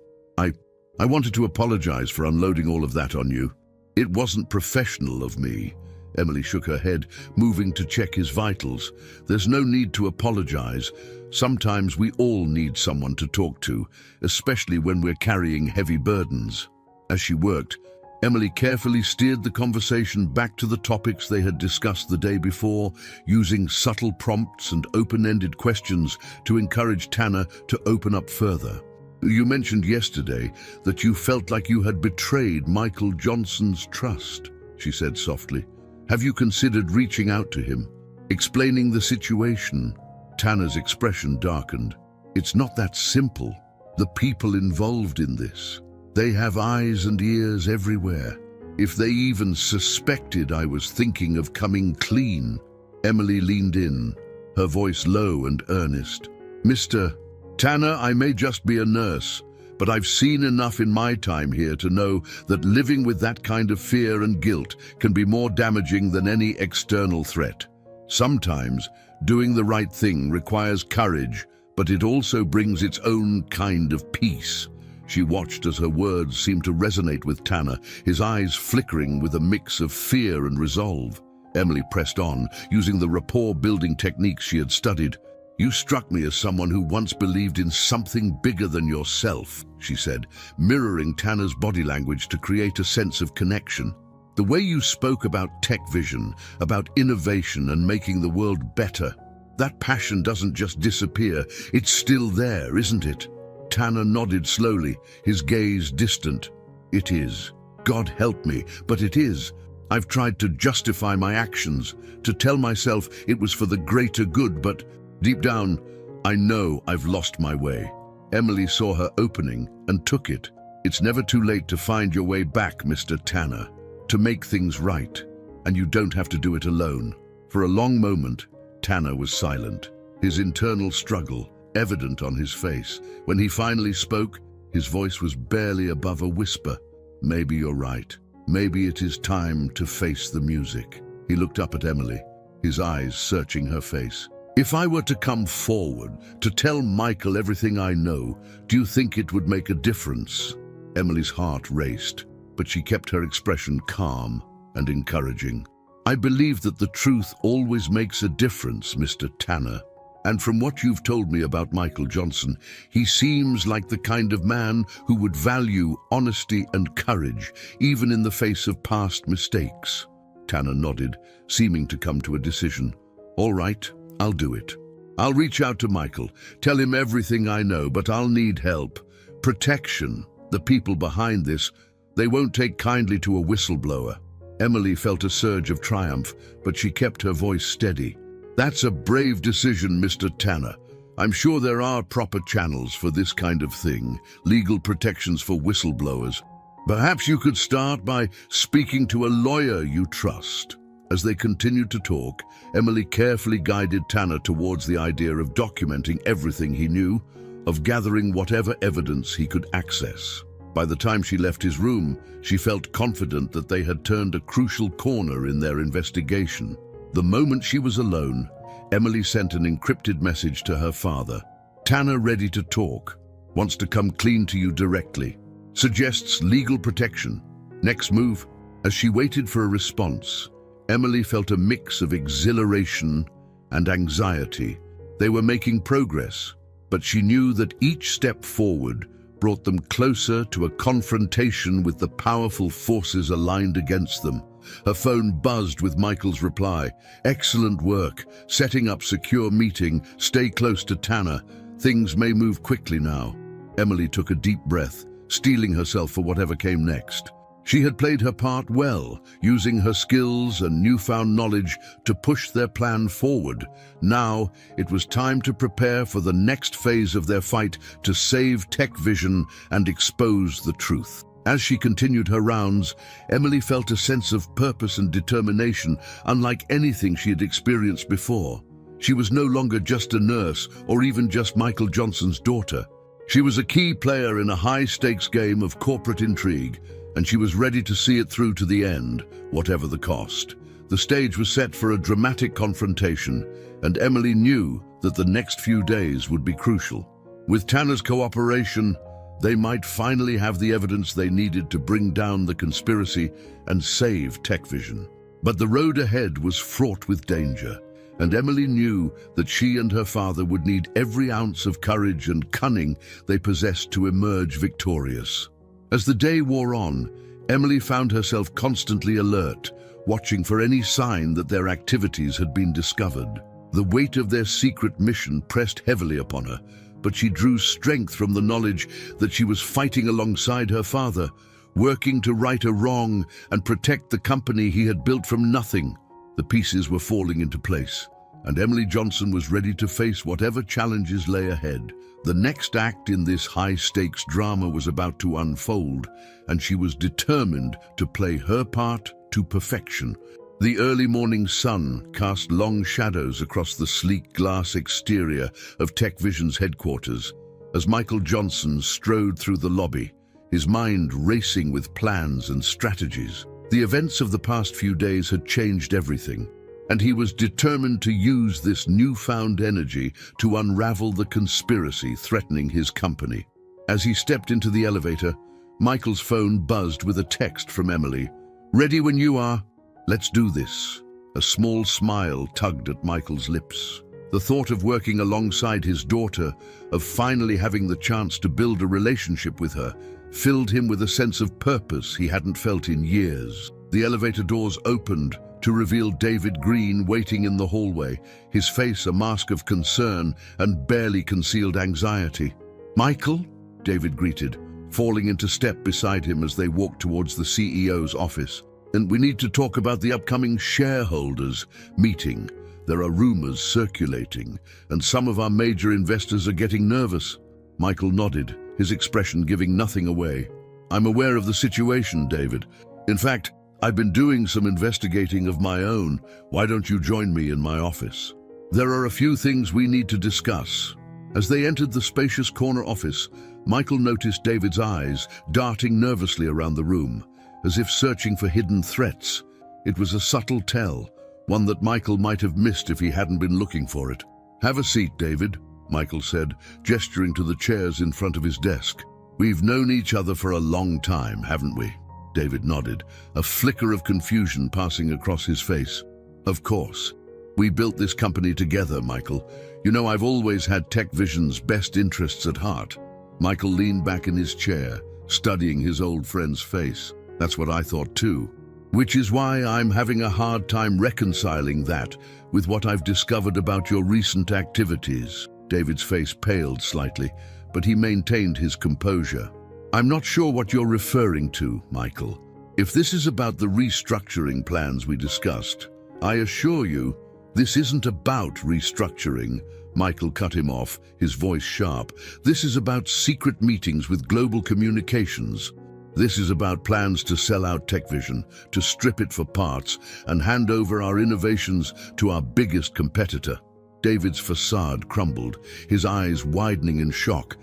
I wanted to apologize for unloading all of that on you. It wasn't professional of me." Emily shook her head, moving to check his vitals. "There's no need to apologize. Sometimes we all need someone to talk to, especially when we're carrying heavy burdens." As she worked, Emily carefully steered the conversation back to the topics they had discussed the day before, using subtle prompts and open-ended questions to encourage Tanner to open up further. "You mentioned yesterday that you felt like you had betrayed Michael Johnson's trust," she said softly. "Have you considered reaching out to him, explaining the situation?" Tanner's expression darkened. "It's not that simple. The people involved in this, they have eyes and ears everywhere. If they even suspected I was thinking of coming clean." Emily leaned in, her voice low and earnest. "Mr. Tanner, I may just be a nurse, but I've seen enough in my time here to know that living with that kind of fear and guilt can be more damaging than any external threat. Sometimes, doing the right thing requires courage, but it also brings its own kind of peace." She watched as her words seemed to resonate with Tanner, his eyes flickering with a mix of fear and resolve. Emily pressed on, using the rapport-building techniques she had studied. "You struck me as someone who once believed in something bigger than yourself," she said, mirroring Tanner's body language to create a sense of connection. "The way you spoke about tech vision, about innovation and making the world better, that passion doesn't just disappear, it's still there, isn't it?" Tanner nodded slowly, his gaze distant. "It is. God help me, but it is. I've tried to justify my actions, to tell myself it was for the greater good, but deep down, I know I've lost my way." Emily saw her opening and took it. "It's never too late to find your way back, Mr. Tanner, to make things right, and you don't have to do it alone." For a long moment, Tanner was silent, his internal struggle evident on his face. When he finally spoke, his voice was barely above a whisper. "Maybe you're right. Maybe it is time to face the music." He looked up at Emily, his eyes searching her face. "If I were to come forward, to tell Michael everything I know, do you think it would make a difference?" Emily's heart raced, but she kept her expression calm and encouraging. "I believe that the truth always makes a difference, Mr. Tanner. And from what you've told me about Michael Johnson, he seems like the kind of man who would value honesty and courage, even in the face of past mistakes." Tanner nodded, seeming to come to a decision. "All right, I'll do it. I'll reach out to Michael, tell him everything I know, but I'll need help. Protection. The people behind this, they won't take kindly to a whistleblower." Emily felt a surge of triumph, but she kept her voice steady. "That's a brave decision, Mr. Tanner. I'm sure there are proper channels for this kind of thing, legal protections for whistleblowers. Perhaps you could start by speaking to a lawyer you trust." As they continued to talk, Emily carefully guided Tanner towards the idea of documenting everything he knew, of gathering whatever evidence he could access. By the time she left his room, she felt confident that they had turned a crucial corner in their investigation. The moment she was alone, Emily sent an encrypted message to her father. "Tanner ready to talk, wants to come clean to you directly, suggests legal protection. Next move." As she waited for a response, Emily felt a mix of exhilaration and anxiety. They were making progress, but she knew that each step forward brought them closer to a confrontation with the powerful forces aligned against them. Her phone buzzed with Michael's reply. "Excellent work. Setting up secure meeting. Stay close to Tanner. Things may move quickly now." Emily took a deep breath, steeling herself for whatever came next. She had played her part well, using her skills and newfound knowledge to push their plan forward. Now, it was time to prepare for the next phase of their fight to save Tech Vision and expose the truth. As she continued her rounds, Emily felt a sense of purpose and determination unlike anything she had experienced before. She was no longer just a nurse or even just Michael Johnson's daughter. She was a key player in a high-stakes game of corporate intrigue, and she was ready to see it through to the end, whatever the cost. The stage was set for a dramatic confrontation, and Emily knew that the next few days would be crucial. With Tanner's cooperation, they might finally have the evidence they needed to bring down the conspiracy and save TechVision. But the road ahead was fraught with danger, and Emily knew that she and her father would need every ounce of courage and cunning they possessed to emerge victorious. As the day wore on, Emily found herself constantly alert, watching for any sign that their activities had been discovered. The weight of their secret mission pressed heavily upon her, but she drew strength from the knowledge that she was fighting alongside her father, working to right a wrong and protect the company he had built from nothing. The pieces were falling into place, and Emily Johnson was ready to face whatever challenges lay ahead. The next act in this high-stakes drama was about to unfold, and she was determined to play her part to perfection. The early morning sun cast long shadows across the sleek glass exterior of TechVision's headquarters as Michael Johnson strode through the lobby, his mind racing with plans and strategies. The events of the past few days had changed everything, and he was determined to use this newfound energy to unravel the conspiracy threatening his company. As he stepped into the elevator, Michael's phone buzzed with a text from Emily. "Ready when you are. Let's do this." A small smile tugged at Michael's lips. The thought of working alongside his daughter, of finally having the chance to build a relationship with her, filled him with a sense of purpose he hadn't felt in years. The elevator doors opened to reveal David Green waiting in the hallway, his face a mask of concern and barely concealed anxiety. "Michael?" David greeted, falling into step beside him as they walked towards the CEO's office. "And we need to talk about the upcoming shareholders meeting. There are rumors circulating, and some of our major investors are getting nervous." Michael nodded, his expression giving nothing away. "I'm aware of the situation, David. In fact, I've been doing some investigating of my own. Why don't you join me in my office? There are a few things we need to discuss." As they entered the spacious corner office, Michael noticed David's eyes darting nervously around the room, as if searching for hidden threats. It was a subtle tell, one that Michael might have missed if he hadn't been looking for it. "Have a seat, David," Michael said, gesturing to the chairs in front of his desk. "We've known each other for a long time, haven't we?" David nodded, a flicker of confusion passing across his face. "Of course. We built this company together, Michael. You know, I've always had TechVision's best interests at heart." Michael leaned back in his chair, studying his old friend's face. "That's what I thought too. Which is why I'm having a hard time reconciling that with what I've discovered about your recent activities." David's face paled slightly, but he maintained his composure. "I'm not sure what you're referring to, Michael. If this is about the restructuring plans we discussed, I assure you, this isn't about restructuring." Michael cut him off, his voice sharp. "This is about secret meetings with global communications. This is about plans to sell out TechVision, to strip it for parts, and hand over our innovations to our biggest competitor." David's facade crumbled, his eyes widening in shock.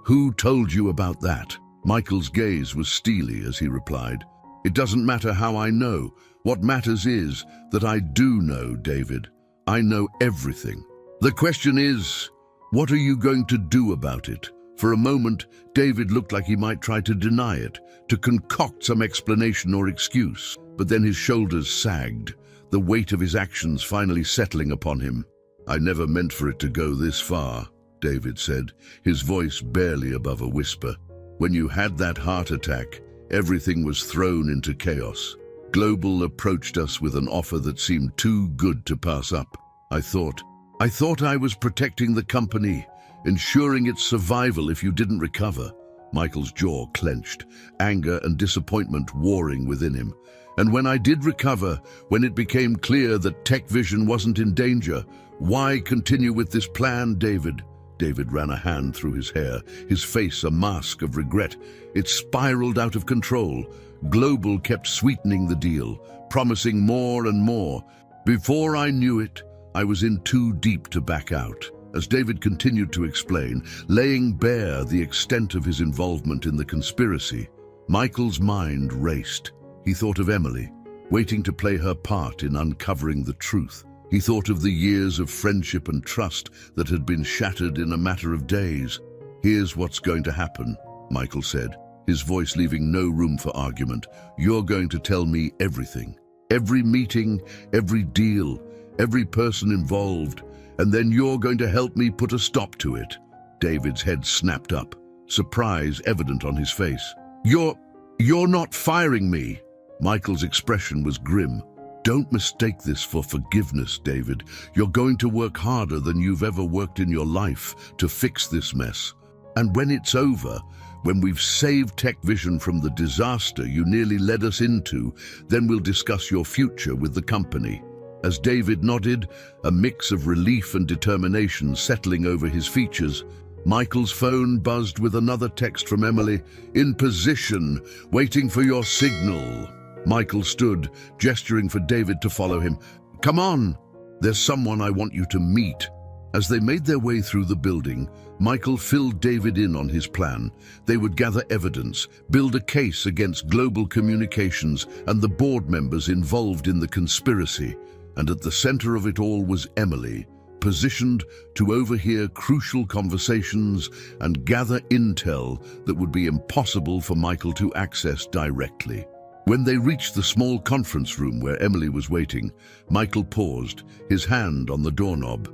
Who told you about that?" Michael's gaze was steely as he replied. "It doesn't matter how I know. What matters is that I do know, David. I know everything. The question is, what are you going to do about it?" For a moment, David looked like he might try to deny it, to concoct some explanation or excuse. But then his shoulders sagged, the weight of his actions finally settling upon him. "I never meant for it to go this far," David said, his voice barely above a whisper. "When you had that heart attack, everything was thrown into chaos. Global approached us with an offer that seemed too good to pass up. I thought I was protecting the company, ensuring its survival if you didn't recover." Michael's jaw clenched, anger and disappointment warring within him. "And when I did recover, when it became clear that TechVision wasn't in danger, why continue with this plan, David?" David ran a hand through his hair, his face a mask of regret. It spiraled out of control. Global kept sweetening the deal, promising more and more. Before I knew it, I was in too deep to back out. As David continued to explain, laying bare the extent of his involvement in the conspiracy, Michael's mind raced. He thought of Emily, waiting to play her part in uncovering the truth. He thought of the years of friendship and trust that had been shattered in a matter of days. "Here's what's going to happen," Michael said, his voice leaving no room for argument. "You're going to tell me everything. Every meeting, every deal, every person involved, and then you're going to help me put a stop to it." David's head snapped up, surprise evident on his face. You're not firing me." Michael's expression was grim. "Don't mistake this for forgiveness, David. You're going to work harder than you've ever worked in your life to fix this mess. And when it's over, when we've saved Tech Vision from the disaster you nearly led us into, then we'll discuss your future with the company." As David nodded, a mix of relief and determination settling over his features, Michael's phone buzzed with another text from Emily. "In position, waiting for your signal." Michael stood, gesturing for David to follow him. "Come on, there's someone I want you to meet." As they made their way through the building, Michael filled David in on his plan. They would gather evidence, build a case against Global Communications and the board members involved in the conspiracy. And at the center of it all was Emily, positioned to overhear crucial conversations and gather intel that would be impossible for Michael to access directly. When they reached the small conference room where Emily was waiting, Michael paused, his hand on the doorknob.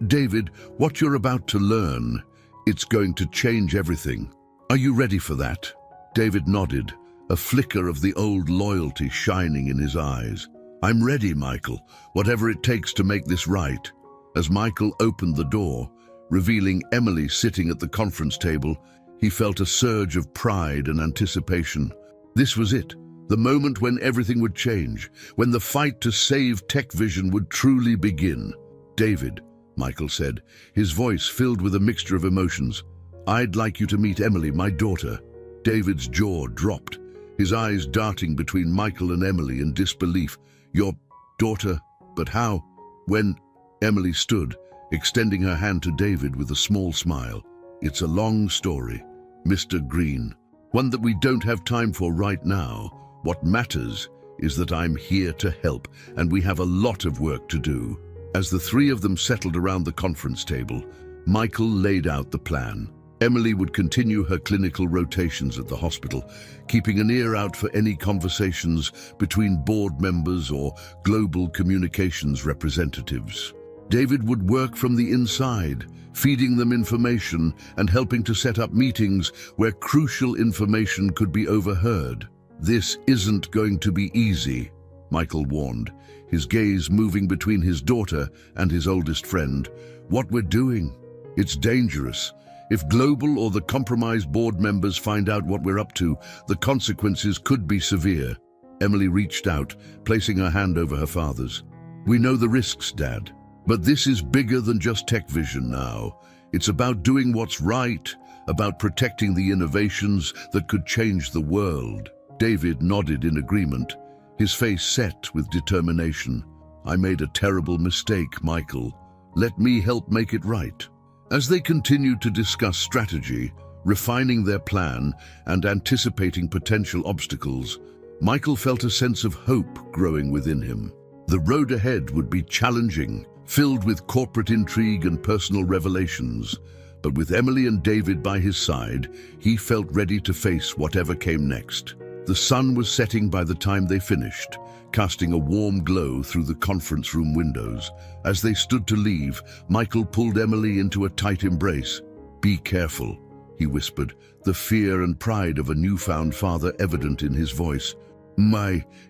"David, what you're about to learn, it's going to change everything. Are you ready for that?" David nodded, a flicker of the old loyalty shining in his eyes. "I'm ready, Michael, whatever it takes to make this right." As Michael opened the door, revealing Emily sitting at the conference table, he felt a surge of pride and anticipation. This was it, the moment when everything would change, when the fight to save Tech Vision would truly begin. "David," Michael said, his voice filled with a mixture of emotions, "I'd like you to meet Emily, my daughter." David's jaw dropped, his eyes darting between Michael and Emily in disbelief. "Your daughter? But how?" When Emily stood, extending her hand to David with a small smile. "It's a long story, Mr. Green, one that we don't have time for right now. What matters is that I'm here to help, and we have a lot of work to do." As the three of them settled around the conference table, Michael laid out the plan. Emily would continue her clinical rotations at the hospital, keeping an ear out for any conversations between board members or Global Communications representatives. David would work from the inside, feeding them information and helping to set up meetings where crucial information could be overheard. "This isn't going to be easy," Michael warned, his gaze moving between his daughter and his oldest friend. "What we're doing, it's dangerous. If Global or the compromised board members find out what we're up to, the consequences could be severe." Emily reached out, placing her hand over her father's. "We know the risks, Dad, but this is bigger than just Tech Vision now. It's about doing what's right, about protecting the innovations that could change the world." David nodded in agreement, his face set with determination. "I made a terrible mistake, Michael. Let me help make it right." As they continued to discuss strategy, refining their plan and anticipating potential obstacles, Michael felt a sense of hope growing within him. The road ahead would be challenging, filled with corporate intrigue and personal revelations, but with Emily and David by his side, he felt ready to face whatever came next. The sun was setting by the time they finished, casting a warm glow through the conference room windows. As they stood to leave, Michael pulled Emily into a tight embrace. "Be careful," he whispered, the fear and pride of a newfound father evident in his voice.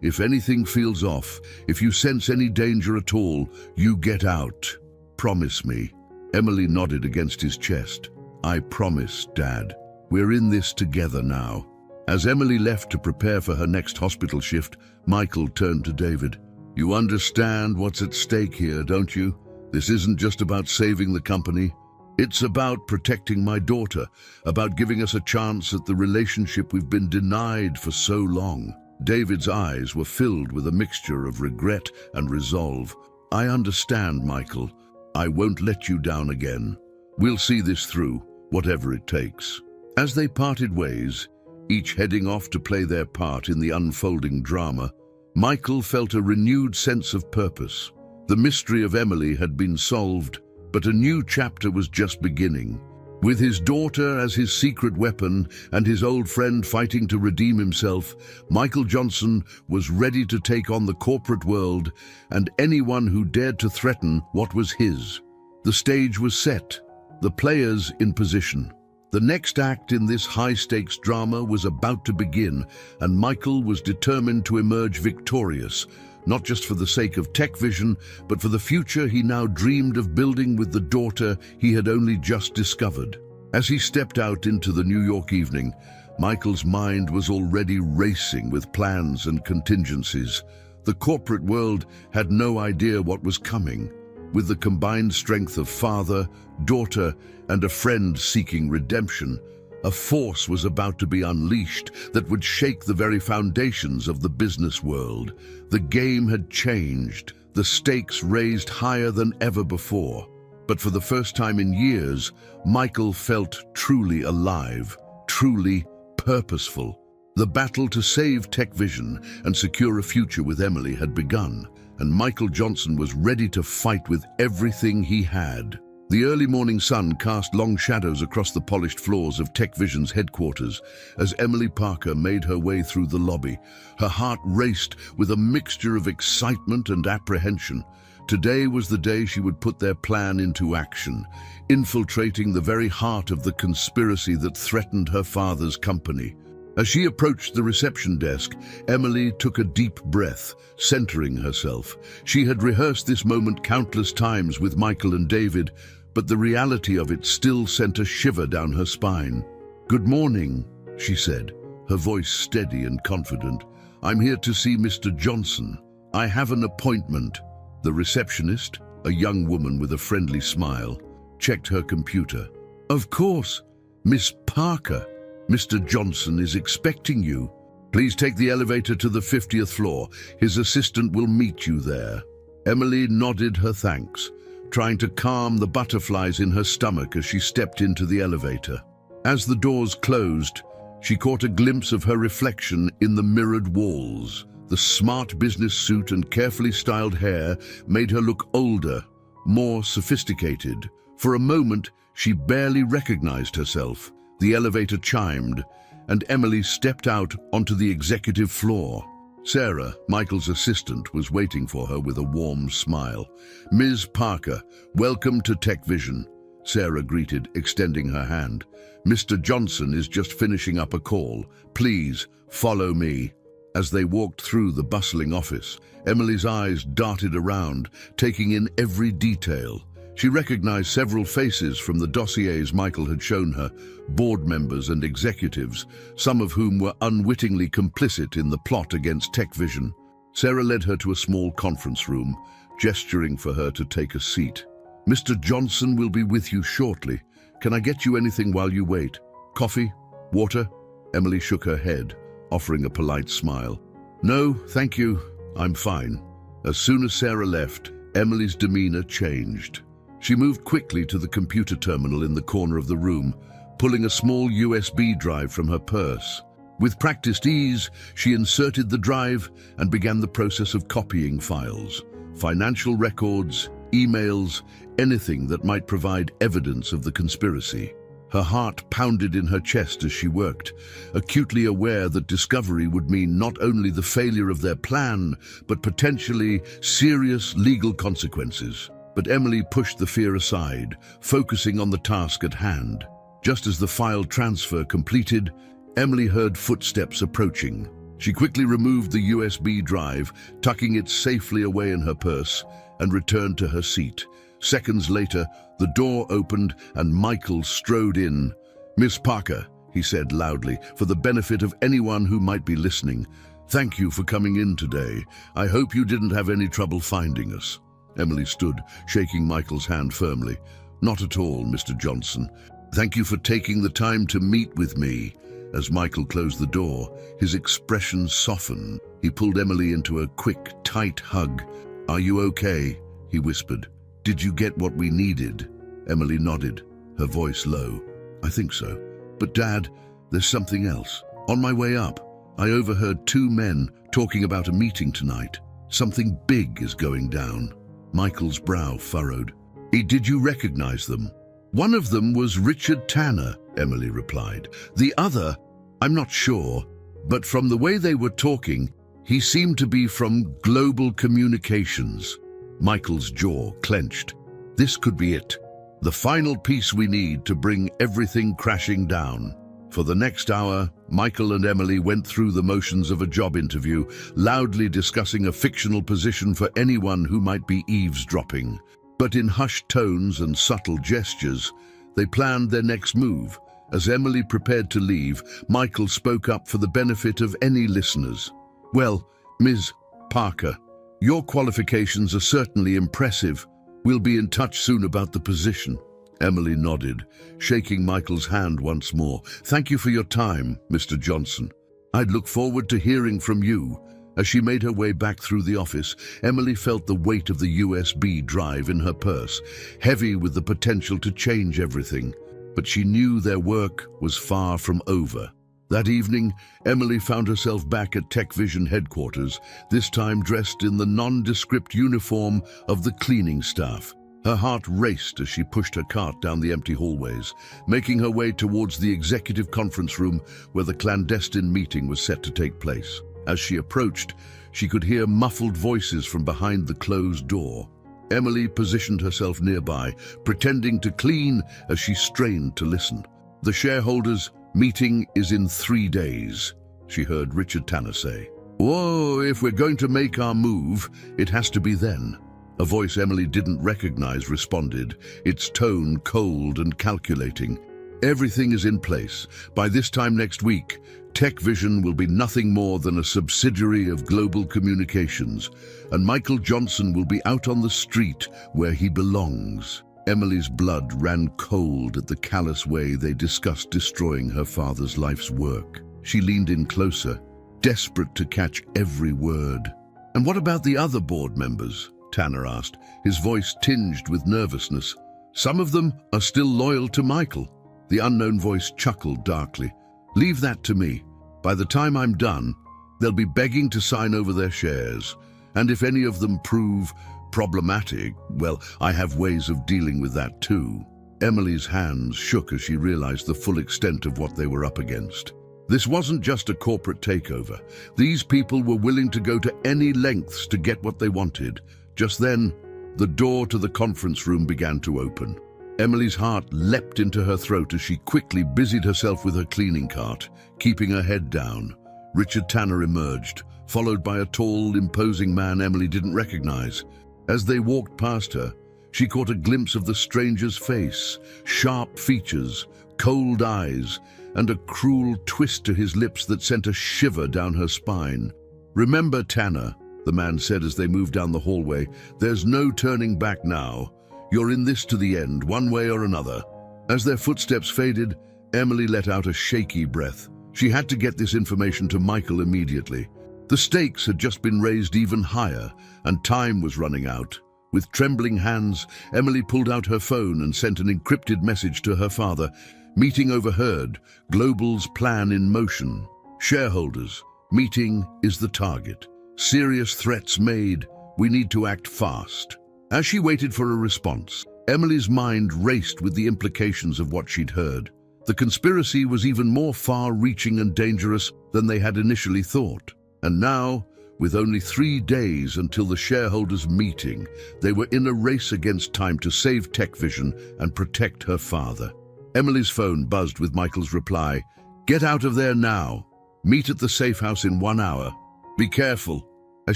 If anything feels off, if you sense any danger at all, you get out. Promise me." Emily nodded against his chest. "I promise, Dad. We're in this together now." As Emily left to prepare for her next hospital shift, Michael turned to David. "You understand what's at stake here, don't you? This isn't just about saving the company. It's about protecting my daughter, about giving us a chance at the relationship we've been denied for so long. David's eyes were filled with a mixture of regret and resolve. I understand, Michael. I won't let you down again. We'll see this through, whatever it takes. As they parted ways, each heading off to play their part in the unfolding drama, Michael felt a renewed sense of purpose. The mystery of Emily had been solved, but a new chapter was just beginning. With his daughter as his secret weapon and his old friend fighting to redeem himself, Michael Johnson was ready to take on the corporate world and anyone who dared to threaten what was his. The stage was set, the players in position. The next act in this high-stakes drama was about to begin, and Michael was determined to emerge victorious, not just for the sake of TechVision, but for the future he now dreamed of building with the daughter he had only just discovered. As he stepped out into the New York evening, Michael's mind was already racing with plans and contingencies. The corporate world had no idea what was coming. With the combined strength of father, daughter, and a friend seeking redemption, a force was about to be unleashed that would shake the very foundations of the business world. The game had changed, the stakes raised higher than ever before. But for the first time in years, Michael felt truly alive, truly purposeful. The battle to save TechVision and secure a future with Emily had begun, and Michael Johnson was ready to fight with everything he had. The early morning sun cast long shadows across the polished floors of TechVision's headquarters as Emily Parker made her way through the lobby. Her heart raced with a mixture of excitement and apprehension. Today was the day she would put their plan into action, infiltrating the very heart of the conspiracy that threatened her father's company. As she approached the reception desk, Emily took a deep breath, centering herself. She had rehearsed this moment countless times with Michael and David, but the reality of it still sent a shiver down her spine. "Good morning," she said, her voice steady and confident. "I'm here to see Mr. Johnson. I have an appointment." The receptionist, a young woman with a friendly smile, checked her computer. "Of course, Miss Parker. Mr. Johnson is expecting you. Please take the elevator to the 50th floor. His assistant will meet you there." Emily nodded her thanks, trying to calm the butterflies in her stomach as she stepped into the elevator. As the doors closed, she caught a glimpse of her reflection in the mirrored walls. The smart business suit and carefully styled hair made her look older, more sophisticated. For a moment, she barely recognized herself. The elevator chimed, and Emily stepped out onto the executive floor. Sarah, Michael's assistant, was waiting for her with a warm smile. "Ms. Parker, welcome to TechVision," Sarah greeted, extending her hand. "Mr. Johnson is just finishing up a call. Please, follow me." As they walked through the bustling office, Emily's eyes darted around, taking in every detail. She recognized several faces from the dossiers Michael had shown her, board members and executives, some of whom were unwittingly complicit in the plot against TechVision. Sarah led her to a small conference room, gesturing for her to take a seat. "Mr. Johnson will be with you shortly. Can I get you anything while you wait? Coffee? Water?" Emily shook her head, offering a polite smile. "No, thank you. I'm fine." As soon as Sarah left, Emily's demeanor changed. She moved quickly to the computer terminal in the corner of the room, pulling a small USB drive from her purse. With practiced ease, she inserted the drive and began the process of copying files, financial records, emails, anything that might provide evidence of the conspiracy. Her heart pounded in her chest as she worked, acutely aware that discovery would mean not only the failure of their plan, but potentially serious legal consequences. But Emily pushed the fear aside, focusing on the task at hand. Just as the file transfer completed, Emily heard footsteps approaching. She quickly removed the USB drive, tucking it safely away in her purse, and returned to her seat. Seconds later, the door opened and Michael strode in. "Miss Parker," he said loudly, for the benefit of anyone who might be listening, "thank you for coming in today. I hope you didn't have any trouble finding us." Emily stood, shaking Michael's hand firmly. Not at all, Mr. Johnson. Thank you for taking the time to meet with me. As Michael closed the door, his expression softened. He pulled Emily into a quick, tight hug. "Are you okay?" he whispered. "Did you get what we needed?" Emily nodded, her voice low. "I think so. But Dad, there's something else. On my way up, I overheard two men talking about a meeting tonight. Something big is going down." Michael's brow furrowed. "Did you recognize them?" "One of them was Richard Tanner," Emily replied. "The other, I'm not sure, but from the way they were talking, he seemed to be from Global Communications." Michael's jaw clenched. This could be it. The final piece we need to bring everything crashing down. For the next hour, Michael and Emily went through the motions of a job interview, loudly discussing a fictional position for anyone who might be eavesdropping. But in hushed tones and subtle gestures, they planned their next move. As Emily prepared to leave, Michael spoke up for the benefit of any listeners. "Well, Ms. Parker, your qualifications are certainly impressive. We'll be in touch soon about the position." Emily nodded, shaking Michael's hand once more. "Thank you for your time, Mr. Johnson. I'd look forward to hearing from you." As she made her way back through the office, Emily felt the weight of the USB drive in her purse, heavy with the potential to change everything. But she knew their work was far from over. That evening, Emily found herself back at TechVision headquarters, this time dressed in the nondescript uniform of the cleaning staff. Her heart raced as she pushed her cart down the empty hallways, making her way towards the executive conference room where the clandestine meeting was set to take place. As she approached, she could hear muffled voices from behind the closed door. Emily positioned herself nearby, pretending to clean as she strained to listen. "The shareholders' meeting is in 3 days, she heard Richard Tanner say. "Whoa, if we're going to make our move, it has to be then." A voice Emily didn't recognize responded, its tone cold and calculating. "Everything is in place. By this time next week, TechVision will be nothing more than a subsidiary of Global Communications, and Michael Johnson will be out on the street where he belongs." Emily's blood ran cold at the callous way they discussed destroying her father's life's work. She leaned in closer, desperate to catch every word. "And what about the other board members?" Tanner asked, his voice tinged with nervousness. "Some of them are still loyal to Michael." The unknown voice chuckled darkly. "Leave that to me. By the time I'm done, they'll be begging to sign over their shares. And if any of them prove problematic, well, I have ways of dealing with that too." Emily's hands shook as she realized the full extent of what they were up against. This wasn't just a corporate takeover. These people were willing to go to any lengths to get what they wanted. Just then, the door to the conference room began to open. Emily's heart leapt into her throat as she quickly busied herself with her cleaning cart, keeping her head down. Richard Tanner emerged, followed by a tall, imposing man Emily didn't recognize. As they walked past her, she caught a glimpse of the stranger's face, sharp features, cold eyes, and a cruel twist to his lips that sent a shiver down her spine. "Remember, Tanner," the man said as they moved down the hallway, "there's no turning back now. You're in this to the end, one way or another." As their footsteps faded, Emily let out a shaky breath. She had to get this information to Michael immediately. The stakes had just been raised even higher, and time was running out. With trembling hands, Emily pulled out her phone and sent an encrypted message to her father. "Meeting overheard. Global's plan in motion. Shareholders. Meeting is the target. Serious threats made. We need to act fast." As she waited for a response, Emily's mind raced with the implications of what she'd heard. The conspiracy was even more far-reaching and dangerous than they had initially thought. And now, with only 3 days until the shareholders' meeting, they were in a race against time to save TechVision and protect her father. Emily's phone buzzed with Michael's reply, "Get out of there now. Meet at the safe house in 1 hour. Be careful." As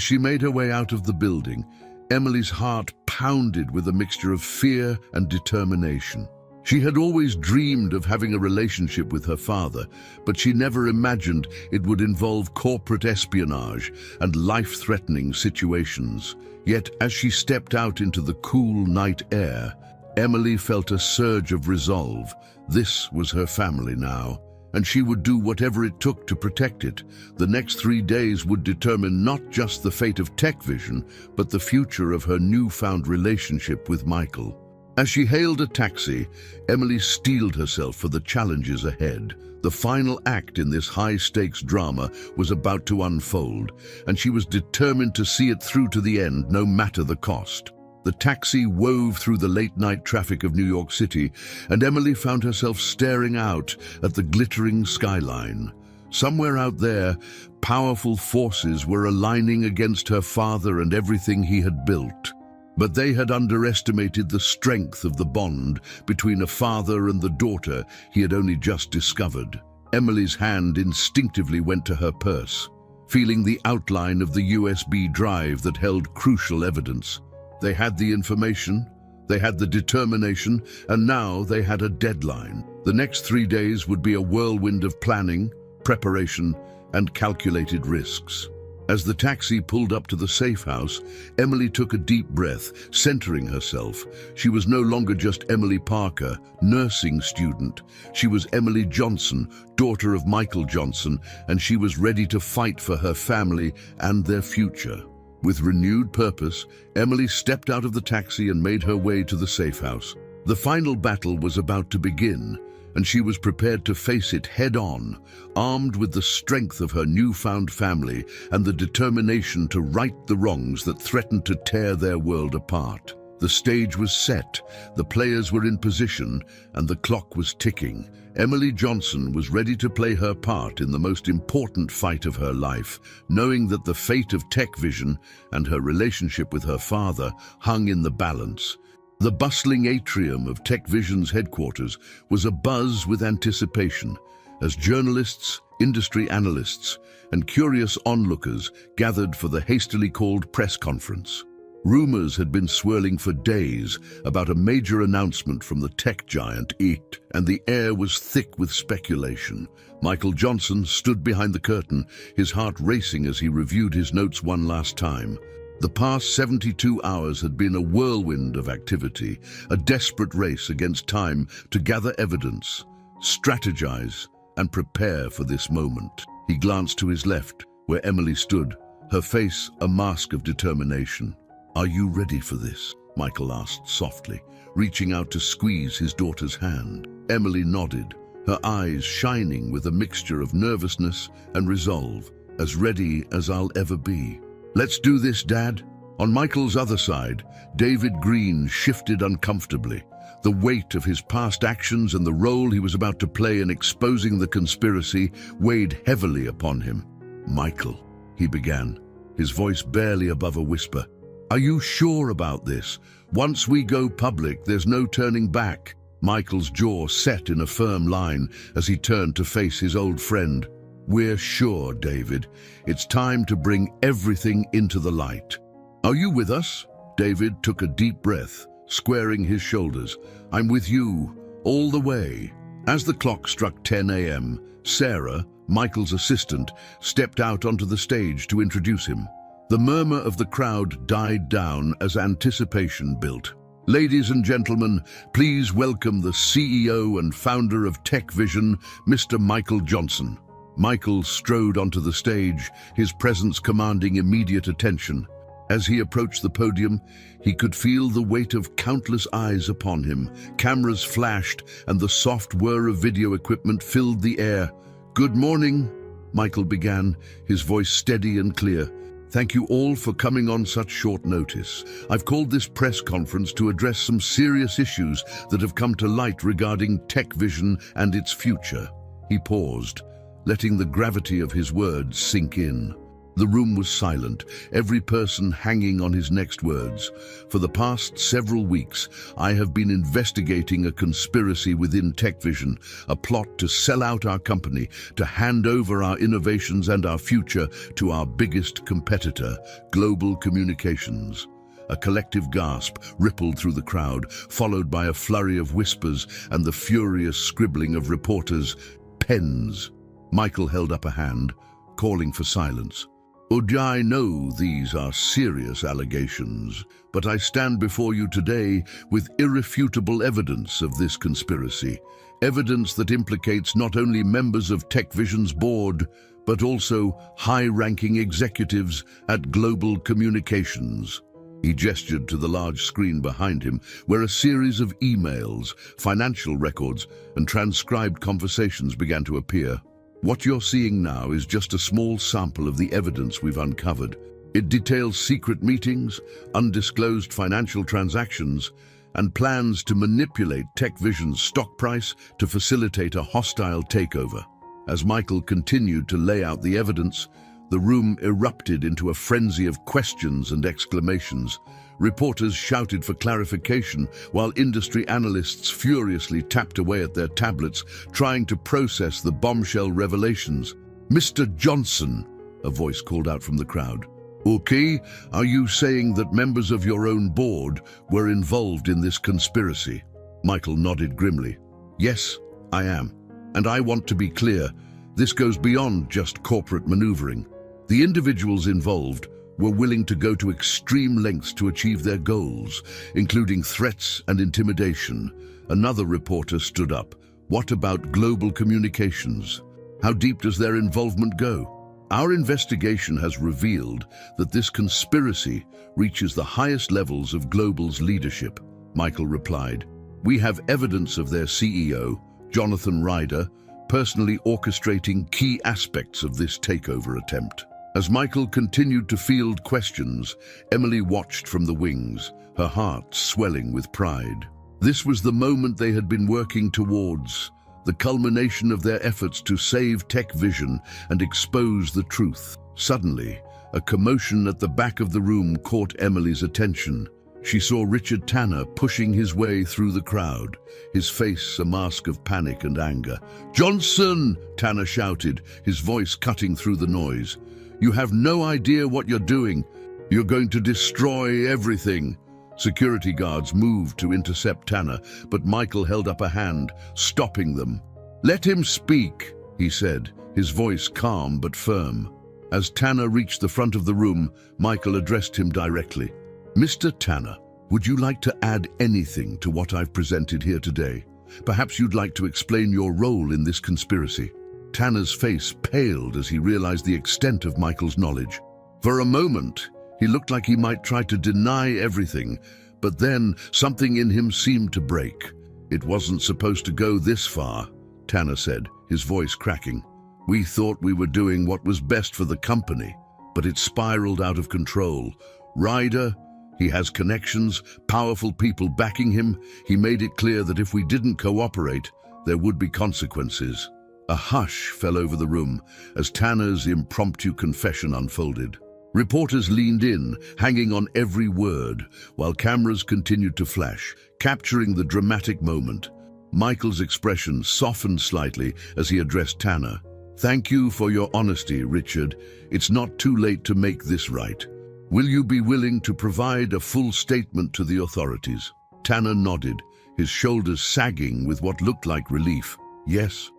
she made her way out of the building, Emily's heart pounded with a mixture of fear and determination. She had always dreamed of having a relationship with her father, but she never imagined it would involve corporate espionage and life-threatening situations. Yet, as she stepped out into the cool night air, Emily felt a surge of resolve. This was her family now, and she would do whatever it took to protect it. The next 3 days would determine not just the fate of TechVision, but the future of her newfound relationship with Michael. As she hailed a taxi, Emily steeled herself for the challenges ahead. The final act in this high-stakes drama was about to unfold, and she was determined to see it through to the end, no matter the cost. The taxi wove through the late-night traffic of New York City, and Emily found herself staring out at the glittering skyline. Somewhere out there, powerful forces were aligning against her father and everything he had built. But they had underestimated the strength of the bond between a father and the daughter he had only just discovered. Emily's hand instinctively went to her purse, feeling the outline of the USB drive that held crucial evidence. They had the information, they had the determination, and now they had a deadline. The next 3 days would be a whirlwind of planning, preparation, and calculated risks. As the taxi pulled up to the safe house, Emily took a deep breath, centering herself. She was no longer just Emily Parker, nursing student. She was Emily Johnson, daughter of Michael Johnson, and she was ready to fight for her family and their future. With renewed purpose, Emily stepped out of the taxi and made her way to the safe house. The final battle was about to begin, and she was prepared to face it head-on, armed with the strength of her newfound family and the determination to right the wrongs that threatened to tear their world apart. The stage was set, the players were in position, and the clock was ticking. Emily Johnson was ready to play her part in the most important fight of her life, knowing that the fate of TechVision and her relationship with her father hung in the balance. The bustling atrium of TechVision's headquarters was abuzz with anticipation as journalists, industry analysts, and curious onlookers gathered for the hastily called press conference. Rumors had been swirling for days about a major announcement from the tech giant IT, and the air was thick with speculation. Michael Johnson stood behind the curtain, his heart racing as he reviewed his notes one last time. The past 72 hours had been a whirlwind of activity, a desperate race against time to gather evidence, strategize, and prepare for this moment. He glanced to his left, where Emily stood, her face a mask of determination. "Are you ready for this?" Michael asked softly, reaching out to squeeze his daughter's hand. Emily nodded, her eyes shining with a mixture of nervousness and resolve. "As ready as I'll ever be." "Let's do this, Dad." On Michael's other side, David Green shifted uncomfortably. The weight of his past actions and the role he was about to play in exposing the conspiracy weighed heavily upon him. "Michael," he began, his voice barely above a whisper, "are you sure about this? Once we go public, there's no turning back." Michael's jaw set in a firm line as he turned to face his old friend. "We're sure, David. It's time to bring everything into the light." "Are you with us?" David took a deep breath, squaring his shoulders. "I'm with you, all the way." As the clock struck 10 a.m., Sarah, Michael's assistant, stepped out onto the stage to introduce him. The murmur of the crowd died down as anticipation built. "Ladies and gentlemen, please welcome the CEO and founder of TechVision, Mr. Michael Johnson." Michael strode onto the stage, his presence commanding immediate attention. As he approached the podium, he could feel the weight of countless eyes upon him. Cameras flashed, and the soft whir of video equipment filled the air. "Good morning," Michael began, his voice steady and clear. "Thank you all for coming on such short notice. I've called this press conference to address some serious issues that have come to light regarding TechVision and its future." He paused, letting the gravity of his words sink in. The room was silent, every person hanging on his next words. "For the past several weeks, I have been investigating a conspiracy within TechVision, a plot to sell out our company, to hand over our innovations and our future to our biggest competitor, Global Communications." A collective gasp rippled through the crowd, followed by a flurry of whispers and the furious scribbling of reporters' pens. Michael held up a hand, calling for silence. I know these are serious allegations, but I stand before you today with irrefutable evidence of this conspiracy. Evidence that implicates not only members of TechVision's board, but also high-ranking executives at Global Communications. He gestured to the large screen behind him, where a series of emails, financial records, and transcribed conversations began to appear. What you're seeing now is just a small sample of the evidence we've uncovered. It details secret meetings, undisclosed financial transactions, and plans to manipulate TechVision's stock price to facilitate a hostile takeover. As Michael continued to lay out the evidence, the room erupted into a frenzy of questions and exclamations. Reporters shouted for clarification, while industry analysts furiously tapped away at their tablets, trying to process the bombshell revelations. "Mr. Johnson," a voice called out from the crowd. "Okay, are you saying that members of your own board were involved in this conspiracy?" Michael nodded grimly. "Yes, I am. And I want to be clear, this goes beyond just corporate maneuvering. The individuals involved were willing to go to extreme lengths to achieve their goals, including threats and intimidation." Another reporter stood up. "What about Global Communications? How deep does their involvement go?" "Our investigation has revealed that this conspiracy reaches the highest levels of Global's leadership," Michael replied. "We have evidence of their CEO, Jonathan Ryder, personally orchestrating key aspects of this takeover attempt." As Michael continued to field questions, Emily watched from the wings, her heart swelling with pride. This was the moment they had been working towards, the culmination of their efforts to save TechVision and expose the truth. Suddenly, a commotion at the back of the room caught Emily's attention. She saw Richard Tanner pushing his way through the crowd, his face a mask of panic and anger. "Johnson!" Tanner shouted, his voice cutting through the noise. "You have no idea what you're doing. You're going to destroy everything." Security guards moved to intercept Tanner, but Michael held up a hand, stopping them. "Let him speak," he said, his voice calm but firm. As Tanner reached the front of the room, Michael addressed him directly. "Mr. Tanner, would you like to add anything to what I've presented here today? Perhaps you'd like to explain your role in this conspiracy." Tanner's face paled as he realized the extent of Michael's knowledge. For a moment, he looked like he might try to deny everything, but then something in him seemed to break. "It wasn't supposed to go this far," Tanner said, his voice cracking. "We thought we were doing what was best for the company, but it spiraled out of control. Ryder, he has connections, powerful people backing him. He made it clear that if we didn't cooperate, there would be consequences." A hush fell over the room as Tanner's impromptu confession unfolded. Reporters leaned in, hanging on every word, while cameras continued to flash, capturing the dramatic moment. Michael's expression softened slightly as he addressed Tanner. "Thank you for your honesty, Richard. It's not too late to make this right. Will you be willing to provide a full statement to the authorities?" Tanner nodded, his shoulders sagging with what looked like relief. Yes,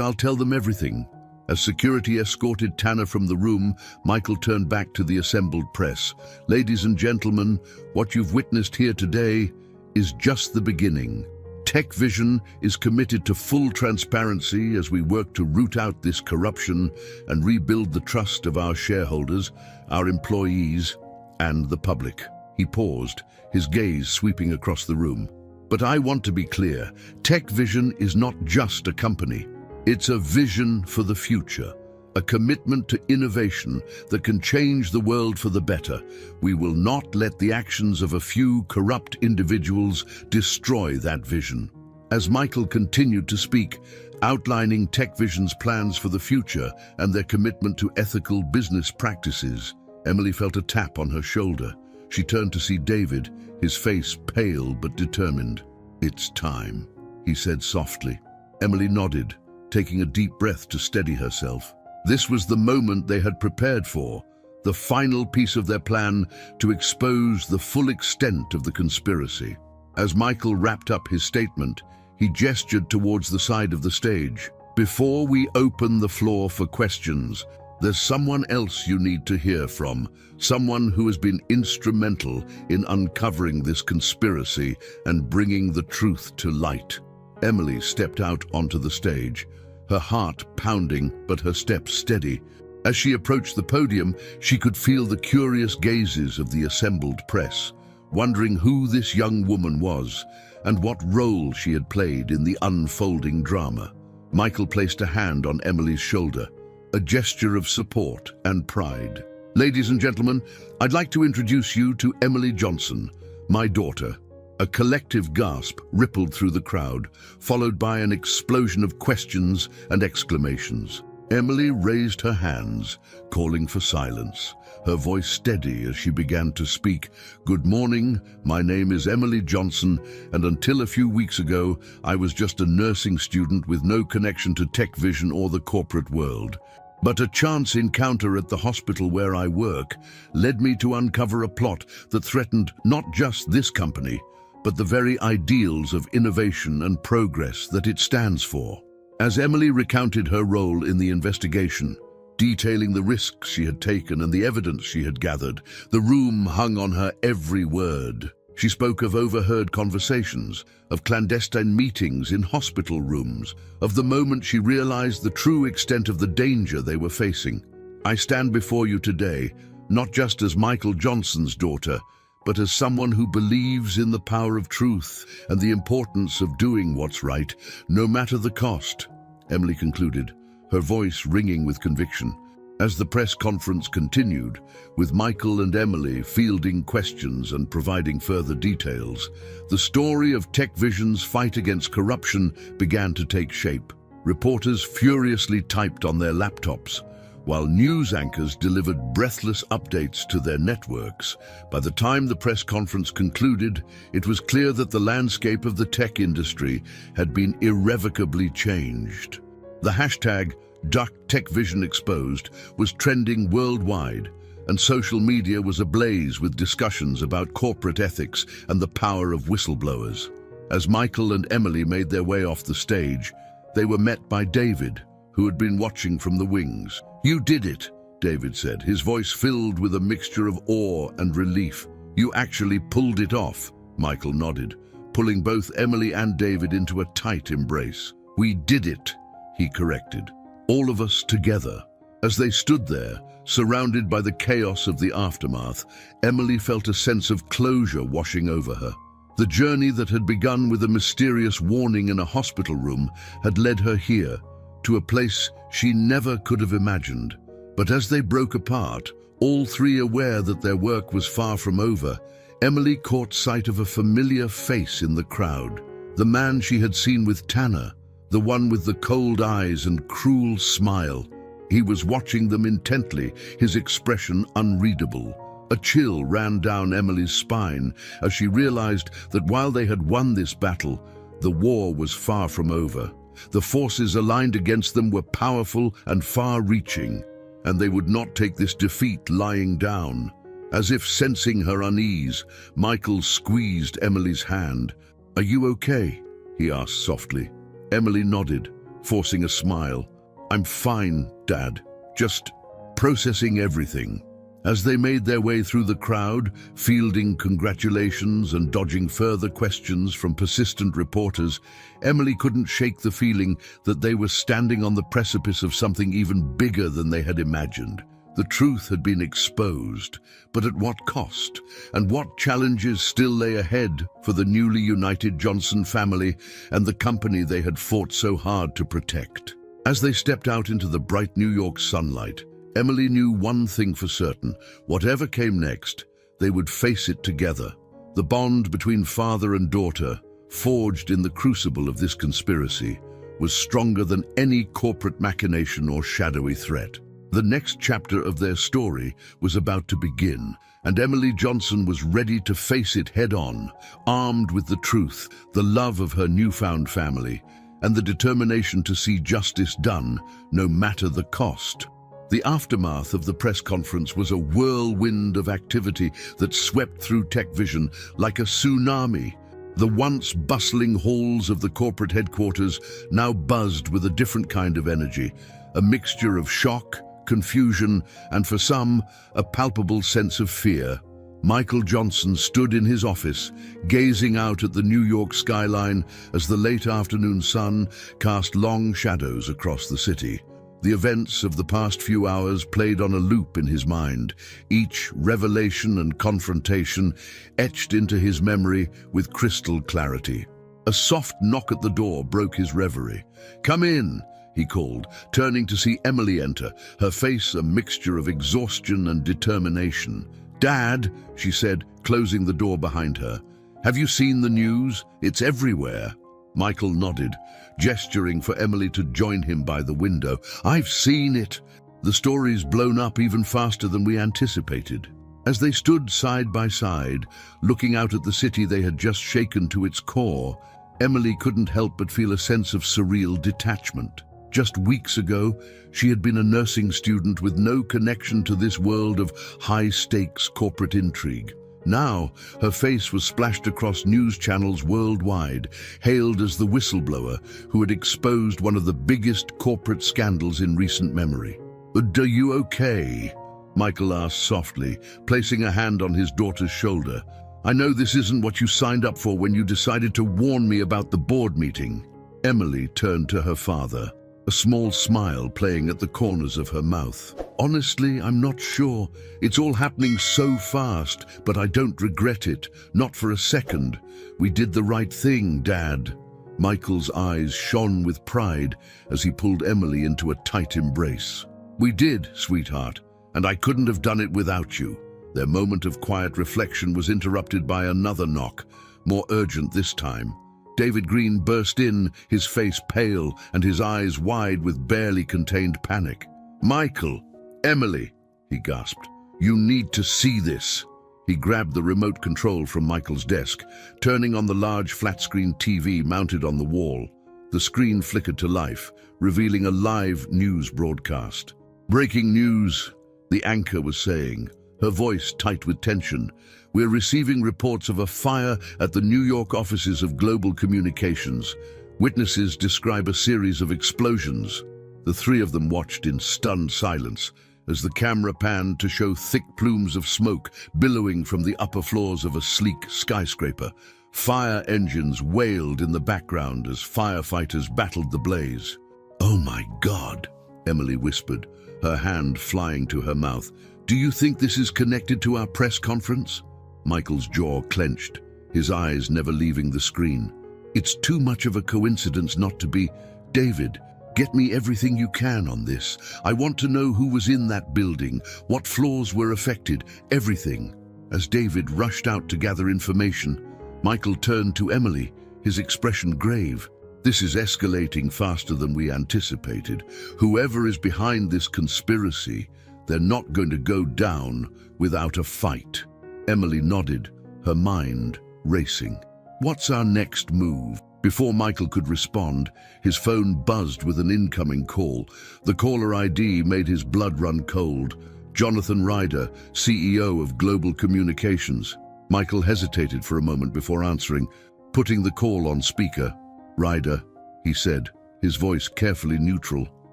I'll tell them everything." As security escorted Tanner from the room, Michael turned back to the assembled press. "Ladies and gentlemen, what you've witnessed here today is just the beginning. TechVision is committed to full transparency as we work to root out this corruption and rebuild the trust of our shareholders, our employees, and the public." He paused, his gaze sweeping across the room. "But I want to be clear, TechVision is not just a company. It's a vision for the future, a commitment to innovation that can change the world for the better. We will not let the actions of a few corrupt individuals destroy that vision." As Michael continued to speak, outlining TechVision's plans for the future and their commitment to ethical business practices, Emily felt a tap on her shoulder. She turned to see David, his face pale but determined. "It's time," he said softly. Emily nodded, taking a deep breath to steady herself. This was the moment they had prepared for, the final piece of their plan to expose the full extent of the conspiracy. As Michael wrapped up his statement, he gestured towards the side of the stage. "Before we open the floor for questions, There's someone else you need to hear from, someone who has been instrumental in uncovering this conspiracy and bringing the truth to light." Emily stepped out onto the stage, her heart pounding but her steps steady. As she approached the podium, she could feel the curious gazes of the assembled press, wondering who this young woman was and what role she had played in the unfolding drama. Michael placed a hand on Emily's shoulder, a gesture of support and pride. "Ladies and gentlemen, I'd like to introduce you to Emily Johnson, my daughter." A collective gasp rippled through the crowd, followed by an explosion of questions and exclamations. Emily raised her hands, calling for silence, her voice steady as she began to speak. "Good morning, my name is Emily Johnson, and until a few weeks ago, I was just a nursing student with no connection to tech vision or the corporate world. But a chance encounter at the hospital where I work led me to uncover a plot that threatened not just this company, but the very ideals of innovation and progress that it stands for." As Emily recounted her role in the investigation, detailing the risks she had taken and the evidence she had gathered, the room hung on her every word. She spoke of overheard conversations, of clandestine meetings in hospital rooms, of the moment she realized the true extent of the danger they were facing. "I stand before you today, not just as Michael Johnson's daughter, but as someone who believes in the power of truth and the importance of doing what's right, no matter the cost," Emily concluded, her voice ringing with conviction. As the press conference continued, with Michael and Emily fielding questions and providing further details, the story of TechVision's fight against corruption began to take shape. Reporters furiously typed on their laptops, while news anchors delivered breathless updates to their networks. By the time the press conference concluded, it was clear that the landscape of the tech industry had been irrevocably changed. The hashtag #TechVisionExposed was trending worldwide, and social media was ablaze with discussions about corporate ethics and the power of whistleblowers. As Michael and Emily made their way off the stage, they were met by David, who had been watching from the wings. "You did it," David said, his voice filled with a mixture of awe and relief. "You actually pulled it off," Michael nodded, pulling both Emily and David into a tight embrace. "We did it," he corrected. "All of us together." As they stood there, surrounded by the chaos of the aftermath, Emily felt a sense of closure washing over her. The journey that had begun with a mysterious warning in a hospital room had led her here, to a place she never could have imagined. But as they broke apart, all three aware that their work was far from over, Emily caught sight of a familiar face in the crowd. The man she had seen with Tanner, the one with the cold eyes and cruel smile. He was watching them intently, his expression unreadable. A chill ran down Emily's spine as she realized that while they had won this battle, the war was far from over. The forces aligned against them were powerful and far-reaching, and they would not take this defeat lying down. As if sensing her unease, Michael squeezed Emily's hand. "Are you okay?" he asked softly. Emily nodded, forcing a smile. "I'm fine, Dad. Just processing everything." As they made their way through the crowd, fielding congratulations and dodging further questions from persistent reporters, Emily couldn't shake the feeling that they were standing on the precipice of something even bigger than they had imagined. The truth had been exposed, but at what cost? And what challenges still lay ahead for the newly united Johnson family and the company they had fought so hard to protect? As they stepped out into the bright New York sunlight, Emily knew one thing for certain: whatever came next, they would face it together. The bond between father and daughter, forged in the crucible of this conspiracy, was stronger than any corporate machination or shadowy threat. The next chapter of their story was about to begin, and Emily Johnson was ready to face it head-on, armed with the truth, the love of her newfound family, and the determination to see justice done, no matter the cost. The aftermath of the press conference was a whirlwind of activity that swept through TechVision like a tsunami. The once bustling halls of the corporate headquarters now buzzed with a different kind of energy, a mixture of shock, confusion, and for some, a palpable sense of fear. Michael Johnson stood in his office, gazing out at the New York skyline as the late afternoon sun cast long shadows across the city. The events of the past few hours played on a loop in his mind, each revelation and confrontation etched into his memory with crystal clarity. A soft knock at the door broke his reverie. "Come in," he called, turning to see Emily enter, her face a mixture of exhaustion and determination. "Dad," she said, closing the door behind her. "Have you seen the news? It's everywhere." Michael nodded, gesturing for Emily to join him by the window. "I've seen it. The story's blown up even faster than we anticipated." As they stood side by side, looking out at the city they had just shaken to its core, Emily couldn't help but feel a sense of surreal detachment. Just weeks ago, she had been a nursing student with no connection to this world of high-stakes corporate intrigue. Now, her face was splashed across news channels worldwide, hailed as the whistleblower who had exposed one of the biggest corporate scandals in recent memory. "Are you okay?" Michael asked softly, placing a hand on his daughter's shoulder. "I know this isn't what you signed up for when you decided to warn me about the board meeting." Emily turned to her father, a small smile playing at the corners of her mouth. "Honestly, I'm not sure. It's all happening so fast, but I don't regret it, not for a second. We did the right thing, Dad." Michael's eyes shone with pride as he pulled Emily into a tight embrace. "We did, sweetheart, and I couldn't have done it without you." Their moment of quiet reflection was interrupted by another knock, more urgent this time. David Green burst in, his face pale and his eyes wide with barely contained panic. "Michael, Emily," he gasped, "you need to see this." He grabbed the remote control from Michael's desk, turning on the large flat-screen TV mounted on the wall. The screen flickered to life, revealing a live news broadcast. "Breaking news," the anchor was saying, her voice tight with tension. "We're receiving reports of a fire at the New York offices of Global Communications. Witnesses describe a series of explosions." The three of them watched in stunned silence as the camera panned to show thick plumes of smoke billowing from the upper floors of a sleek skyscraper. Fire engines wailed in the background as firefighters battled the blaze. "Oh my God," Emily whispered, her hand flying to her mouth. "Do you think this is connected to our press conference?" Michael's jaw clenched, his eyes never leaving the screen. "It's too much of a coincidence not to be. David, get me everything you can on this. I want to know who was in that building, what floors were affected, everything." As David rushed out to gather information, Michael turned to Emily, his expression grave. "This is escalating faster than we anticipated. Whoever is behind this conspiracy, they're not going to go down without a fight." Emily nodded, her mind racing. "What's our next move?" Before Michael could respond, his phone buzzed with an incoming call. The caller ID made his blood run cold. Jonathan Ryder, CEO of Global Communications. Michael hesitated for a moment before answering, putting the call on speaker. "Ryder," he said, his voice carefully neutral.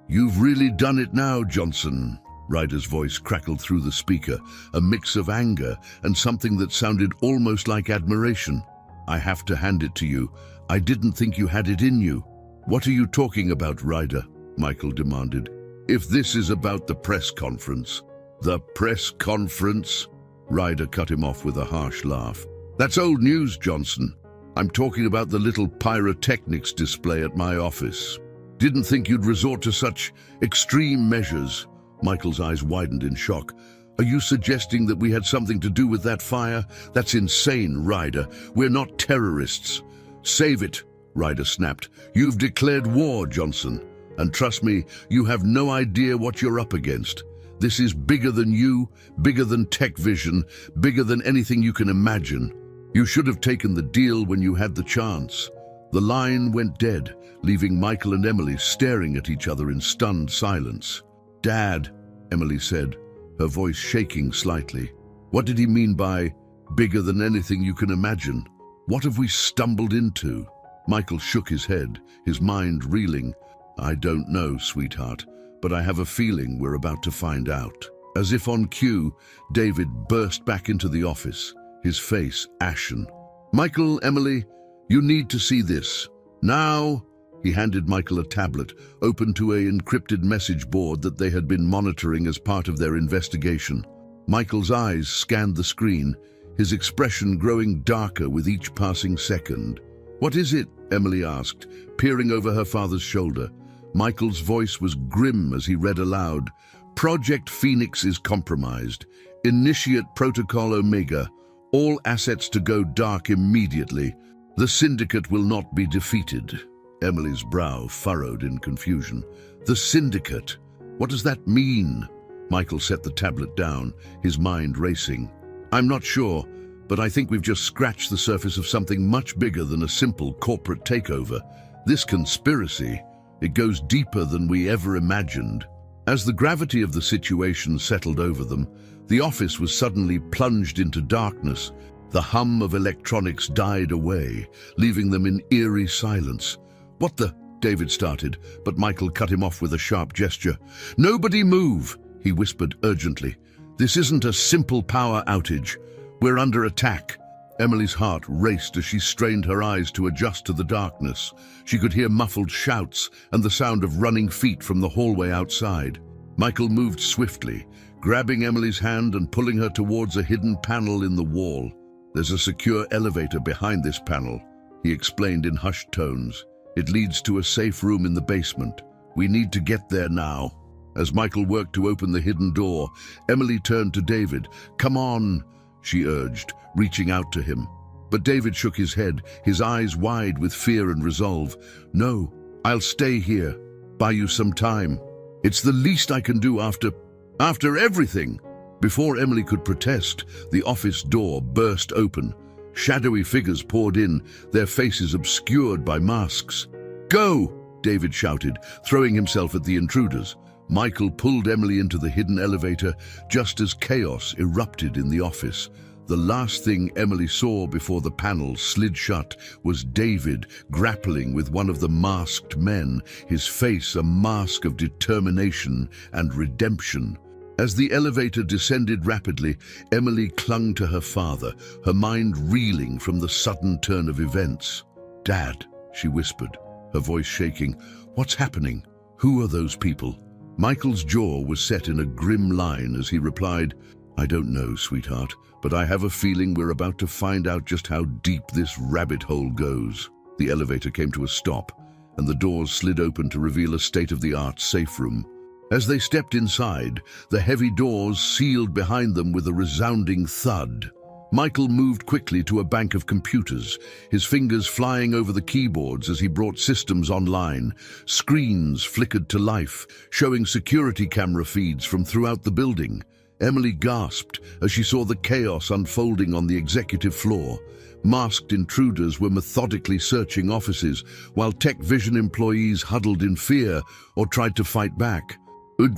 "You've really done it now, Johnson." Ryder's voice crackled through the speaker, a mix of anger and something that sounded almost like admiration. "I have to hand it to you. I didn't think you had it in you." "What are you talking about, Ryder?" Michael demanded. "If this is about the press conference." "The press conference?" Ryder cut him off with a harsh laugh. "That's old news, Johnson. I'm talking about the little pyrotechnics display at my office. Didn't think you'd resort to such extreme measures." Michael's eyes widened in shock. "Are you suggesting that we had something to do with that fire? That's insane, Ryder. We're not terrorists." "Save it," Ryder snapped. "You've declared war, Johnson. And trust me, you have no idea what you're up against. This is bigger than you, bigger than Tech Vision, bigger than anything you can imagine. You should have taken the deal when you had the chance." The line went dead, leaving Michael and Emily staring at each other in stunned silence. "Dad," Emily said, her voice shaking slightly. "What did he mean by bigger than anything you can imagine? What have we stumbled into?" Michael shook his head, his mind reeling. "I don't know, sweetheart, but I have a feeling we're about to find out." As if on cue, David burst back into the office, his face ashen. "Michael, Emily, you need to see this. Now." He handed Michael a tablet, open to an encrypted message board that they had been monitoring as part of their investigation. Michael's eyes scanned the screen, his expression growing darker with each passing second. "What is it?" Emily asked, peering over her father's shoulder. Michael's voice was grim as he read aloud. "Project Phoenix is compromised. Initiate Protocol Omega. All assets to go dark immediately. The syndicate will not be defeated." Emily's brow furrowed in confusion. "The syndicate? What does that mean?" Michael set the tablet down, his mind racing. "I'm not sure, but I think we've just scratched the surface of something much bigger than a simple corporate takeover. This conspiracy, it goes deeper than we ever imagined." As the gravity of the situation settled over them, the office was suddenly plunged into darkness. The hum of electronics died away, leaving them in eerie silence. "What the?" David started, but Michael cut him off with a sharp gesture. "Nobody move," he whispered urgently. "This isn't a simple power outage. We're under attack." Emily's heart raced as she strained her eyes to adjust to the darkness. She could hear muffled shouts and the sound of running feet from the hallway outside. Michael moved swiftly, grabbing Emily's hand and pulling her towards a hidden panel in the wall. "There's a secure elevator behind this panel," he explained in hushed tones. "It leads to a safe room in the basement. We need to get there now." As Michael worked to open the hidden door, Emily turned to David. "Come on," she urged, reaching out to him. But David shook his head, his eyes wide with fear and resolve. "No, I'll stay here. Buy you some time. It's the least I can do after everything." Before Emily could protest, the office door burst open. Shadowy figures poured in, their faces obscured by masks. "Go!" David shouted, throwing himself at the intruders. Michael pulled Emily into the hidden elevator just as chaos erupted in the office. The last thing Emily saw before the panel slid shut was David grappling with one of the masked men, his face a mask of determination and redemption. As the elevator descended rapidly, Emily clung to her father, her mind reeling from the sudden turn of events. "Dad," she whispered, her voice shaking, "what's happening? Who are those people?" Michael's jaw was set in a grim line as he replied, "I don't know, sweetheart, but I have a feeling we're about to find out just how deep this rabbit hole goes." The elevator came to a stop, and the doors slid open to reveal a state-of-the-art safe room. As they stepped inside, the heavy doors sealed behind them with a resounding thud. Michael moved quickly to a bank of computers, his fingers flying over the keyboards as he brought systems online. Screens flickered to life, showing security camera feeds from throughout the building. Emily gasped as she saw the chaos unfolding on the executive floor. Masked intruders were methodically searching offices, while Tech Vision employees huddled in fear or tried to fight back.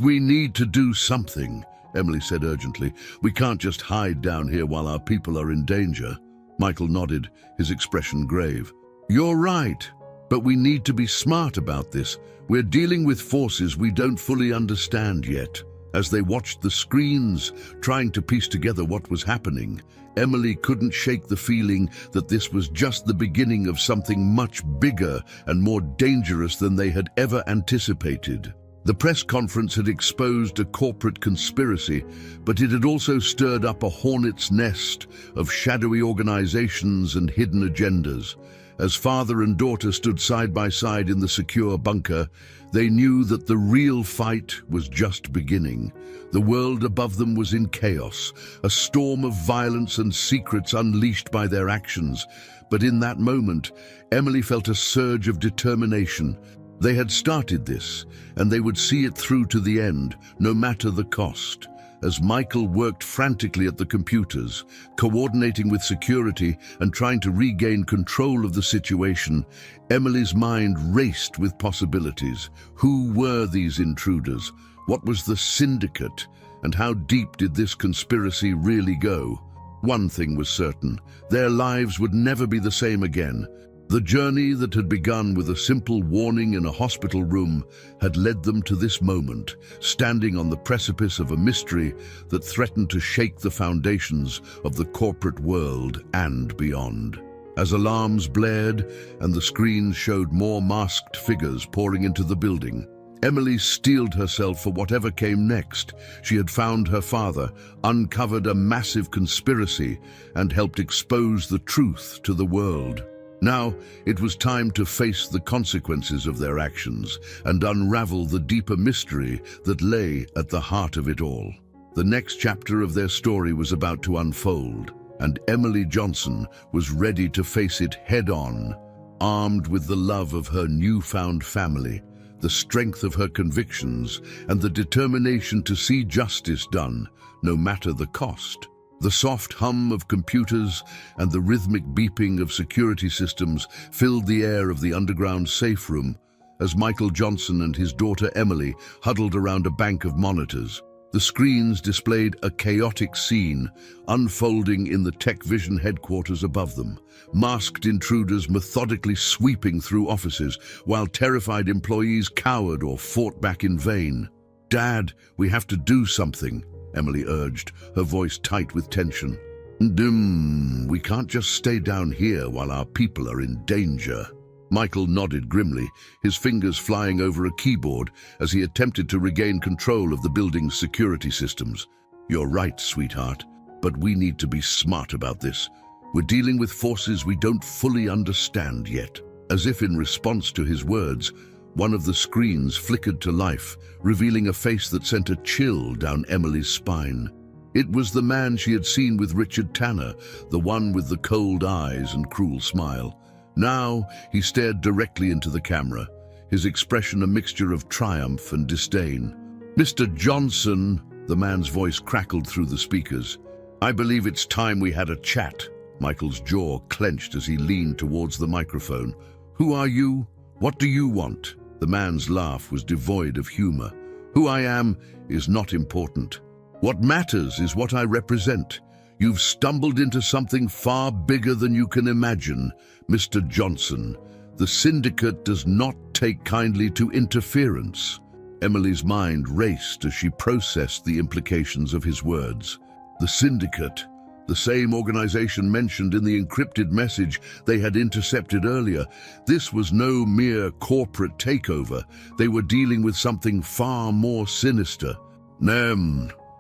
"We need to do something," Emily said urgently. "We can't just hide down here while our people are in danger." Michael nodded, his expression grave. "You're right, but we need to be smart about this. We're dealing with forces we don't fully understand yet." As they watched the screens, trying to piece together what was happening, Emily couldn't shake the feeling that this was just the beginning of something much bigger and more dangerous than they had ever anticipated. The press conference had exposed a corporate conspiracy, but it had also stirred up a hornet's nest of shadowy organizations and hidden agendas. As father and daughter stood side by side in the secure bunker, they knew that the real fight was just beginning. The world above them was in chaos, a storm of violence and secrets unleashed by their actions. But in that moment, Emily felt a surge of determination. They had started this, and they would see it through to the end, no matter the cost. As Michael worked frantically at the computers, coordinating with security and trying to regain control of the situation, Emily's mind raced with possibilities. Who were these intruders? What was the syndicate? And how deep did this conspiracy really go? One thing was certain: their lives would never be the same again. The journey that had begun with a simple warning in a hospital room had led them to this moment, standing on the precipice of a mystery that threatened to shake the foundations of the corporate world and beyond. As alarms blared and the screens showed more masked figures pouring into the building, Emily steeled herself for whatever came next. She had found her father, uncovered a massive conspiracy, and helped expose the truth to the world. Now, it was time to face the consequences of their actions and unravel the deeper mystery that lay at the heart of it all. The next chapter of their story was about to unfold, and Emily Johnson was ready to face it head-on, armed with the love of her newfound family, the strength of her convictions, and the determination to see justice done, no matter the cost. The soft hum of computers and the rhythmic beeping of security systems filled the air of the underground safe room as Michael Johnson and his daughter Emily huddled around a bank of monitors. The screens displayed a chaotic scene unfolding in the Tech Vision headquarters above them, masked intruders methodically sweeping through offices while terrified employees cowered or fought back in vain. "Dad, we have to do something," Emily urged, her voice tight with tension. We can't just stay down here while our people are in danger." Michael nodded grimly, his fingers flying over a keyboard as he attempted to regain control of the building's security systems. "You're right, sweetheart, but we need to be smart about this. We're dealing with forces we don't fully understand yet." As if in response to his words, one of the screens flickered to life, revealing a face that sent a chill down Emily's spine. It was the man she had seen with Richard Tanner, the one with the cold eyes and cruel smile. Now he stared directly into the camera, his expression a mixture of triumph and disdain. "Mr. Johnson," the man's voice crackled through the speakers. "I believe it's time we had a chat." Michael's jaw clenched as he leaned towards the microphone. "Who are you? What do you want?" The man's laugh was devoid of humor. "Who I am is not important. What matters is what I represent. You've stumbled into something far bigger than you can imagine, Mr. Johnson. The syndicate does not take kindly to interference." Emily's mind raced as she processed the implications of his words. The syndicate, the same organization mentioned in the encrypted message they had intercepted earlier. This was no mere corporate takeover. They were dealing with something far more sinister.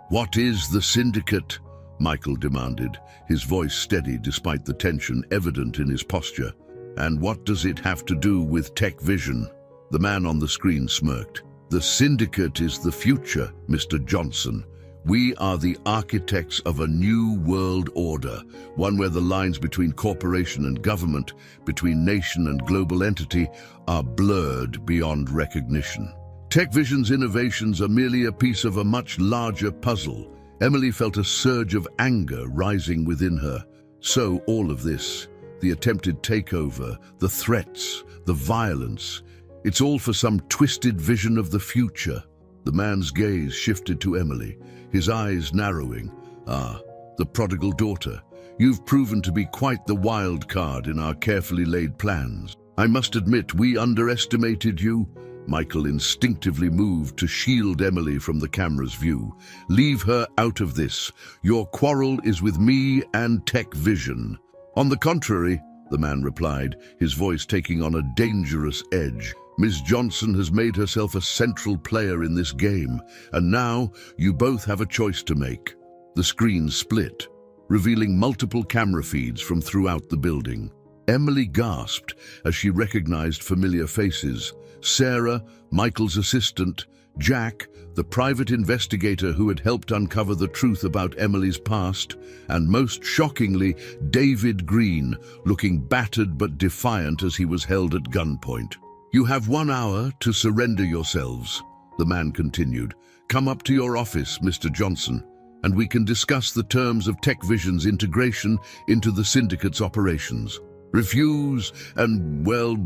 What is the syndicate?" Michael demanded, his voice steady despite the tension evident in his posture. "And what does it have to do with Tech Vision?" The man on the screen smirked. "The syndicate is the future, Mr. Johnson. We are the architects of a new world order, one where the lines between corporation and government, between nation and global entity, are blurred beyond recognition. Tech Vision's innovations are merely a piece of a much larger puzzle." Emily felt a surge of anger rising within her. So all of this, the attempted takeover, the threats, the violence, it's all for some twisted vision of the future. The man's gaze shifted to Emily, his eyes narrowing. "Ah, the prodigal daughter. You've proven to be quite the wild card in our carefully laid plans. I must admit, we underestimated you." Michael instinctively moved to shield Emily from the camera's view. "Leave her out of this. Your quarrel is with me and Tech Vision." "On the contrary," the man replied, his voice taking on a dangerous edge. "Ms. Johnson has made herself a central player in this game, and now you both have a choice to make." The screen split, revealing multiple camera feeds from throughout the building. Emily gasped as she recognized familiar faces. Sarah, Michael's assistant, Jack, the private investigator who had helped uncover the truth about Emily's past, and most shockingly, David Green, looking battered but defiant as he was held at gunpoint. "You have 1 hour to surrender yourselves," the man continued. "Come up to your office, Mr. Johnson, and we can discuss the terms of Tech Vision's integration into the syndicate's operations. Refuse and, well,"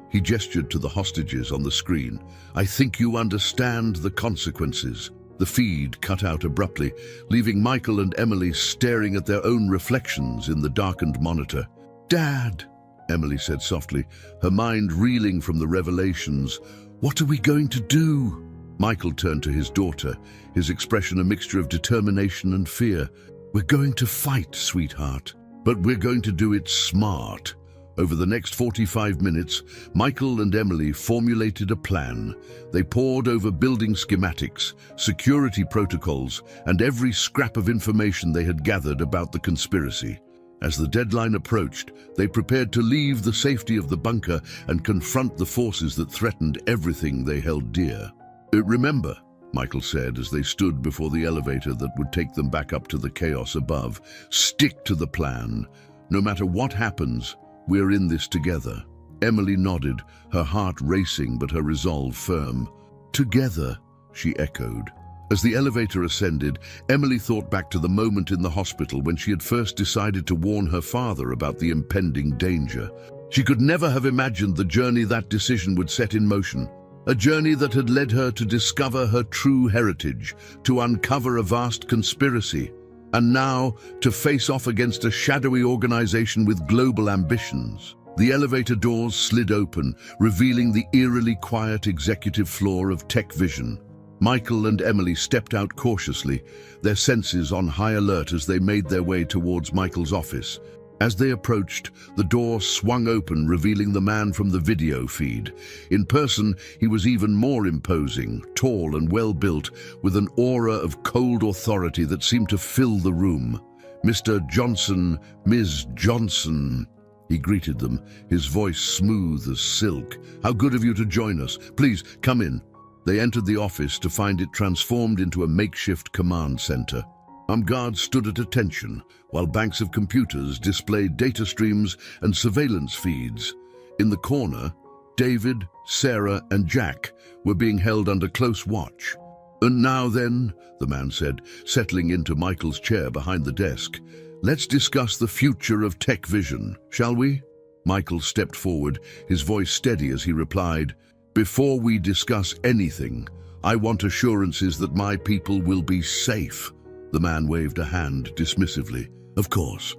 he gestured to the hostages on the screen, "I think you understand the consequences." The feed cut out abruptly, leaving Michael and Emily staring at their own reflections in the darkened monitor. "Dad!" Emily said softly, her mind reeling from the revelations. "What are we going to do?" Michael turned to his daughter, his expression a mixture of determination and fear. "We're going to fight, sweetheart, but we're going to do it smart." Over the next 45 minutes, Michael and Emily formulated a plan. They pored over building schematics, security protocols, and every scrap of information they had gathered about the conspiracy. As the deadline approached, they prepared to leave the safety of the bunker and confront the forces that threatened everything they held dear. "Remember," Michael said as they stood before the elevator that would take them back up to the chaos above, "stick to the plan. No matter what happens, we're in this together." Emily nodded, her heart racing but her resolve firm. "Together," she echoed. As the elevator ascended, Emily thought back to the moment in the hospital when she had first decided to warn her father about the impending danger. She could never have imagined the journey that decision would set in motion. A journey that had led her to discover her true heritage, to uncover a vast conspiracy, and now to face off against a shadowy organization with global ambitions. The elevator doors slid open, revealing the eerily quiet executive floor of Tech Vision. Michael and Emily stepped out cautiously, their senses on high alert as they made their way towards Michael's office. As they approached, the door swung open, revealing the man from the video feed. In person, he was even more imposing, tall and well-built, with an aura of cold authority that seemed to fill the room. "Mr. Johnson, Ms. Johnson," he greeted them, his voice smooth as silk. "How good of you to join us. Please, come in." They entered the office to find it transformed into a makeshift command center. Armed guards stood at attention, while banks of computers displayed data streams and surveillance feeds. In the corner, David, Sarah, and Jack were being held under close watch. "And now then," the man said, settling into Michael's chair behind the desk, "let's discuss the future of Tech Vision, shall we?" Michael stepped forward, his voice steady as he replied, "Before we discuss anything, I want assurances that my people will be safe." The man waved a hand dismissively. Of course,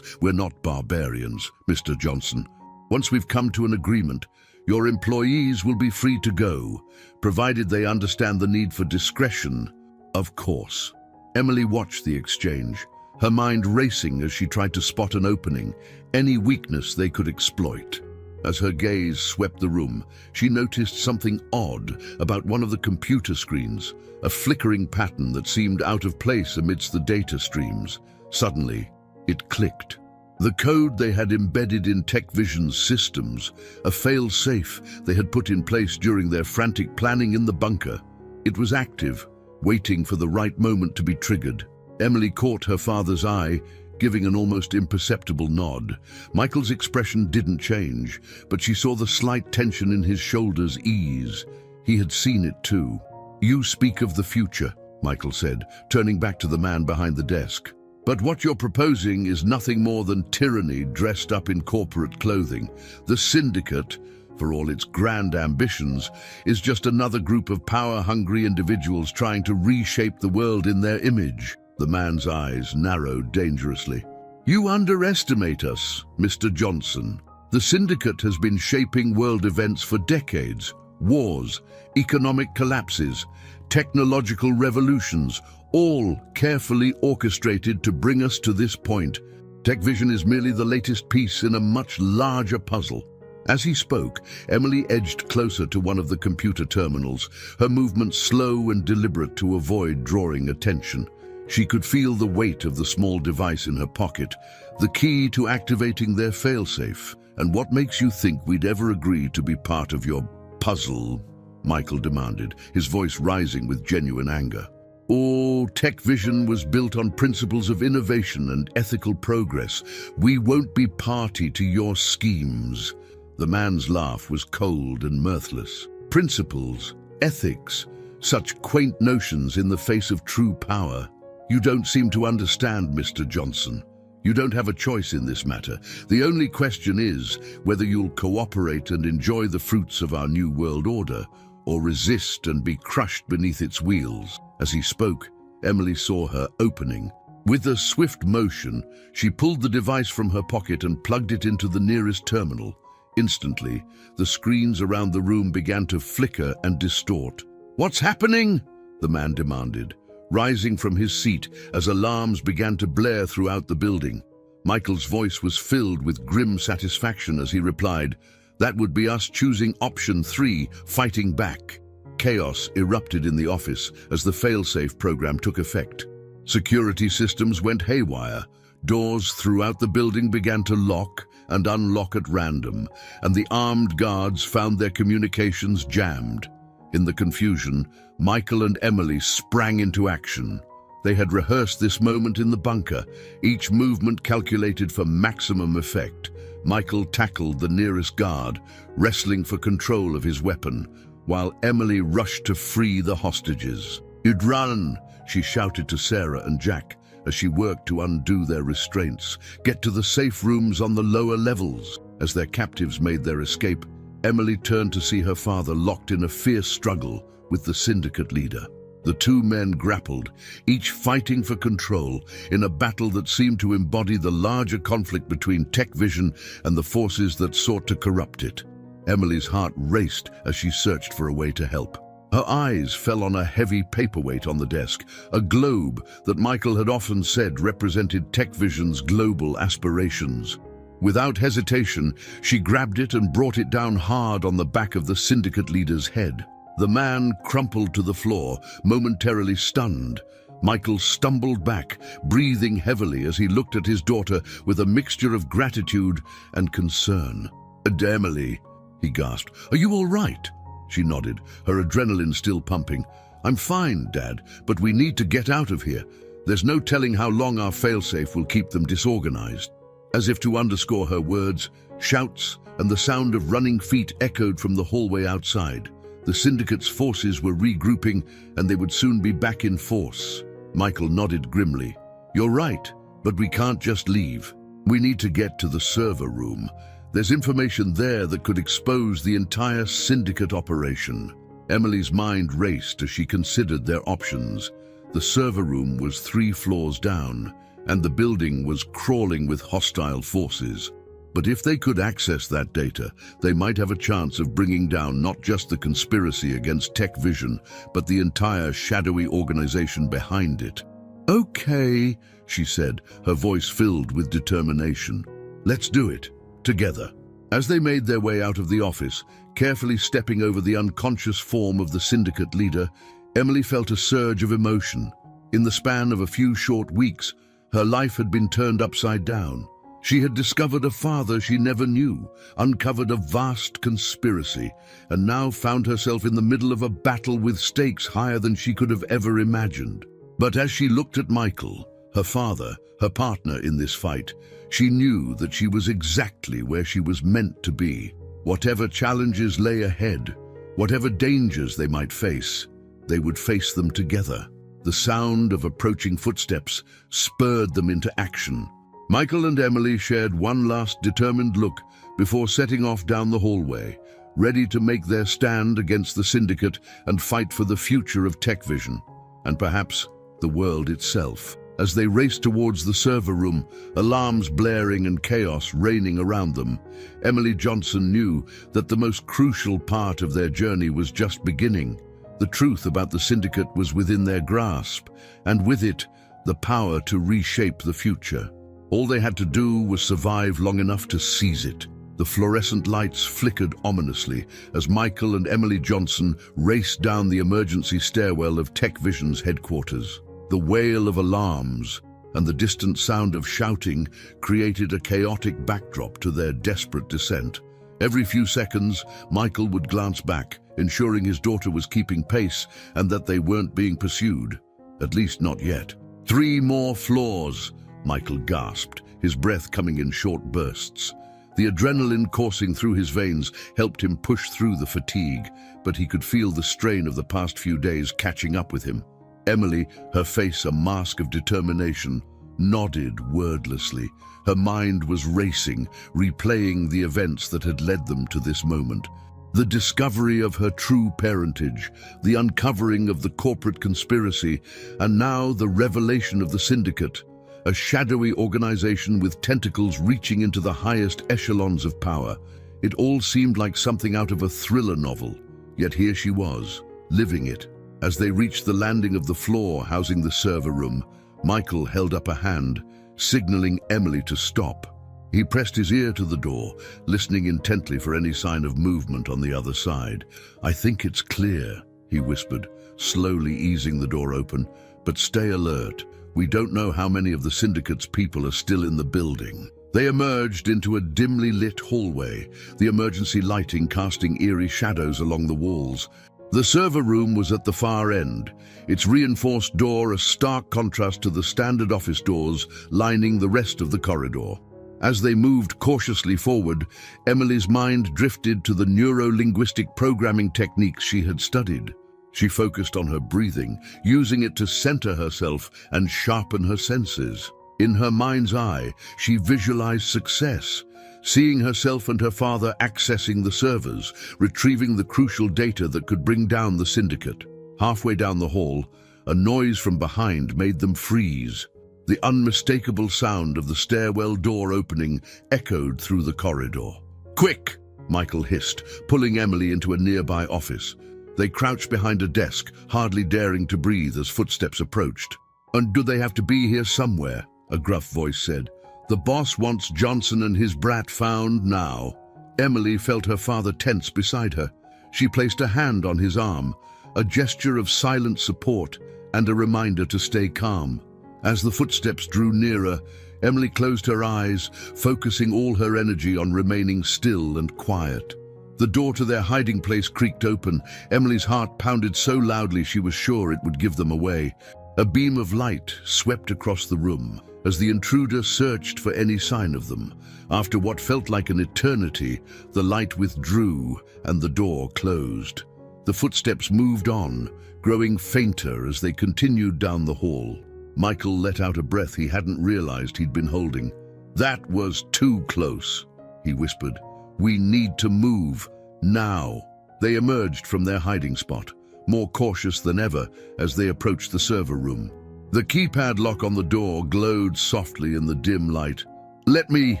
we're not barbarians, Mr. Johnson. Once we've come to an agreement, your employees will be free to go, provided they understand the need for discretion, of course." Emily watched the exchange, her mind racing as she tried to spot an opening, any weakness they could exploit. As her gaze swept the room, she noticed something odd about one of the computer screens, a flickering pattern that seemed out of place amidst the data streams. Suddenly, it clicked. The code they had embedded in Tech Vision's systems, a fail-safe they had put in place during their frantic planning in the bunker. It was active, waiting for the right moment to be triggered. Emily caught her father's eye, giving an almost imperceptible nod. Michael's expression didn't change, but she saw the slight tension in his shoulders ease. He had seen it too. "You speak of the future," Michael said, turning back to the man behind the desk. "But what you're proposing is nothing more than tyranny dressed up in corporate clothing. The Syndicate, for all its grand ambitions, is just another group of power-hungry individuals trying to reshape the world in their image." The man's eyes narrowed dangerously. "You underestimate us, Mr. Johnson. The Syndicate has been shaping world events for decades. Wars, economic collapses, technological revolutions, all carefully orchestrated to bring us to this point. Tech Vision is merely the latest piece in a much larger puzzle." As he spoke, Emily edged closer to one of the computer terminals, her movements slow and deliberate to avoid drawing attention. She could feel the weight of the small device in her pocket, the key to activating their failsafe. "And what makes you think we'd ever agree to be part of your puzzle?" Michael demanded, his voice rising with genuine anger. "Oh, Tech Vision was built on principles of innovation and ethical progress. We won't be party to your schemes." The man's laugh was cold and mirthless. "Principles, ethics, such quaint notions in the face of true power. You don't seem to understand, Mr. Johnson. You don't have a choice in this matter. The only question is whether you'll cooperate and enjoy the fruits of our new world order, or resist and be crushed beneath its wheels." As he spoke, Emily saw her opening. With a swift motion, she pulled the device from her pocket and plugged it into the nearest terminal. Instantly, the screens around the room began to flicker and distort. "What's happening?" the man demanded, rising from his seat as alarms began to blare throughout the building. Michael's voice was filled with grim satisfaction as he replied, "That would be us choosing option 3, fighting back." Chaos erupted in the office as the failsafe program took effect. Security systems went haywire. Doors throughout the building began to lock and unlock at random, and the armed guards found their communications jammed. In the confusion, Michael and Emily sprang into action. They had rehearsed this moment in the bunker, each movement calculated for maximum effect. Michael tackled the nearest guard, wrestling for control of his weapon, while Emily rushed to free the hostages. "You'd run," she shouted to Sarah and Jack as she worked to undo their restraints. "Get to the safe rooms on the lower levels." As their captives made their escape, Emily turned to see her father locked in a fierce struggle with the syndicate leader. The two men grappled, each fighting for control, in a battle that seemed to embody the larger conflict between Tech Vision and the forces that sought to corrupt it. Emily's heart raced as she searched for a way to help. Her eyes fell on a heavy paperweight on the desk, a globe that Michael had often said represented Tech Vision's global aspirations. Without hesitation, she grabbed it and brought it down hard on the back of the syndicate leader's head. The man crumpled to the floor, momentarily stunned. Michael stumbled back, breathing heavily as he looked at his daughter with a mixture of gratitude and concern. "Emily," he gasped, "are you all right?" She nodded, her adrenaline still pumping. "I'm fine, Dad, but we need to get out of here. There's no telling how long our failsafe will keep them disorganized." As if to underscore her words, shouts and the sound of running feet echoed from the hallway outside. The syndicate's forces were regrouping, and they would soon be back in force. Michael nodded grimly. "You're right, but we can't just leave. We need to get to the server room. There's information there that could expose the entire syndicate operation." Emily's mind raced as she considered their options. The server room was 3 floors down, and the building was crawling with hostile forces. But if they could access that data, they might have a chance of bringing down not just the conspiracy against Tech Vision, but the entire shadowy organization behind it. "Okay," she said, her voice filled with determination. "Let's do it, together." As they made their way out of the office, carefully stepping over the unconscious form of the syndicate leader, Emily felt a surge of emotion. In the span of a few short weeks, her life had been turned upside down. She had discovered a father she never knew, uncovered a vast conspiracy, and now found herself in the middle of a battle with stakes higher than she could have ever imagined. But as she looked at Michael, her father, her partner in this fight, she knew that she was exactly where she was meant to be. Whatever challenges lay ahead, whatever dangers they might face, they would face them together. The sound of approaching footsteps spurred them into action. Michael and Emily shared one last determined look before setting off down the hallway, ready to make their stand against the syndicate and fight for the future of Tech Vision, and perhaps the world itself. As they raced towards the server room, alarms blaring and chaos reigning around them, Emily Johnson knew that the most crucial part of their journey was just beginning. The truth about the syndicate was within their grasp, and with it, the power to reshape the future. All they had to do was survive long enough to seize it. The fluorescent lights flickered ominously as Michael and Emily Johnson raced down the emergency stairwell of Tech Vision's headquarters. The wail of alarms and the distant sound of shouting created a chaotic backdrop to their desperate descent. Every few seconds, Michael would glance back, ensuring his daughter was keeping pace and that they weren't being pursued. At least not yet. 3 more floors, Michael gasped, his breath coming in short bursts. The adrenaline coursing through his veins helped him push through the fatigue, but he could feel the strain of the past few days catching up with him. Emily, her face a mask of determination, nodded wordlessly. Her mind was racing, replaying the events that had led them to this moment. The discovery of her true parentage, the uncovering of the corporate conspiracy, and now the revelation of the syndicate. a shadowy organization with tentacles reaching into the highest echelons of power. It all seemed like something out of a thriller novel, yet here she was, living it. As they reached the landing of the floor housing the server room, Michael held up a hand, signaling Emily to stop. He pressed his ear to the door, listening intently for any sign of movement on the other side. "I think it's clear," he whispered, slowly easing the door open. "But stay alert. We don't know how many of the syndicate's people are still in the building." They emerged into a dimly lit hallway, the emergency lighting casting eerie shadows along the walls. The server room was at the far end, its reinforced door a stark contrast to the standard office doors lining the rest of the corridor. As they moved cautiously forward, Emily's mind drifted to the neuro-linguistic programming techniques she had studied. She focused on her breathing, using it to center herself and sharpen her senses. In her mind's eye, she visualized success, seeing herself and her father accessing the servers, retrieving the crucial data that could bring down the syndicate. Halfway down the hall, a noise from behind made them freeze. The unmistakable sound of the stairwell door opening echoed through the corridor. "Quick!" Michael hissed, pulling Emily into a nearby office. They crouched behind a desk, hardly daring to breathe as footsteps approached. "And do they have to be here somewhere?" a gruff voice said. "The boss wants Johnson and his brat found now." Emily felt her father tense beside her. She placed a hand on his arm, a gesture of silent support and a reminder to stay calm. As the footsteps drew nearer, Emily closed her eyes, focusing all her energy on remaining still and quiet. The door to their hiding place creaked open. Emily's heart pounded so loudly she was sure it would give them away. A beam of light swept across the room as the intruder searched for any sign of them. After what felt like an eternity, the light withdrew and the door closed. The footsteps moved on, growing fainter as they continued down the hall. Michael let out a breath he hadn't realized he'd been holding. "That was too close," he whispered. "We need to move, now." They emerged from their hiding spot, more cautious than ever as they approached the server room. The keypad lock on the door glowed softly in the dim light. "Let me,"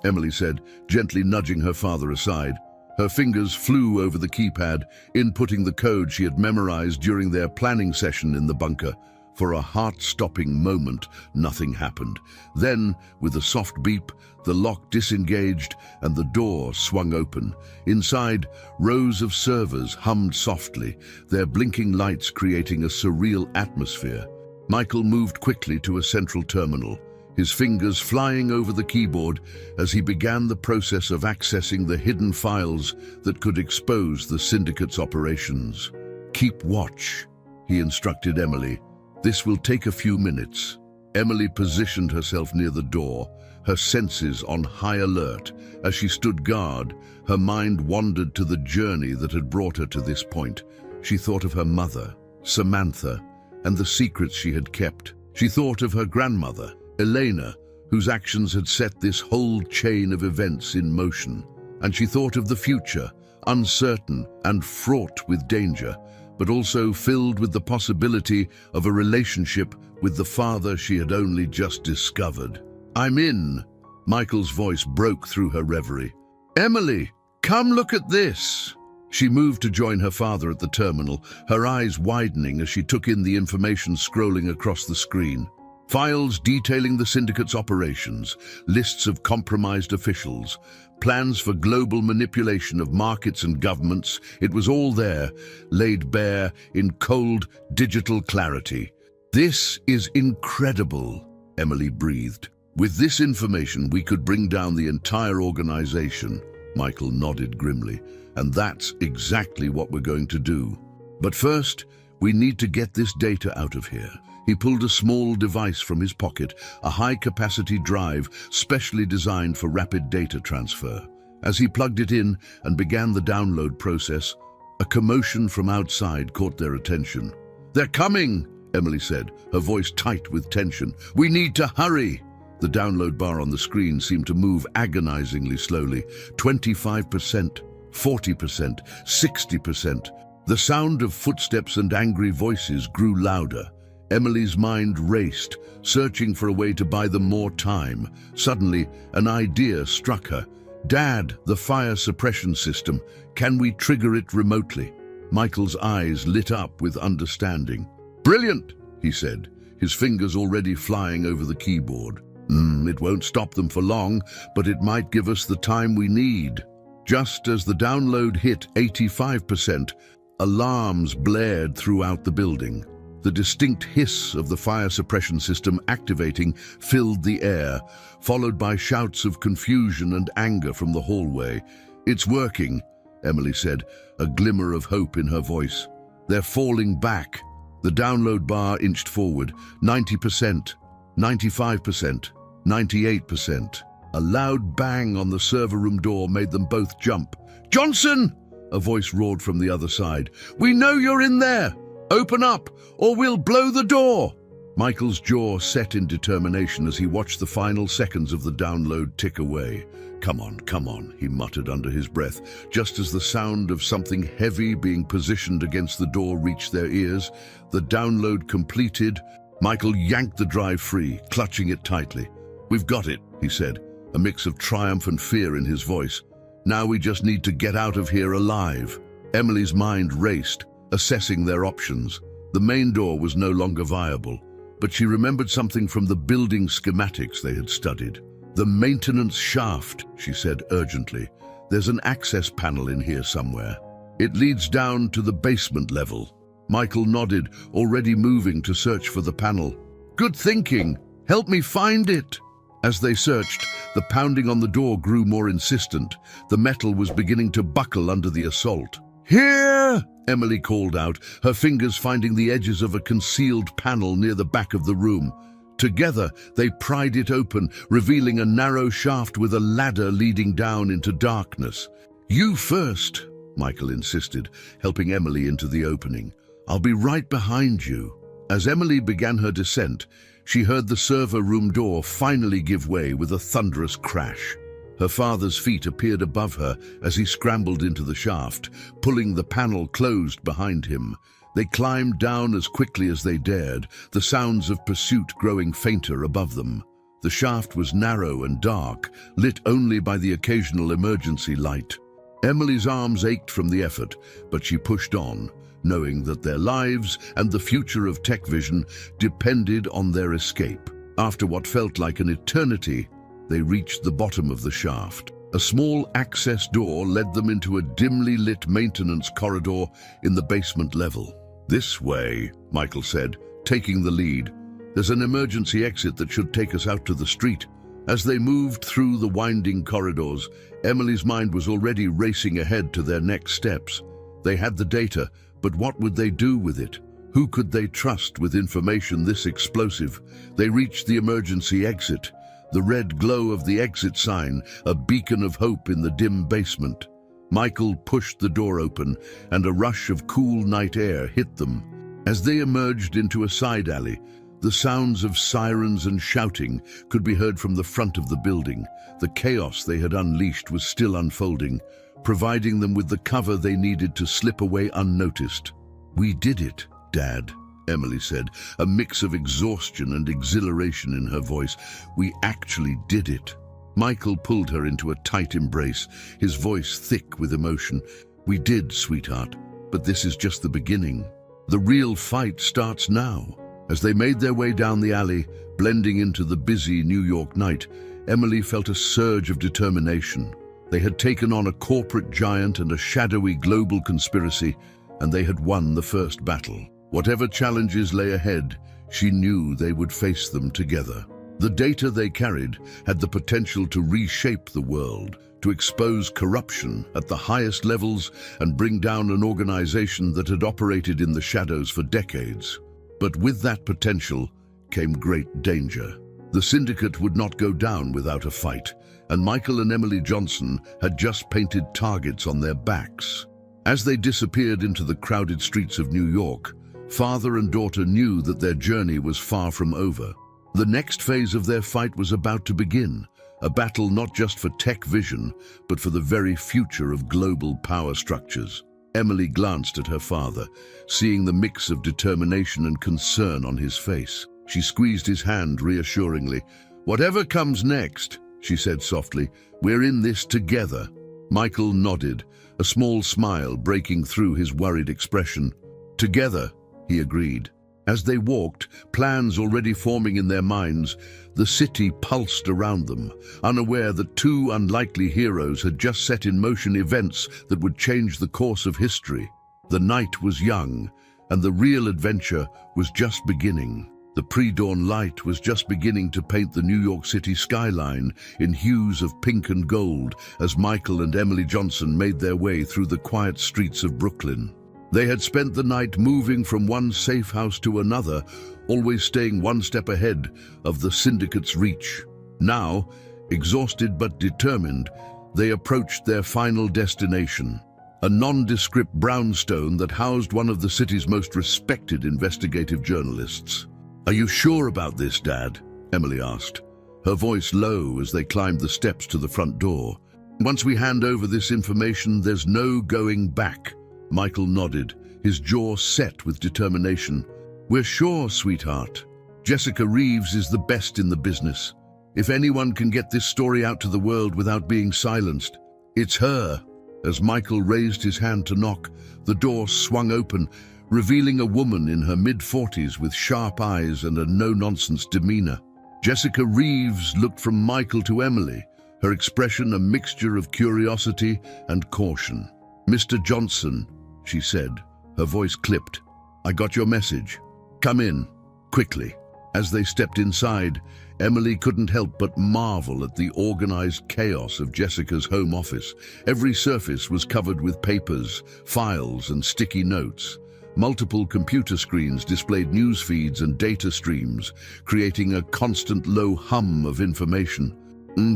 Emily said, gently nudging her father aside. Her fingers flew over the keypad, inputting the code she had memorized during their planning session in the bunker. For a heart-stopping moment, nothing happened. Then, with a soft beep, the lock disengaged and the door swung open. Inside, rows of servers hummed softly, their blinking lights creating a surreal atmosphere. Michael moved quickly to a central terminal, his fingers flying over the keyboard as he began the process of accessing the hidden files that could expose the syndicate's operations. "Keep watch," he instructed Emily. "This will take a few minutes." Emily positioned herself near the door, her senses on high alert. As she stood guard, her mind wandered to the journey that had brought her to this point. She thought of her mother, Samantha, and the secrets she had kept. She thought of her grandmother, Elena, whose actions had set this whole chain of events in motion. And she thought of the future, uncertain and fraught with danger, but also filled with the possibility of a relationship with the father she had only just discovered. "I'm in," Michael's voice broke through her reverie. "Emily, come look at this." She moved to join her father at the terminal, her eyes widening as she took in the information scrolling across the screen. Files detailing the syndicate's operations, lists of compromised officials, plans for global manipulation of markets and governments. It was all there, laid bare in cold, digital clarity. "This is incredible," Emily breathed. "With this information, we could bring down the entire organization." Michael nodded grimly. "And that's exactly what we're going to do. But first, we need to get this data out of here." He pulled a small device from his pocket, a high-capacity drive specially designed for rapid data transfer. As he plugged it in and began the download process, a commotion from outside caught their attention. "They're coming," Emily said, her voice tight with tension. "We need to hurry." The download bar on the screen seemed to move agonizingly slowly. 25%, 40%, 60%. The sound of footsteps and angry voices grew louder. Emily's mind raced, searching for a way to buy them more time. Suddenly, an idea struck her. "Dad, the fire suppression system. Can we trigger it remotely?" Michael's eyes lit up with understanding. "Brilliant," he said, his fingers already flying over the keyboard. It won't stop them for long, but it might give us the time we need." Just as the download hit 85%, alarms blared throughout the building. The distinct hiss of the fire suppression system activating filled the air, followed by shouts of confusion and anger from the hallway. "It's working," Emily said, a glimmer of hope in her voice. "They're falling back." The download bar inched forward. 90%, 95%, 98%. A loud bang on the server room door made them both jump. "Johnson!" a voice roared from the other side. "We know you're in there! Open up, or we'll blow the door!" Michael's jaw set in determination as he watched the final seconds of the download tick away. Come on," he muttered under his breath, just as the sound of something heavy being positioned against the door reached their ears. The download completed. Michael yanked the drive free, clutching it tightly. "We've got it," he said, a mix of triumph and fear in his voice. "Now we just need to get out of here alive." Emily's mind raced, assessing their options. The main door was no longer viable, but she remembered something from the building schematics they had studied. "The maintenance shaft," she said urgently. "There's an access panel in here somewhere. It leads down to the basement level." Michael nodded, already moving to search for the panel. "Good thinking. Help me find it." As they searched, the pounding on the door grew more insistent. The metal was beginning to buckle under the assault. "Here!" Emily called out, her fingers finding the edges of a concealed panel near the back of the room. Together, they pried it open, revealing a narrow shaft with a ladder leading down into darkness. "You first," Michael insisted, helping Emily into the opening. "I'll be right behind you." As Emily began her descent, she heard the server room door finally give way with a thunderous crash. Her father's feet appeared above her as he scrambled into the shaft, pulling the panel closed behind him. They climbed down as quickly as they dared, the sounds of pursuit growing fainter above them. The shaft was narrow and dark, lit only by the occasional emergency light. Emily's arms ached from the effort, but she pushed on, knowing that their lives and the future of Tech Vision depended on their escape. After what felt like an eternity, they reached the bottom of the shaft. A small access door led them into a dimly lit maintenance corridor in the basement level. "This way," Michael said, taking the lead. "There's an emergency exit that should take us out to the street." As they moved through the winding corridors, Emily's mind was already racing ahead to their next steps. They had the data, but what would they do with it? Who could they trust with information this explosive? They reached the emergency exit. The red glow of the exit sign, a beacon of hope in the dim basement. Michael pushed the door open, and a rush of cool night air hit them. As they emerged into a side alley, the sounds of sirens and shouting could be heard from the front of the building. The chaos they had unleashed was still unfolding, providing them with the cover they needed to slip away unnoticed. "We did it, Dad," Emily said, a mix of exhaustion and exhilaration in her voice. "We actually did it." Michael pulled her into a tight embrace, his voice thick with emotion. "We did, sweetheart, but this is just the beginning. The real fight starts now." As they made their way down the alley, blending into the busy New York night, Emily felt a surge of determination. They had taken on a corporate giant and a shadowy global conspiracy, and they had won the first battle. Whatever challenges lay ahead, she knew they would face them together. The data they carried had the potential to reshape the world, to expose corruption at the highest levels and bring down an organization that had operated in the shadows for decades. But with that potential came great danger. The syndicate would not go down without a fight, and Michael and Emily Johnson had just painted targets on their backs. As they disappeared into the crowded streets of New York, father and daughter knew that their journey was far from over. The next phase of their fight was about to begin, a battle not just for tech vision, but for the very future of global power structures. Emily glanced at her father, seeing the mix of determination and concern on his face. She squeezed his hand reassuringly. "Whatever comes next," she said softly, "we're in this together." Michael nodded, a small smile breaking through his worried expression. "Together," he agreed. As they walked, plans already forming in their minds, the city pulsed around them, unaware that two unlikely heroes had just set in motion events that would change the course of history. The night was young, and the real adventure was just beginning. The pre-dawn light was just beginning to paint the New York City skyline in hues of pink and gold as Michael and Emily Johnson made their way through the quiet streets of Brooklyn. They had spent the night moving from one safe house to another, always staying one step ahead of the syndicate's reach. Now, exhausted but determined, they approached their final destination, a nondescript brownstone that housed one of the city's most respected investigative journalists. "Are you sure about this, Dad?" Emily asked, her voice low as they climbed the steps to the front door. "Once we hand over this information, there's no going back." Michael nodded, his jaw set with determination. "We're sure, sweetheart. Jessica Reeves is the best in the business. If anyone can get this story out to the world without being silenced, it's her." As Michael raised his hand to knock, the door swung open, revealing a woman in her mid-40s with sharp eyes and a no-nonsense demeanor. Jessica Reeves looked from Michael to Emily, her expression a mixture of curiosity and caution. "Mr. Johnson," she said, her voice clipped, "I got your message. Come in, quickly." As they stepped inside, Emily couldn't help but marvel at the organized chaos of Jessica's home office. Every surface was covered with papers, files, and sticky notes. Multiple computer screens displayed news feeds and data streams, creating a constant low hum of information.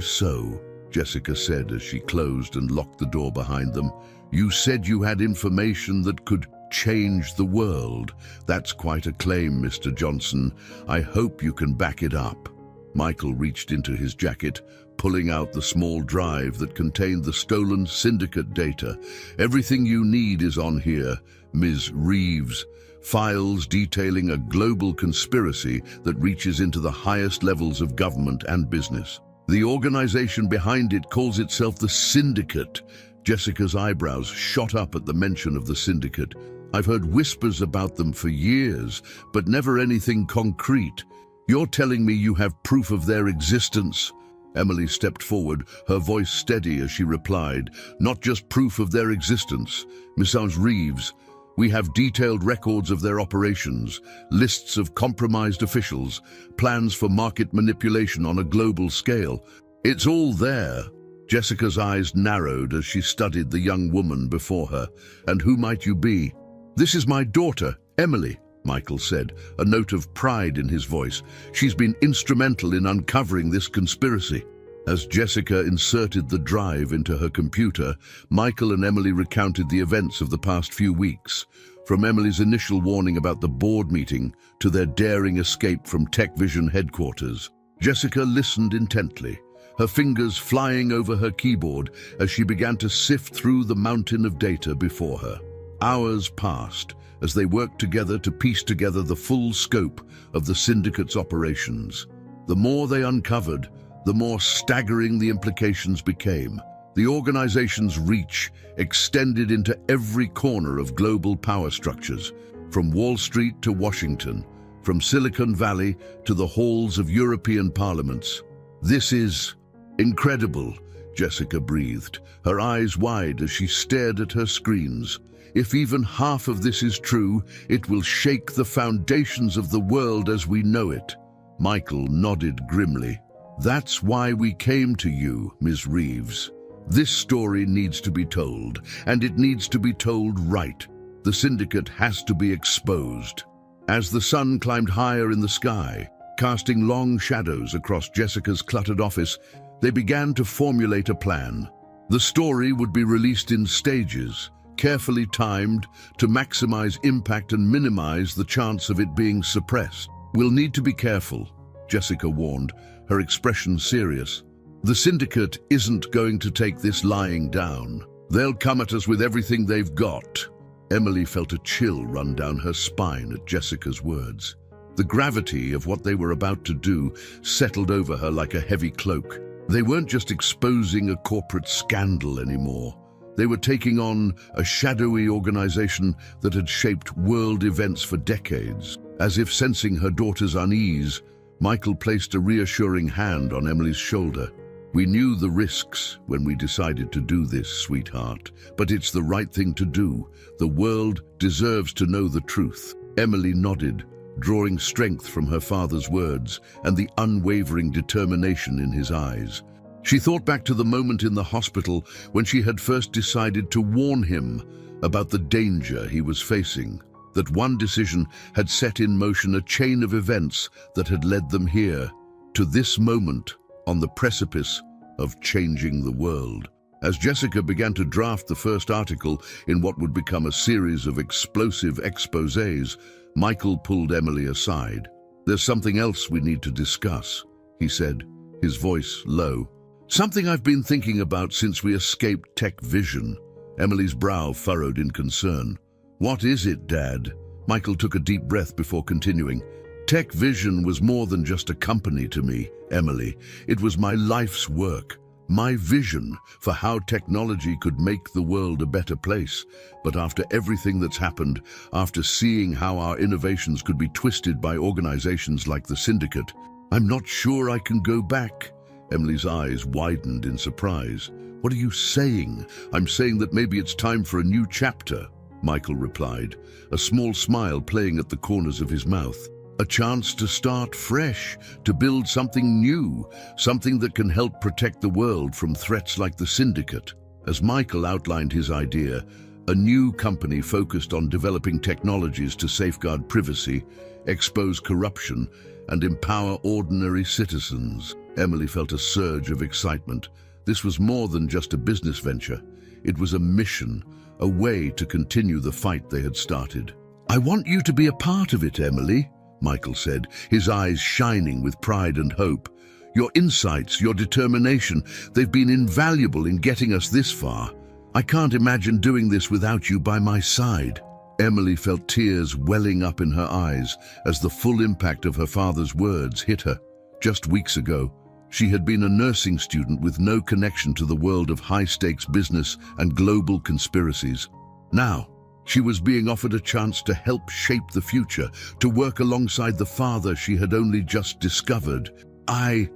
"So," Jessica said as she closed and locked the door behind them, "you said you had information that could change the world. That's quite a claim, Mr. Johnson. I hope you can back it up." Michael reached into his jacket, pulling out the small drive that contained the stolen syndicate data. "Everything you need is on here, Ms. Reeves. Files detailing a global conspiracy that reaches into the highest levels of government and business. The organization behind it calls itself the Syndicate." Jessica's eyebrows shot up at the mention of the Syndicate. "I've heard whispers about them for years, but never anything concrete. You're telling me you have proof of their existence?" Emily stepped forward, her voice steady as she replied, "Not just proof of their existence, Mrs. Reeves. We have detailed records of their operations, lists of compromised officials, plans for market manipulation on a global scale. It's all there." Jessica's eyes narrowed as she studied the young woman before her. "And who might you be?" "This is my daughter, Emily," Michael said, a note of pride in his voice. "She's been instrumental in uncovering this conspiracy." As Jessica inserted the drive into her computer, Michael and Emily recounted the events of the past few weeks, from Emily's initial warning about the board meeting to their daring escape from Tech Vision headquarters. Jessica listened intently, her fingers flying over her keyboard as she began to sift through the mountain of data before her. Hours passed as they worked together to piece together the full scope of the syndicate's operations. The more they uncovered, the more staggering the implications became. The organization's reach extended into every corner of global power structures, from Wall Street to Washington, from Silicon Valley to the halls of European parliaments. "This is incredible," Jessica breathed, her eyes wide as she stared at her screens. "If even half of this is true, it will shake the foundations of the world as we know it." Michael nodded grimly. "That's why we came to you, Ms. Reeves. This story needs to be told, and it needs to be told right. The syndicate has to be exposed." As the sun climbed higher in the sky, casting long shadows across Jessica's cluttered office, they began to formulate a plan. The story would be released in stages, carefully timed to maximize impact and minimize the chance of it being suppressed. "We'll need to be careful," Jessica warned, her expression serious. "The syndicate isn't going to take this lying down. They'll come at us with everything they've got. Emily felt a chill run down her spine at Jessica's words. The gravity of what they were about to do settled over her like a heavy cloak. They weren't just exposing a corporate scandal anymore. They were taking on a shadowy organization that had shaped world events for decades. As if sensing her daughter's unease, Michael placed a reassuring hand on Emily's shoulder. "We knew the risks when we decided to do this, sweetheart, but it's the right thing to do. The world deserves to know the truth." Emily nodded, drawing strength from her father's words and the unwavering determination in his eyes. She thought back to the moment in the hospital when she had first decided to warn him about the danger he was facing. That one decision had set in motion a chain of events that had led them here, to this moment, on the precipice of changing the world. As Jessica began to draft the first article in what would become a series of explosive exposés, Michael pulled Emily aside. "There's something else we need to discuss," he said, his voice low. "Something I've been thinking about since we escaped Tech Vision." Emily's brow furrowed in concern. "What is it, Dad?" Michael took a deep breath before continuing. "Tech Vision was more than just a company to me, Emily. It was my life's work, my vision for how technology could make the world a better place. But after everything that's happened, after seeing how our innovations could be twisted by organizations like the Syndicate, I'm not sure I can go back." Emily's eyes widened in surprise. "What are you saying?" "I'm saying that maybe it's time for a new chapter," Michael replied, a small smile playing at the corners of his mouth. "A chance to start fresh, to build something new, something that can help protect the world from threats like the Syndicate." As Michael outlined his idea, a new company focused on developing technologies to safeguard privacy, expose corruption, and empower ordinary citizens. Emily felt a surge of excitement. This was more than just a business venture. It was a mission, a way to continue the fight they had started. "I want you to be a part of it, Emily," Michael said, his eyes shining with pride and hope. "Your insights, your determination, they've been invaluable in getting us this far. I can't imagine doing this without you by my side." Emily felt tears welling up in her eyes as the full impact of her father's words hit her. Just weeks ago, she had been a nursing student with no connection to the world of high-stakes business and global conspiracies. Now, she was being offered a chance to help shape the future, to work alongside the father she had only just discovered. I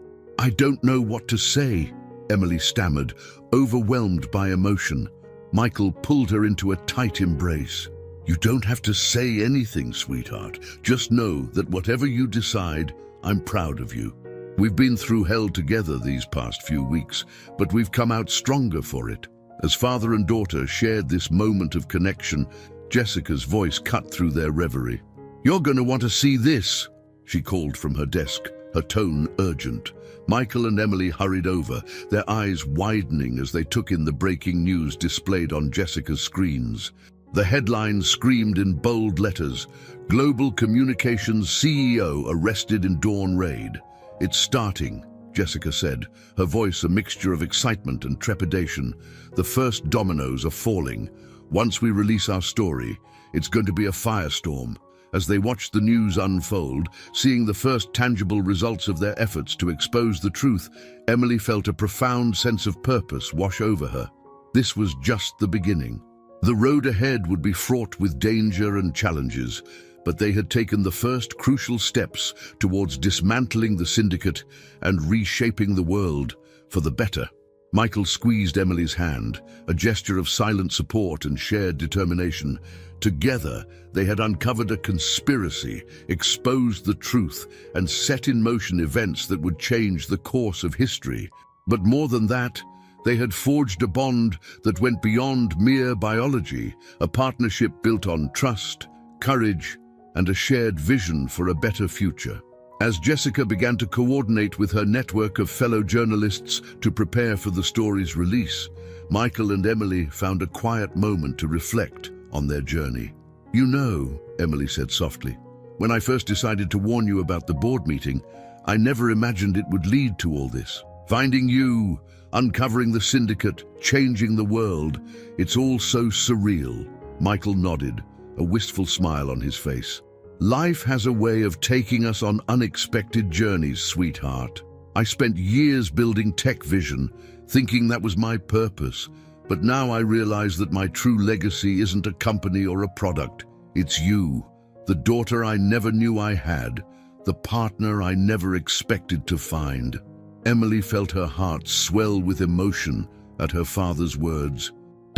don't know what to say," Emily stammered, overwhelmed by emotion. Michael pulled her into a tight embrace. "You don't have to say anything, sweetheart. Just know that whatever you decide, I'm proud of you. We've been through hell together these past few weeks, but we've come out stronger for it." As father and daughter shared this moment of connection, Jessica's voice cut through their reverie. "You're going to want to see this," she called from her desk, her tone urgent. Michael and Emily hurried over, their eyes widening as they took in the breaking news displayed on Jessica's screens. The headline screamed in bold letters, "Global Communications CEO arrested in dawn raid." "It's starting," Jessica said, her voice a mixture of excitement and trepidation. "The first dominoes are falling. Once we release our story, it's going to be a firestorm." As they watched the news unfold, seeing the first tangible results of their efforts to expose the truth, Emily felt a profound sense of purpose wash over her. This was just the beginning. The road ahead would be fraught with danger and challenges, but they had taken the first crucial steps towards dismantling the Syndicate and reshaping the world for the better. Michael squeezed Emily's hand, a gesture of silent support and shared determination. Together, they had uncovered a conspiracy, exposed the truth, and set in motion events that would change the course of history. But more than that, they had forged a bond that went beyond mere biology, a partnership built on trust, courage, and a shared vision for a better future. As Jessica began to coordinate with her network of fellow journalists to prepare for the story's release, Michael and Emily found a quiet moment to reflect on their journey. "You know," Emily said softly, "when I first decided to warn you about the board meeting, I never imagined it would lead to all this. Finding you, uncovering the syndicate, changing the world. It's all so surreal. Michael nodded, a wistful smile on his face. Life has a way of taking us on unexpected journeys, sweetheart. I spent years building tech vision, thinking that was my purpose. But now I realize that my true legacy isn't a company or a product. It's you, the daughter I never knew I had, the partner I never expected to find. Emily felt her heart swell with emotion at her father's words.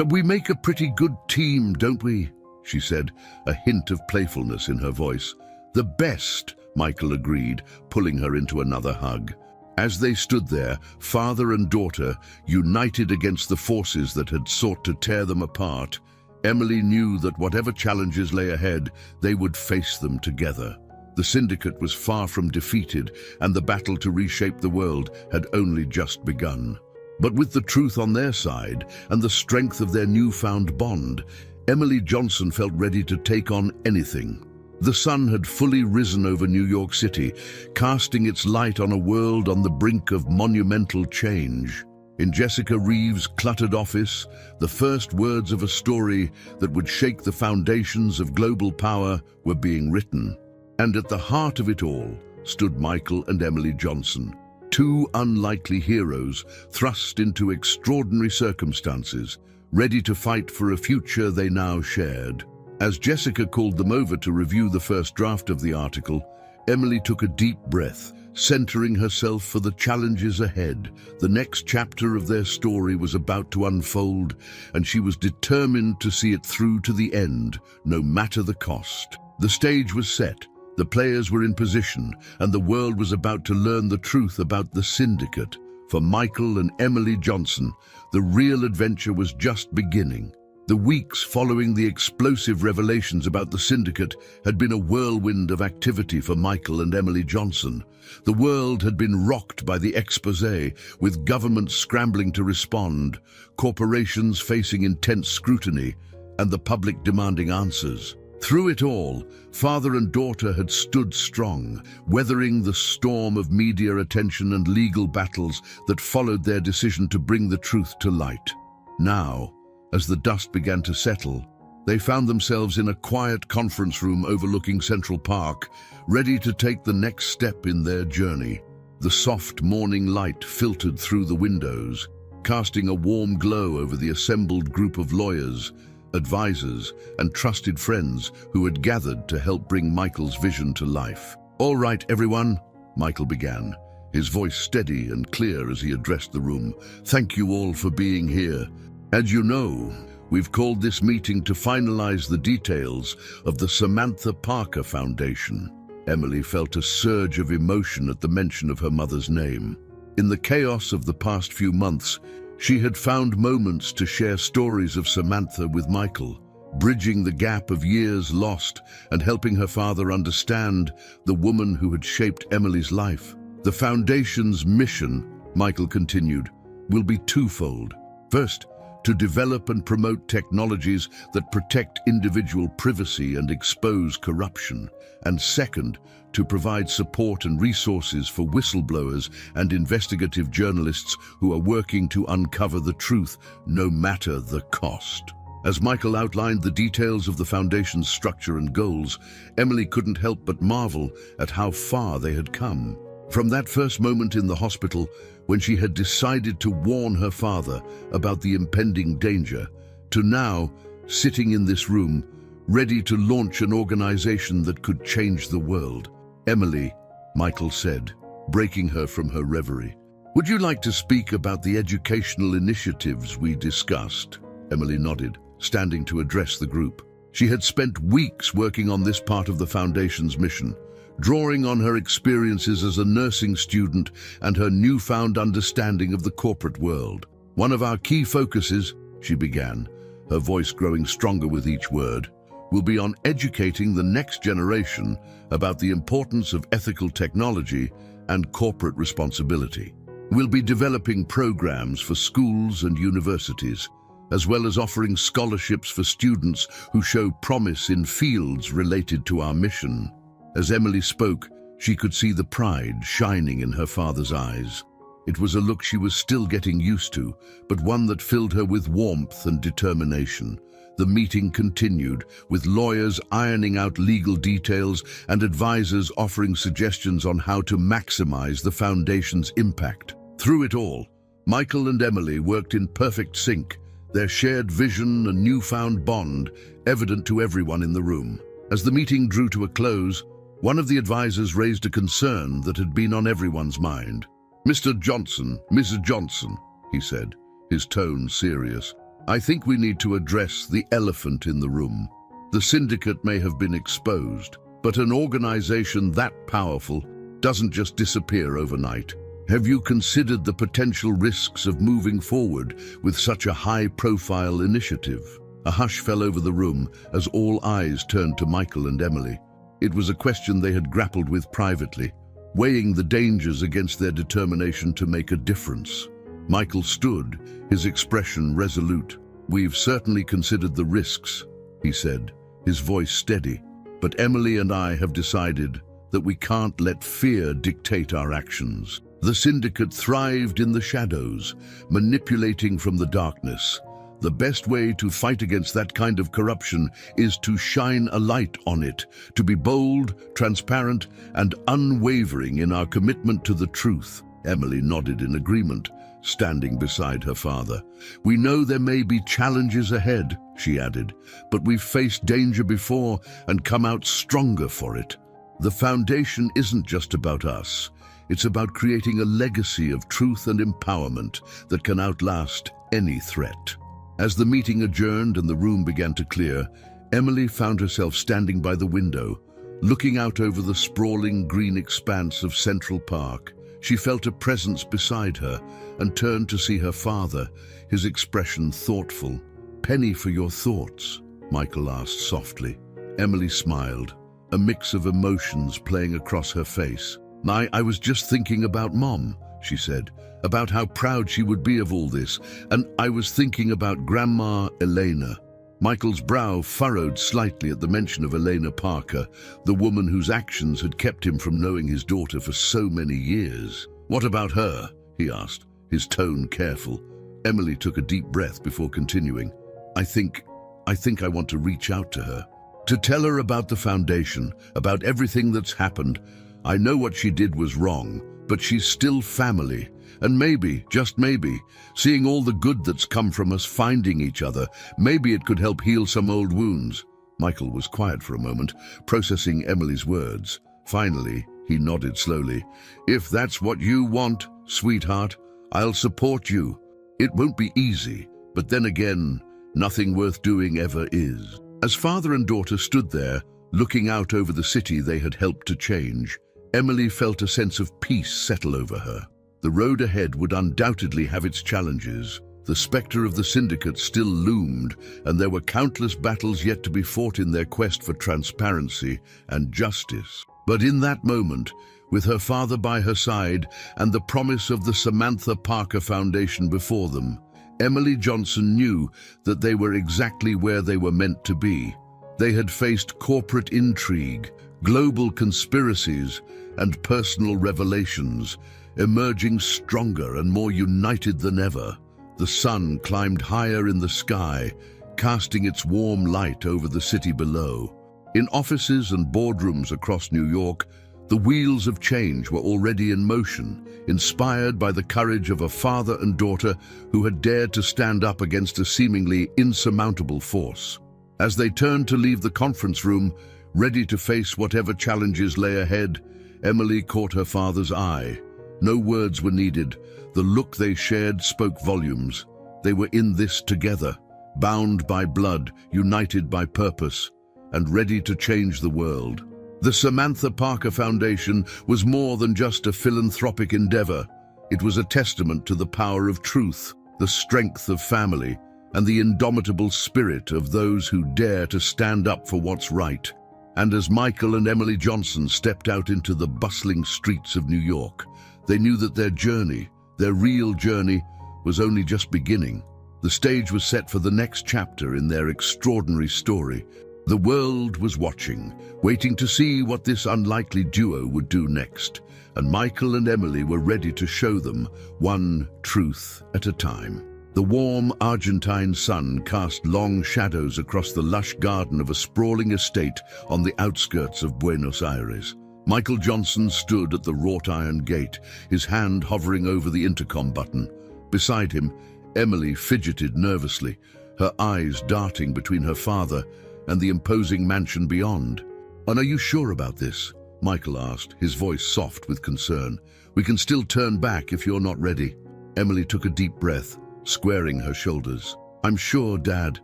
We make a pretty good team, don't we? She said, a hint of playfulness in her voice. The best, Michael agreed, pulling her into another hug. As they stood there, father and daughter, united against the forces that had sought to tear them apart, Emily knew that whatever challenges lay ahead, they would face them together. The syndicate was far from defeated, and the battle to reshape the world had only just begun. But with the truth on their side and the strength of their newfound bond, Emily Johnson felt ready to take on anything. The sun had fully risen over New York City, casting its light on a world on the brink of monumental change. In Jessica Reeves' cluttered office, the first words of a story that would shake the foundations of global power were being written. And at the heart of it all stood Michael and Emily Johnson, two unlikely heroes thrust into extraordinary circumstances, ready to fight for a future they now shared. As Jessica called them over to review the first draft of the article, Emily took a deep breath, centering herself for the challenges ahead. The next chapter of their story was about to unfold, and she was determined to see it through to the end, no matter the cost. The stage was set, the players were in position, and the world was about to learn the truth about the syndicate. For Michael and Emily Johnson, the real adventure was just beginning. The weeks following the explosive revelations about the syndicate had been a whirlwind of activity for Michael and Emily Johnson. The world had been rocked by the exposé, with governments scrambling to respond, corporations facing intense scrutiny, and the public demanding answers. Through it all, father and daughter had stood strong, weathering the storm of media attention and legal battles that followed their decision to bring the truth to light. Now, as the dust began to settle, they found themselves in a quiet conference room overlooking Central Park, ready to take the next step in their journey. The soft morning light filtered through the windows, casting a warm glow over the assembled group of lawyers, advisors, and trusted friends who had gathered to help bring Michael's vision to life. "All right, everyone," Michael began, his voice steady and clear as he addressed the room. "Thank you all for being here. As you know, we've called this meeting to finalize the details of the Samantha Parker Foundation." Emily felt a surge of emotion at the mention of her mother's name. In the chaos of the past few months, she had found moments to share stories of Samantha with Michael, bridging the gap of years lost and helping her father understand the woman who had shaped Emily's life. "The Foundation's mission," Michael continued, "will be twofold. First, to develop and promote technologies that protect individual privacy and expose corruption. And second, to provide support and resources for whistleblowers and investigative journalists who are working to uncover the truth, no matter the cost. As Michael outlined the details of the Foundation's structure and goals, Emily couldn't help but marvel at how far they had come. From that first moment in the hospital, when she had decided to warn her father about the impending danger, to now, sitting in this room, ready to launch an organization that could change the world. "Emily," Michael said, breaking her from her reverie, "would you like to speak about the educational initiatives we discussed?" Emily nodded, standing to address the group. She had spent weeks working on this part of the Foundation's mission, drawing on her experiences as a nursing student and her newfound understanding of the corporate world. "One of our key focuses," she began, her voice growing stronger with each word, "will be on educating the next generation about the importance of ethical technology and corporate responsibility. We'll be developing programs for schools and universities, as well as offering scholarships for students who show promise in fields related to our mission." As Emily spoke, she could see the pride shining in her father's eyes. It was a look she was still getting used to, but one that filled her with warmth and determination. The meeting continued, with lawyers ironing out legal details and advisors offering suggestions on how to maximize the foundation's impact. Through it all, Michael and Emily worked in perfect sync, their shared vision and newfound bond evident to everyone in the room. As the meeting drew to a close, one of the advisors raised a concern that had been on everyone's mind. "Mr. Johnson, Mrs. Johnson," he said, his tone serious, "I think we need to address the elephant in the room. The syndicate may have been exposed, but an organization that powerful doesn't just disappear overnight. Have you considered the potential risks of moving forward with such a high-profile initiative?" A hush fell over the room as all eyes turned to Michael and Emily. It was a question they had grappled with privately, weighing the dangers against their determination to make a difference. Michael stood, his expression resolute. "We've certainly considered the risks," he said, his voice steady. "But Emily and I have decided that we can't let fear dictate our actions." The syndicate thrived in the shadows, manipulating from the darkness. The best way to fight against that kind of corruption is to shine a light on it, to be bold, transparent, and unwavering in our commitment to the truth. Emily nodded in agreement, standing beside her father. "We know there may be challenges ahead," she added, "but we've faced danger before and come out stronger for it. The foundation isn't just about us. It's about creating a legacy of truth and empowerment that can outlast any threat." As the meeting adjourned and the room began to clear, Emily found herself standing by the window, looking out over the sprawling green expanse of Central Park. She felt a presence beside her and turned to see her father, his expression thoughtful. "Penny for your thoughts?" Michael asked softly. Emily smiled, a mix of emotions playing across her face. I was just thinking about Mom," she said, "about how proud she would be of all this, and I was thinking about Grandma Elena." Michael's brow furrowed slightly at the mention of Elena Parker, the woman whose actions had kept him from knowing his daughter for so many years. "What about her?" he asked, his tone careful. Emily took a deep breath before continuing. I think I want to reach out to her. To tell her about the foundation, about everything that's happened. I know what she did was wrong, but she's still family. And maybe, just maybe, seeing all the good that's come from us finding each other, maybe it could help heal some old wounds." Michael was quiet for a moment, processing Emily's words. Finally, he nodded slowly. "If that's what you want, sweetheart, I'll support you. It won't be easy, but then again, nothing worth doing ever is." As father and daughter stood there, looking out over the city they had helped to change, Emily felt a sense of peace settle over her. The road ahead would undoubtedly have its challenges. The specter of the syndicate still loomed, and there were countless battles yet to be fought in their quest for transparency and justice. But in that moment, with her father by her side and the promise of the Samantha Parker Foundation before them, Emily Johnson knew that they were exactly where they were meant to be. They had faced corporate intrigue, global conspiracies, and personal revelations, emerging stronger and more united than ever. The sun climbed higher in the sky, casting its warm light over the city below. In offices and boardrooms across New York, the wheels of change were already in motion, inspired by the courage of a father and daughter who had dared to stand up against a seemingly insurmountable force. As they turned to leave the conference room, ready to face whatever challenges lay ahead, Emily caught her father's eye. No words were needed. The look they shared spoke volumes. They were in this together, bound by blood, united by purpose, and ready to change the world. The Samantha Parker Foundation was more than just a philanthropic endeavor. It was a testament to the power of truth, the strength of family, and the indomitable spirit of those who dare to stand up for what's right. And as Michael and Emily Johnson stepped out into the bustling streets of New York, they knew that their journey, their real journey, was only just beginning. The stage was set for the next chapter in their extraordinary story. The world was watching, waiting to see what this unlikely duo would do next, and Michael and Emily were ready to show them, one truth at a time. The warm Argentine sun cast long shadows across the lush garden of a sprawling estate on the outskirts of Buenos Aires. Michael Johnson stood at the wrought iron gate, his hand hovering over the intercom button. Beside him, Emily fidgeted nervously, her eyes darting between her father and the imposing mansion beyond. "And are you sure about this?" Michael asked, his voice soft with concern. "We can still turn back if you're not ready." Emily took a deep breath, squaring her shoulders. "I'm sure, Dad.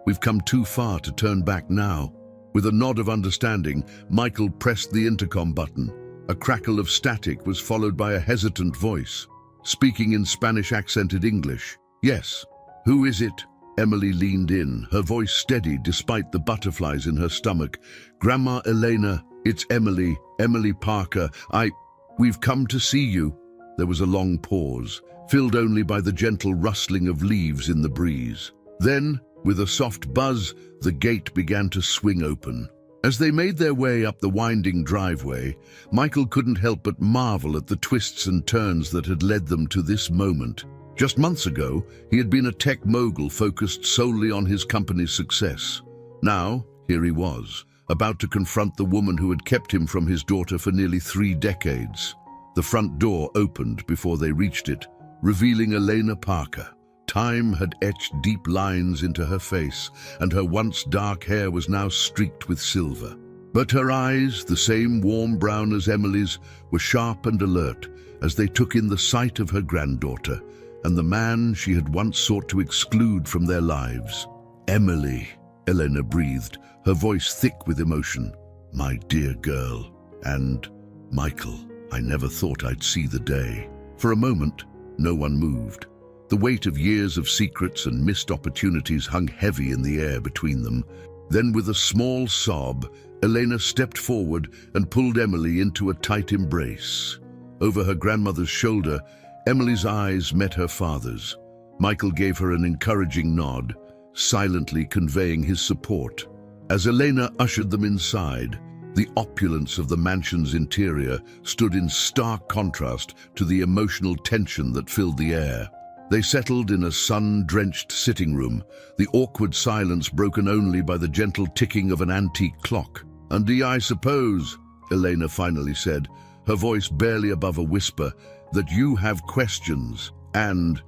We've come too far to turn back now." With a nod of understanding, Michael pressed the intercom button. A crackle of static was followed by a hesitant voice, speaking in Spanish-accented English. "Yes. Who is it?" Emily leaned in, her voice steady despite the butterflies in her stomach. "Grandma Elena, it's Emily, Emily Parker. We've come to see you." There was a long pause, filled only by the gentle rustling of leaves in the breeze. Then, with a soft buzz, the gate began to swing open. As they made their way up the winding driveway, Michael couldn't help but marvel at the twists and turns that had led them to this moment. Just months ago, he had been a tech mogul focused solely on his company's success. Now, here he was, about to confront the woman who had kept him from his daughter for nearly 3 decades. The front door opened before they reached it, revealing Elena Parker. Time had etched deep lines into her face, and her once dark hair was now streaked with silver. But her eyes, the same warm brown as Emily's, were sharp and alert as they took in the sight of her granddaughter and the man she had once sought to exclude from their lives. "Emily," Elena breathed, her voice thick with emotion. "My dear girl. And, Michael, I never thought I'd see the day." For a moment, no one moved. The weight of years of secrets and missed opportunities hung heavy in the air between them. Then, with a small sob, Elena stepped forward and pulled Emily into a tight embrace. Over her grandmother's shoulder, Emily's eyes met her father's. Michael gave her an encouraging nod, silently conveying his support. As Elena ushered them inside, the opulence of the mansion's interior stood in stark contrast to the emotional tension that filled the air. They settled in a sun-drenched sitting room, the awkward silence broken only by the gentle ticking of an antique clock. "And I suppose," Elena finally said, her voice barely above a whisper, "that you have questions, and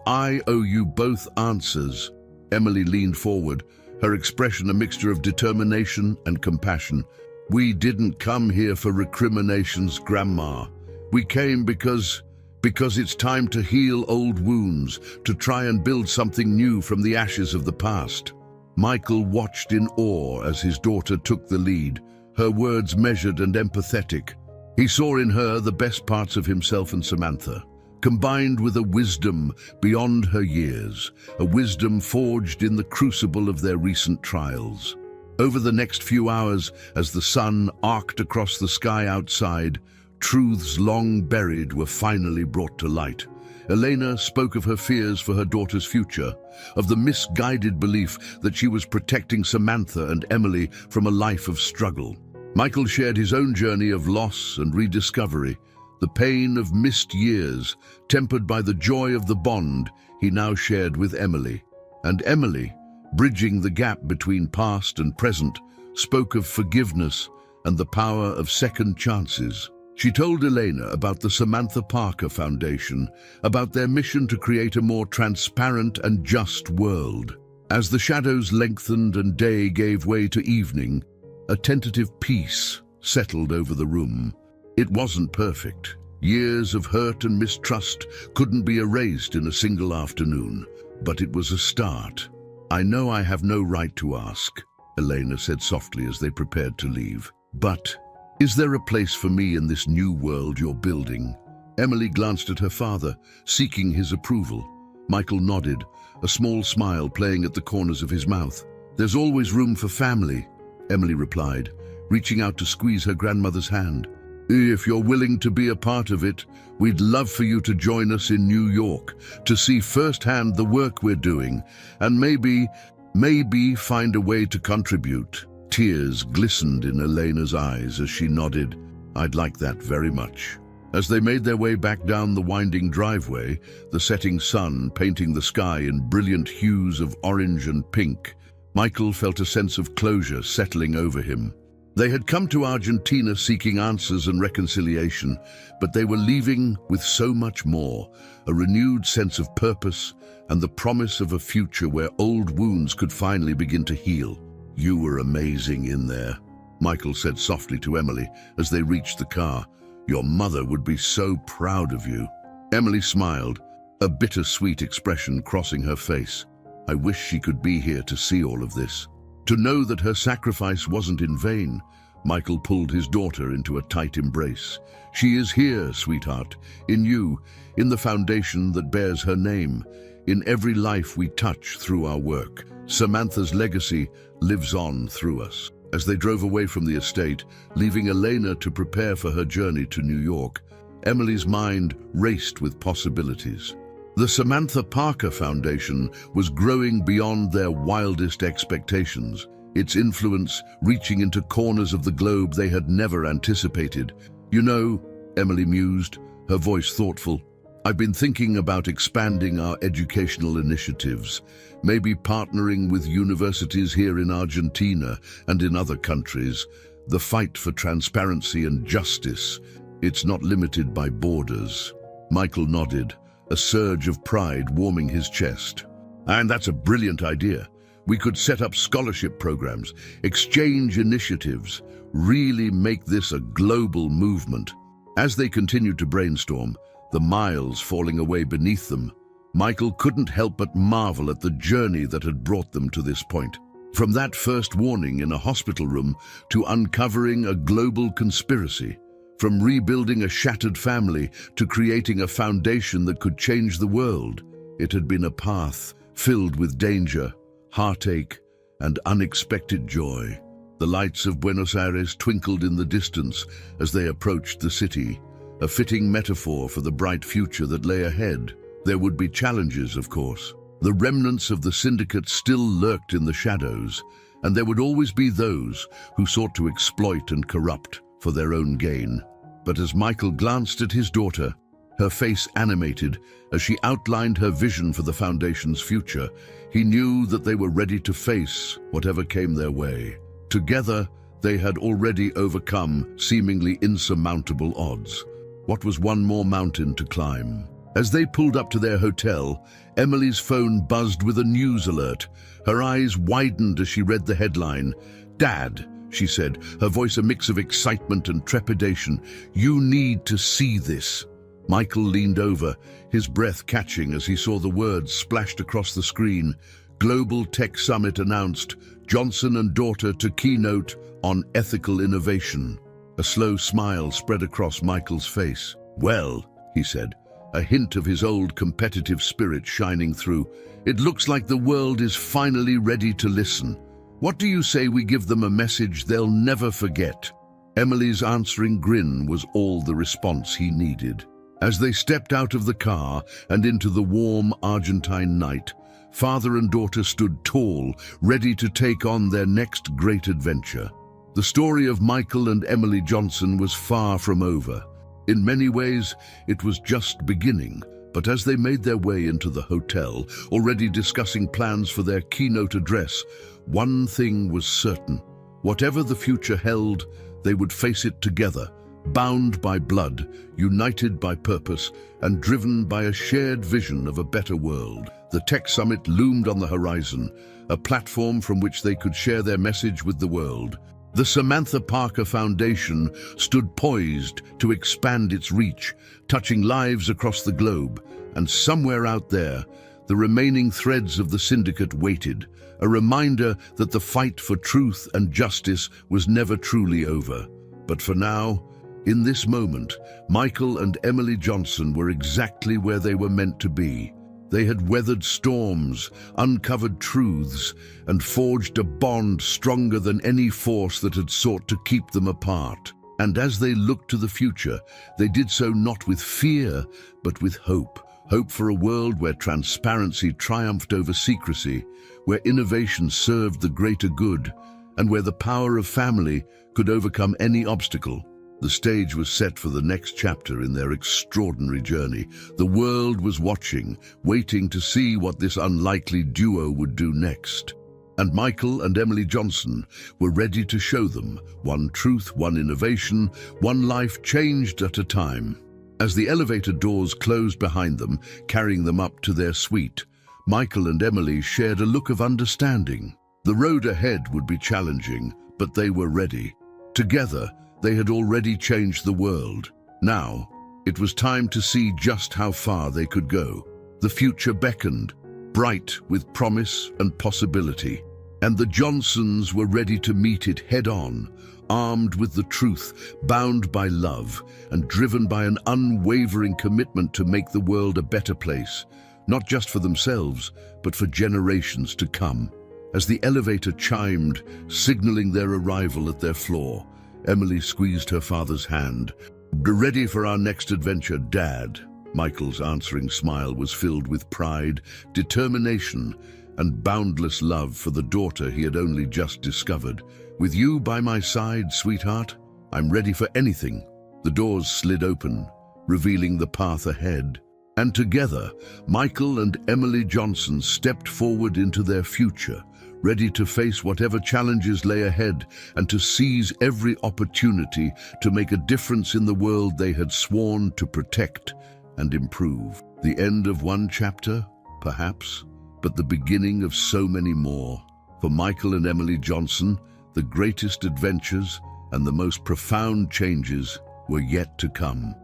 I owe you both answers." Emily leaned forward, her expression a mixture of determination and compassion. "We didn't come here for recriminations, Grandma. We came because it's time to heal old wounds, to try and build something new from the ashes of the past." Michael watched in awe as his daughter took the lead, her words measured and empathetic. He saw in her the best parts of himself and Samantha, combined with a wisdom beyond her years, a wisdom forged in the crucible of their recent trials. Over the next few hours, as the sun arced across the sky outside, truths long buried were finally brought to light. Elena spoke of her fears for her daughter's future, of the misguided belief that she was protecting Samantha and Emily from a life of struggle. Michael shared his own journey of loss and rediscovery, the pain of missed years, tempered by the joy of the bond he now shared with Emily. And Emily, bridging the gap between past and present, spoke of forgiveness and the power of second chances. She told Elena about the Samantha Parker Foundation, about their mission to create a more transparent and just world. As the shadows lengthened and day gave way to evening, a tentative peace settled over the room. It wasn't perfect. Years of hurt and mistrust couldn't be erased in a single afternoon, but it was a start. "I know I have no right to ask," Elena said softly as they prepared to leave. "But is there a place for me in this new world you're building?" Emily glanced at her father, seeking his approval. Michael nodded, a small smile playing at the corners of his mouth. "There's always room for family," Emily replied, reaching out to squeeze her grandmother's hand. "If you're willing to be a part of it, we'd love for you to join us in New York, to see firsthand the work we're doing, and maybe find a way to contribute." Tears glistened in Elena's eyes as she nodded. "I'd like that very much." As they made their way back down the winding driveway, the setting sun painting the sky in brilliant hues of orange and pink, Michael felt a sense of closure settling over him. They had come to Argentina seeking answers and reconciliation, but they were leaving with so much more, a renewed sense of purpose and the promise of a future where old wounds could finally begin to heal. "You were amazing in there," Michael said softly to Emily as they reached the car. "Your mother would be so proud of you." Emily smiled, a bittersweet expression crossing her face. "I wish she could be here to see all of this, to know that her sacrifice wasn't in vain." Michael pulled his daughter into a tight embrace. "She is here, sweetheart, in you, in the foundation that bears her name, in every life we touch through our work. Samantha's legacy lives on through us." As they drove away from the estate, leaving Elena to prepare for her journey to New York, Emily's mind raced with possibilities. The Samantha Parker Foundation was growing beyond their wildest expectations, its influence reaching into corners of the globe they had never anticipated. "You know," Emily mused, her voice thoughtful, "I've been thinking about expanding our educational initiatives, maybe partnering with universities here in Argentina and in other countries. The fight for transparency and justice, it's not limited by borders." Michael nodded, a surge of pride warming his chest. "And that's a brilliant idea. We could set up scholarship programs, exchange initiatives, really make this a global movement." As they continued to brainstorm, the miles falling away beneath them, Michael couldn't help but marvel at the journey that had brought them to this point. From that first warning in a hospital room to uncovering a global conspiracy, from rebuilding a shattered family to creating a foundation that could change the world, it had been a path filled with danger, heartache, and unexpected joy. The lights of Buenos Aires twinkled in the distance as they approached the city, a fitting metaphor for the bright future that lay ahead. There would be challenges, of course. The remnants of the syndicate still lurked in the shadows, and there would always be those who sought to exploit and corrupt for their own gain. But as Michael glanced at his daughter, her face animated as she outlined her vision for the Foundation's future, he knew that they were ready to face whatever came their way. Together, they had already overcome seemingly insurmountable odds. What was one more mountain to climb? As they pulled up to their hotel, Emily's phone buzzed with a news alert. Her eyes widened as she read the headline. "Dad," she said, her voice a mix of excitement and trepidation, "you need to see this." Michael leaned over, his breath catching as he saw the words splashed across the screen. Global Tech Summit announced, Johnson and daughter to keynote on ethical innovation. A slow smile spread across Michael's face. "Well," he said, a hint of his old competitive spirit shining through, "it looks like the world is finally ready to listen. What do you say we give them a message they'll never forget?" Emily's answering grin was all the response he needed. As they stepped out of the car and into the warm Argentine night, father and daughter stood tall, ready to take on their next great adventure. The story of Michael and Emily Johnson was far from over. In many ways, it was just beginning, but as they made their way into the hotel, already discussing plans for their keynote address, one thing was certain. Whatever the future held, they would face it together, bound by blood, united by purpose, and driven by a shared vision of a better world. The Tech Summit loomed on the horizon, a platform from which they could share their message with the world. The Samantha Parker Foundation stood poised to expand its reach, touching lives across the globe, and somewhere out there, the remaining threads of the syndicate waited, a reminder that the fight for truth and justice was never truly over. But for now, in this moment, Michael and Emily Johnson were exactly where they were meant to be. They had weathered storms, uncovered truths, and forged a bond stronger than any force that had sought to keep them apart. And as they looked to the future, they did so not with fear, but with hope. Hope for a world where transparency triumphed over secrecy, where innovation served the greater good, and where the power of family could overcome any obstacle. The stage was set for the next chapter in their extraordinary journey. The world was watching, waiting to see what this unlikely duo would do next. And Michael and Emily Johnson were ready to show them one truth, one innovation, one life changed at a time. As the elevator doors closed behind them, carrying them up to their suite, Michael and Emily shared a look of understanding. The road ahead would be challenging, but they were ready. Together, they had already changed the world. Now, it was time to see just how far they could go. The future beckoned, bright with promise and possibility. And the Johnsons were ready to meet it head-on, armed with the truth, bound by love, and driven by an unwavering commitment to make the world a better place, not just for themselves, but for generations to come. As the elevator chimed, signaling their arrival at their floor, Emily squeezed her father's hand. "Ready for our next adventure, Dad?" Michael's answering smile was filled with pride, determination, and boundless love for the daughter he had only just discovered. "With you by my side, sweetheart, I'm ready for anything." The doors slid open, revealing the path ahead. And together, Michael and Emily Johnson stepped forward into their future, ready to face whatever challenges lay ahead and to seize every opportunity to make a difference in the world they had sworn to protect and improve. The end of one chapter, perhaps, but the beginning of so many more. For Michael and Emily Johnson, the greatest adventures and the most profound changes were yet to come.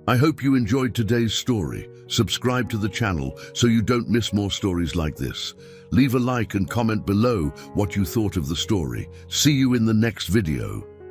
I hope you enjoyed today's story. Subscribe to the channel so you don't miss more stories like this. Leave a like and comment below what you thought of the story. See you in the next video.